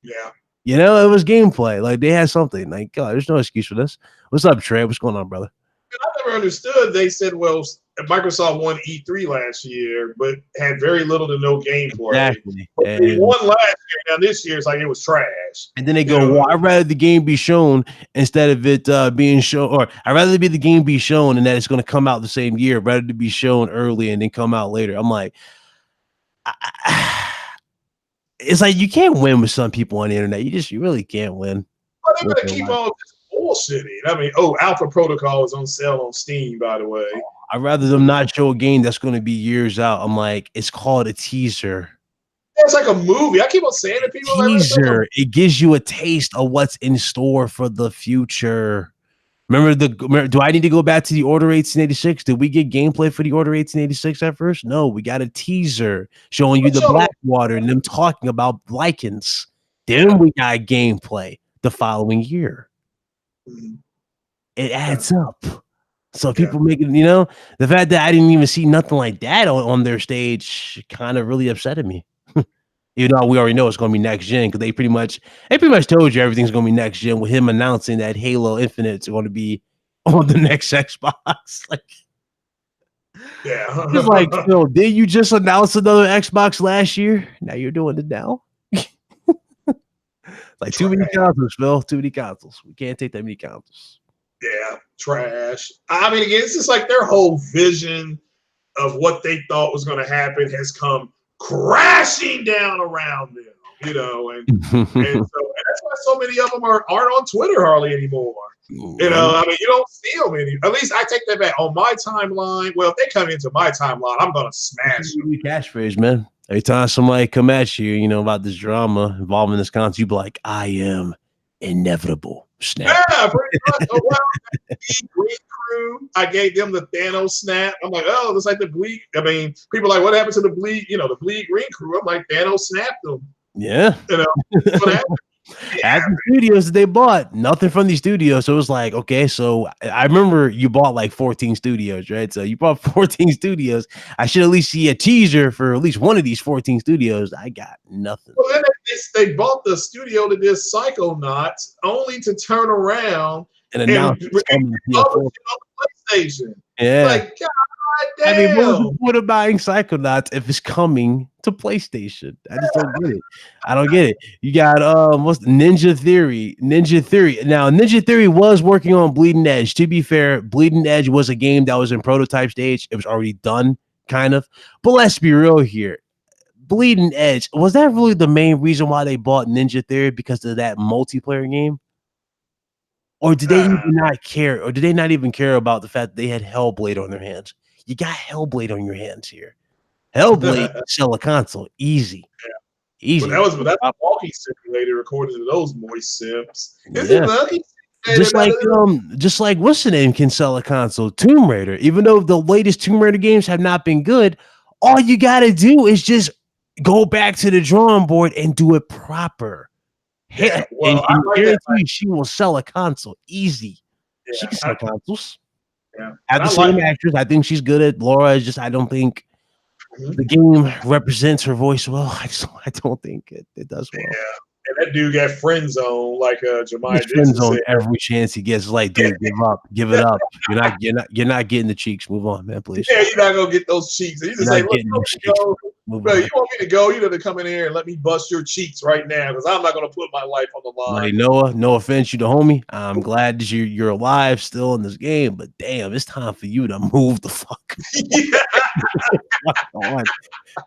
Yeah. It was gameplay. Like, they had something. Like, God, there's no excuse for this. What's up, Trey? What's going on, brother? I never understood. They said, well, Microsoft won E3 last year, but had very little to no gameplay. Exactly. But they won last year. Now this year, it's like it was trash. And then they go, well, I'd rather the game be shown instead of it being shown, or I'd rather the game be shown and that it's going to come out the same year, rather to be shown early and then come out later. I'm like, it's like you can't win with some people on the internet. You really can't win. Well, they're going to keep on bullshitting. I mean, Alpha Protocol is on sale on Steam, by the way. I'd rather them not show a game that's going to be years out. I'm like, it's called a teaser. It's like a movie. I keep on saying to people, Teaser. It gives you a taste of what's in store for the future. Do I need to go back to the Order 1886? Did we get gameplay for the Order 1886 at first? No, we got a teaser showing you the Blackwater and them talking about lichens. Then we got gameplay the following year. It adds up. So people making, the fact that I didn't even see nothing like that on their stage kind of really upsetted me. Even though we already know it's going to be next gen, because they pretty much told you everything's going to be next gen with him announcing that Halo Infinite is going to be on the next Xbox. It's like, Phil, did you just announce another Xbox last year? Now you're doing it now. Like too many consoles, Phil. Too many consoles. We can't take that many consoles. Yeah, trash. I mean, again, it's just like their whole vision of what they thought was going to happen has come crashing down around them, and so and that's why so many of them aren't on Twitter hardly anymore. I mean, you don't see them any. At least I take that back. On my timeline, well, if they come into my timeline, I'm gonna smash them. Catchphrase, man. Every time somebody come at you, about this drama involving this content, you be like, "I am inevitable." Snap. Yeah, pretty much. The Green Crew, I gave them the Thanos snap. I'm like, oh, it's like the bleed. I mean, people are like, what happened to the bleed? The bleed Green Crew. I'm like, Thanos snapped them. Yeah. What happened? At the studios that they bought, nothing from these studios. So it was like, okay, so I remember you bought like 14 studios, right? So you bought 14 studios. I should at least see a teaser for at least one of these 14 studios. I got nothing. Well, then they bought the studio that did Psychonauts only to turn around and announce it on the PlayStation. Yeah. Like, God damn. I mean, what's the point of buying Psychonauts if it's coming to PlayStation? I just don't get it. I don't get it. You got what's Ninja Theory? Ninja Theory. Now, Ninja Theory was working on Bleeding Edge. To be fair, Bleeding Edge was a game that was in prototype stage. It was already done, kind of. But let's be real here. Bleeding Edge, was that really the main reason why they bought Ninja Theory, because of that multiplayer game? Or did they even not care? Or did they not even care about the fact that they had Hellblade on their hands? You got Hellblade on your hands here. Hellblade sell a console easy, easy. Well, that's a walking simulator according to those moist simps. Just like what's the name can sell a console? Tomb Raider. Even though the latest Tomb Raider games have not been good, all you got to do is just go back to the drawing board and do it proper. Yeah, well, and I guarantee you she will sell a console easy. Yeah, she can sell consoles. Yeah, have the same actress. I think she's good at Laura. It's just I don't think the game represents her voice well. I don't think it does well. Yeah, and that dude got friend zone like Jamaican. Friend zone every chance he gets. Like, dude, give it up. You're not getting the cheeks. Move on, man, please. Yeah, you're not gonna get those cheeks. You just say, look, you want me to go? You know, to come in here and let me bust your cheeks right now, because I'm not gonna put my life on the line. Like Noah, no offense, you the homie. I'm glad that you're alive still in this game, but damn, it's time for you to move the fuck. On.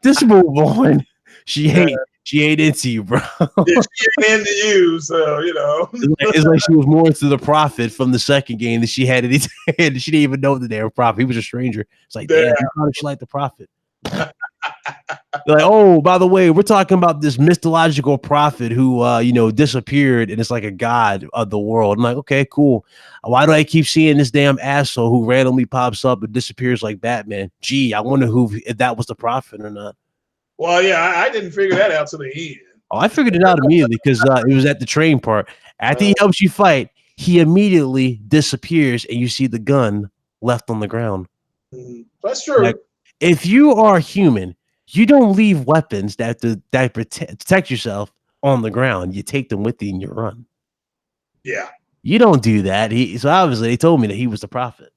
Just move on. She ain't into you, bro. She ain't into you, so it's like she was more into the Prophet from the second game than she had anything. She didn't even know the damn Prophet. He was a stranger. It's like, damn, how did she like the Prophet? Like, oh, by the way, we're talking about this mythological prophet who disappeared, and it's like a god of the world. I'm like, okay, cool. Why do I keep seeing this damn asshole who randomly pops up and disappears like Batman? Gee, I wonder if that was the prophet or not. Well, yeah, I didn't figure that out to the end. Oh, I figured it out immediately because it was at the train part. After he helps you fight, he immediately disappears, and you see the gun left on the ground. That's true. Like, if you are human, you don't leave weapons that protect yourself on the ground. You take them with you and you run. Yeah. You don't do that. So obviously they told me that he was the prophet.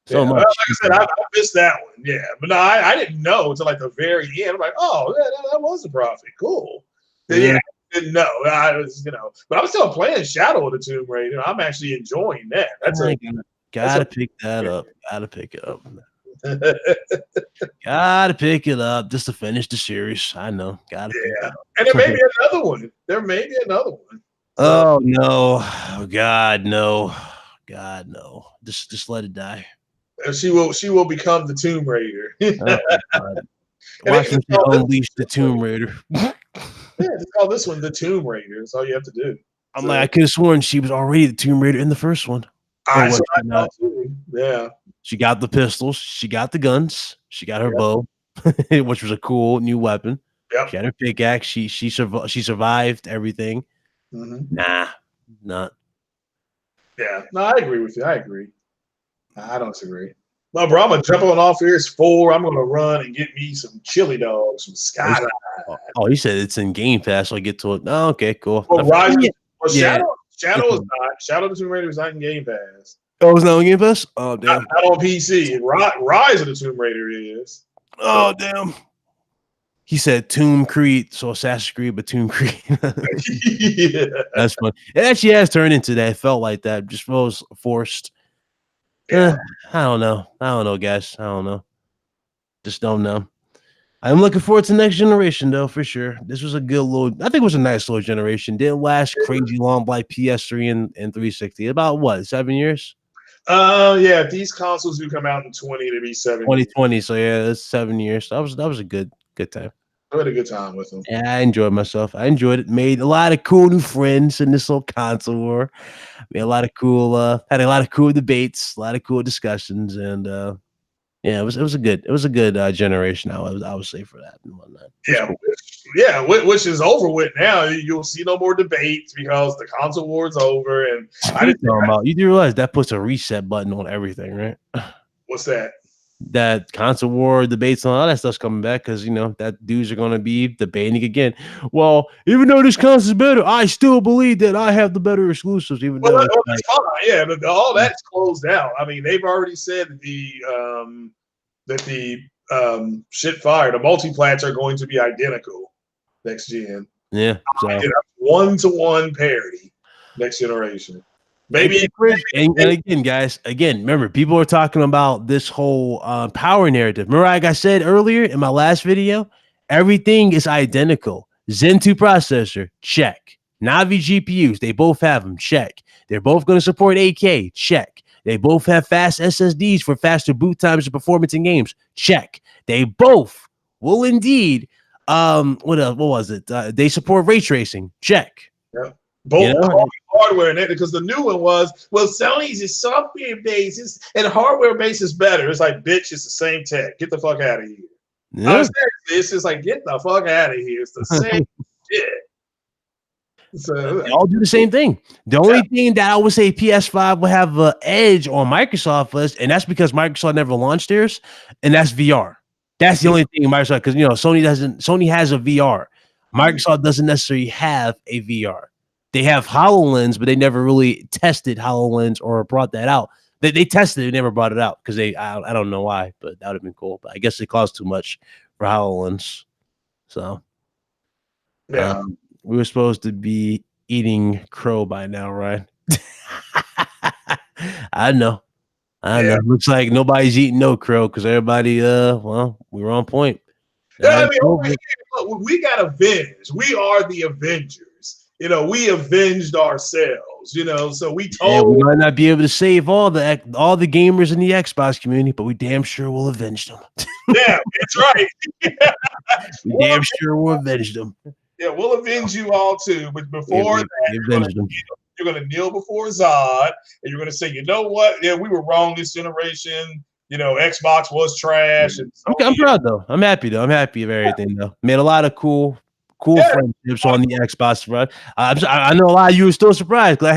So much. Well, like I said, I missed that one. Yeah. But no, I didn't know until like the very end. I'm like, oh, that was the prophet. Cool. Yeah. Didn't know. I was, but I'm still playing Shadow of the Tomb Raider. I'm actually enjoying that. Gotta pick that up. Gotta pick it up. Gotta pick it up just to finish the series. I know. Gotta pick it up. And there may be another one. So Oh no. Oh God, no. God, no. Just let it die. she will become the Tomb Raider. Oh God. And they Watch can them just say call this unleash the one, Tomb Raider. yeah, just call this one the Tomb Raider. That's all you have to do. I'm like, So I could have sworn she was already the Tomb Raider in the first one. Or so was I she thought not? too. Yeah. She got the pistols, she got the guns, she got her Yep. bow, which was a cool new weapon. Yep. She had her pickaxe. She survived everything. Hmm. Nah, not. Yeah. No, I agree with you. I agree. I don't disagree. Well, bro, I'm gonna jump on off here. It's 4. I'm gonna run and get me some chili dogs from Oh, he, Skyline. oh, he said it's in Game Pass. So I get to it. Oh, okay, cool. Well, Yeah. Shadow is not. Shadow of the Tomb Raider is not in Game Pass. Oh, it's not on Game Pass. Oh, Not, damn. not on PC. Rise of the Tomb Raider is. So Oh, damn. He said Tomb Creed, so Assassin's Creed, but Tomb Creed. yeah. That's fun. It actually has turned into that. It felt like that. Just feels forced. Yeah. I don't know. I don't know, guys. I don't know. Just don't know. I'm looking forward to next generation, though, for sure. This was a good little. I think it was a nice little generation. Didn't last crazy long like PS3 and 360. About what, 7 years? Yeah. If these consoles do come out in 20, it'll be 7 years. 2020. So yeah, that's 7 years. That was a good time. I had a good time with them. Yeah, I enjoyed myself. I enjoyed it. Made a lot of cool new friends in this little console war. Made a lot of cool. Had a lot of cool debates, a lot of cool discussions, and yeah, it was a good generation. I would say for that and whatnot. Yeah. Cool. Yeah. Which is over with now. You'll see no more debates because the console war's over. And You do realize that puts a reset button on everything, right? what's that? That console war debates and all that stuff's coming back because that dudes are gonna be debating again. Well, even though this console's better, I still believe that I have the better exclusives, even though That's fine. Yeah, but all that's closed out. I mean, they've already said that the shit fire, the multiplats are going to be identical next gen. yeah. So 1-to-1 parity next generation. Maybe and again, guys, remember, people are talking about this whole power narrative. Remember, like I said earlier in my last video, everything is identical. Zen 2 processor, check. Navi GPUs, they both have them, check. They're both going to support 8K, check. They both have fast SSDs for faster boot times and performance in games, check. They both will indeed, what else? What was it? They support ray tracing, check. yeah. Both hardware and it, because the new one was, well, Sony's is software based and hardware based is better. It's like, bitch, it's the same tech. Get the fuck out of here. Yeah. It's just like, get the fuck out of here. It's the same shit. So they all do the same thing. The only thing that I would say PS5 will have an edge on Microsoft was, and that's because Microsoft never launched theirs, and that's VR. That's the only thing Microsoft, because Sony has a VR. Microsoft doesn't necessarily have a VR. They have HoloLens, but they never really tested HoloLens or brought that out. They tested it, they never brought it out because I don't know why, but that would have been cool. But I guess it cost too much for HoloLens. So yeah. We were supposed to be eating crow by now, right? I know. Looks like nobody's eating no crow because everybody, we were on point. Yeah, I mean, over here, look, we got avenged. We are the Avengers. We avenged ourselves. So we told. We might not be able to save all the gamers in the Xbox community, but we damn sure will avenge them. Yeah, that's right. We damn sure will avenge them. Yeah, we'll avenge you all too. But before that, you're going to kneel before Zod, and you're going to say, you know what? Yeah, we were wrong this generation. Xbox was trash. And I'm proud though. I'm happy though. I'm happy of everything though. Made a lot of cool friendships on the Xbox front. I know a lot of you were still surprised because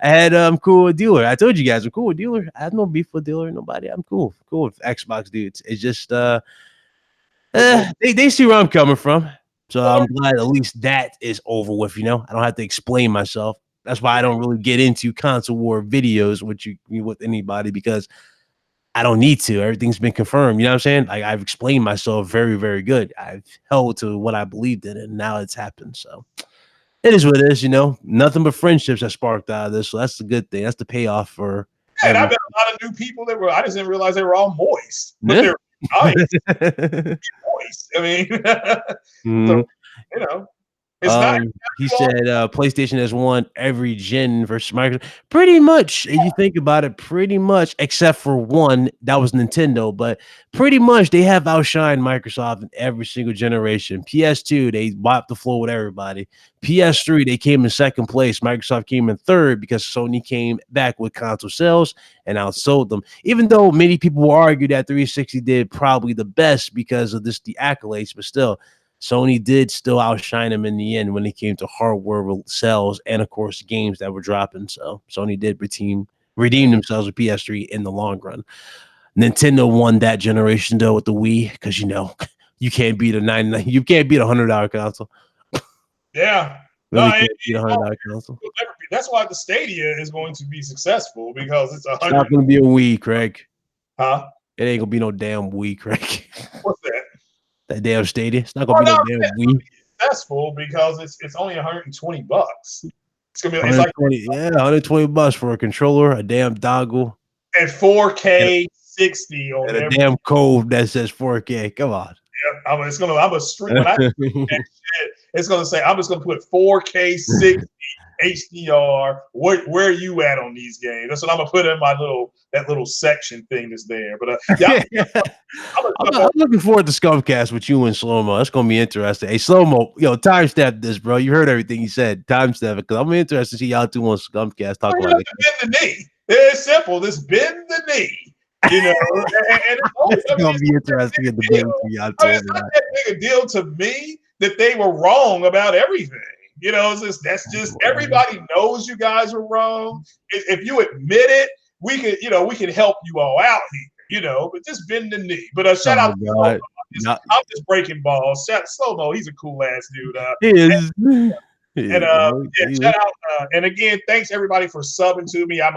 I had cool with Dealer. I told you guys I'm cool with Dealer. I have no beef with Dealer. Nobody. I'm cool with Xbox dudes. It's just they see where I'm coming from. So I'm glad at least that is over with. I don't have to explain myself. That's why I don't really get into console war videos with anybody because I don't need to. Everything's been confirmed. You know what I'm saying? Like I've explained myself very, very good. I've held to what I believed in, and now it's happened. So it is what it is. Nothing but friendships that sparked out of this. So that's the good thing. That's the payoff for. And I met a lot of new people I just didn't realize they were all moist, but they're nice. Moist. I mean, so, It's not. He said PlayStation has won every gen versus Microsoft. Pretty much, if you think about it, pretty much, except for one, that was Nintendo. But pretty much, they have outshined Microsoft in every single generation. PS2, they wiped the floor with everybody. PS3, they came in second place. Microsoft came in third because Sony came back with console sales and outsold them. Even though many people will argue that 360 did probably the best because of the accolades, but still. Sony did still outshine them in the end when it came to hardware sales and, of course, games that were dropping. So Sony did redeem themselves with PS3 in the long run. Nintendo won that generation though with the Wii because you can't beat a $100 console. Yeah, Really can't beat a $100 console. That's why the Stadia is going to be successful because it's It's not going to be a Wii, Craig. Huh? It ain't gonna be no damn Wii, Craig. What's that? That damn Stadia. It's not gonna be no damn Wii. Successful because it's only $120. It's gonna be 120 bucks for a controller, a damn dongle, and 4K 60 on and a damn code that says 4K. Come on. Yeah, I'm a stream. When I do that shit, it's gonna say I'm just gonna put 4K 60 HDR. Where are you at on these games? That's what I'm gonna put in my little section thing that's there. But I'm looking forward to Scumcast with you and Slow Mo. That's gonna be interesting. Hey, Slow Mo, timestamp this, bro. You heard everything you said. Timestamp it because I'm interested to see y'all two on Scumcast talk about it. Bend the knee. It's simple. Just bend the knee. And it's gonna be interesting in the game for y'all two. It's not that big a deal to me that they were wrong about everything. That's just everybody knows you guys are wrong. If you admit it, we can help you all out here, but just bend the knee. But shout out to Slow-Mo. I'm just breaking balls. Slow-Mo, he's a cool ass dude. He is. Shout out. And again, thanks everybody for subbing to me. I've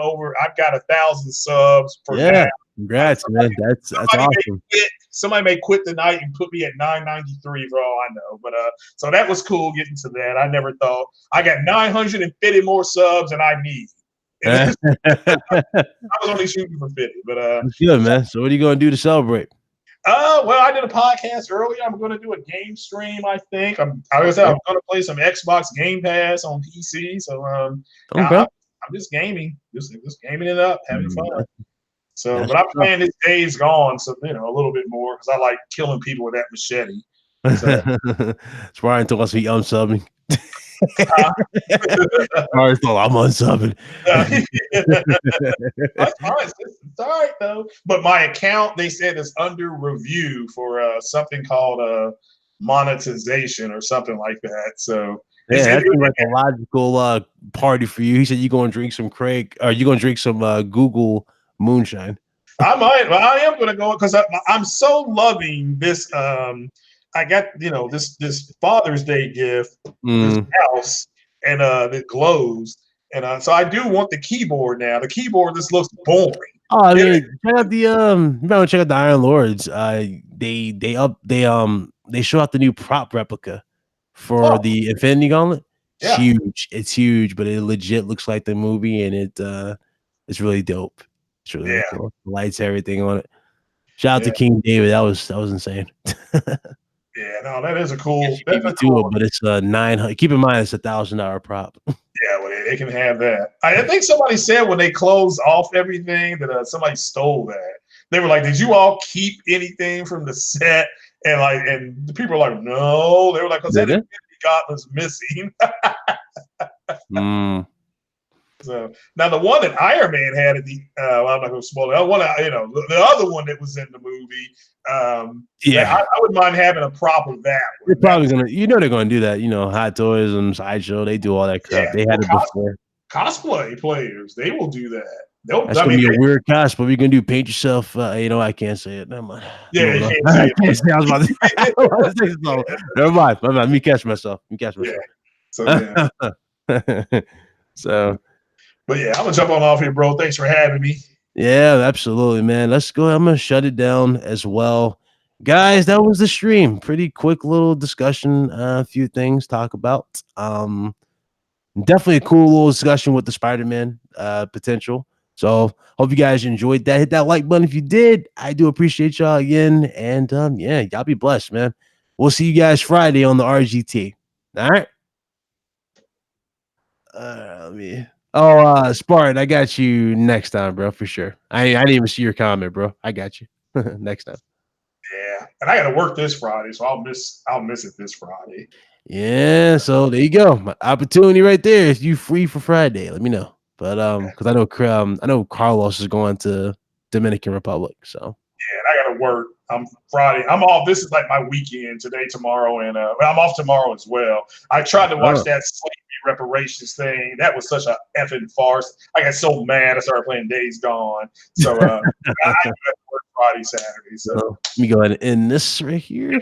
got 1,000 subs for now. Congrats, man. That's awesome. Somebody may quit tonight and put me at 993 for all I know. But so that was cool getting to that. I never thought I got 950 more subs than I need. I was only shooting for 50, but that's good, man. So what are you gonna do to celebrate? Well, I did a podcast earlier. I'm going to do a game stream. I think I'm going to play some Xbox Game Pass on PC. So I'm just gaming, just gaming it up, having fun. So, but I'm playing this Days Gone, so a little bit more because I like killing people with that machete. So. It's Ryan told us he unsubbing. Ryan thought I'm unsubbing. That's fine. It's all right though. But my account, they said, is under review for something called monetization or something like that. So yeah, that's like a logical party for you. He said you're going to drink some Craig, or you're going to drink some Google moonshine. I might. Well, I am going to go because I'm so loving this. I got this Father's Day gift, this house, and it glows, and so I do want the keyboard now. The keyboard just looks boring. Oh, I mean, check out the check out the Iron Lords. They show out the new prop replica for the Infinity Gauntlet. It's huge. It's huge, but it legit looks like the movie, and it's really dope. It's really cool. The lights, everything on it. Shout out to King David. That was insane. Yeah, no, that is a cool. But it's $900. Keep in mind, it's $1,000 prop. Yeah, well, they can have that. I think somebody said when they closed off everything that somebody stole that. They were like, "Did you all keep anything from the set?" And the people were like, "No." They were like, "Because that Infinity Gauntlet's missing." So now the one that Iron Man had at the I'm not going to spoil it. The other one that was in the movie. I wouldn't mind having a prop of that. They're probably gonna, they're gonna do that. Hot Toys and Sideshow, they do all that crap. They had it before. Cosplay players, they will do that. That's gonna be a weird cosplay. We're gonna do paint yourself. I can't say it. Never mind. Yeah, I can't say I was about to say so. Never mind. Let me catch myself. Yeah. So so. But yeah, I'm gonna jump on off here, bro. Thanks for having me. Yeah, absolutely, man. Let's go. I'm gonna shut it down as well, guys. That was the stream. Pretty quick little discussion. A few things to talk about. Definitely a cool little discussion with the Spider-Man potential. So hope you guys enjoyed that. Hit that like button if you did. I do appreciate y'all again, and y'all be blessed, man. We'll see you guys Friday on the RGT. All right. Let me. Spartan, I got you next time, bro, for sure. I didn't even see your comment, bro. I got you next time. Yeah, and I got to work this Friday, so I'll miss it this Friday. Yeah, so there you go. My opportunity right there. If you free for Friday, let me know. But because I know Carlos is going to Dominican Republic, so Yeah, and I got to work. I'm Friday. I'm off. This is like my weekend today, tomorrow, and I'm off tomorrow as well. I tried to watch that slavery reparations thing. That was such a effing farce. I got so mad. I started playing Days Gone. So I got to work Friday, Saturday. So let me go ahead and end this right here.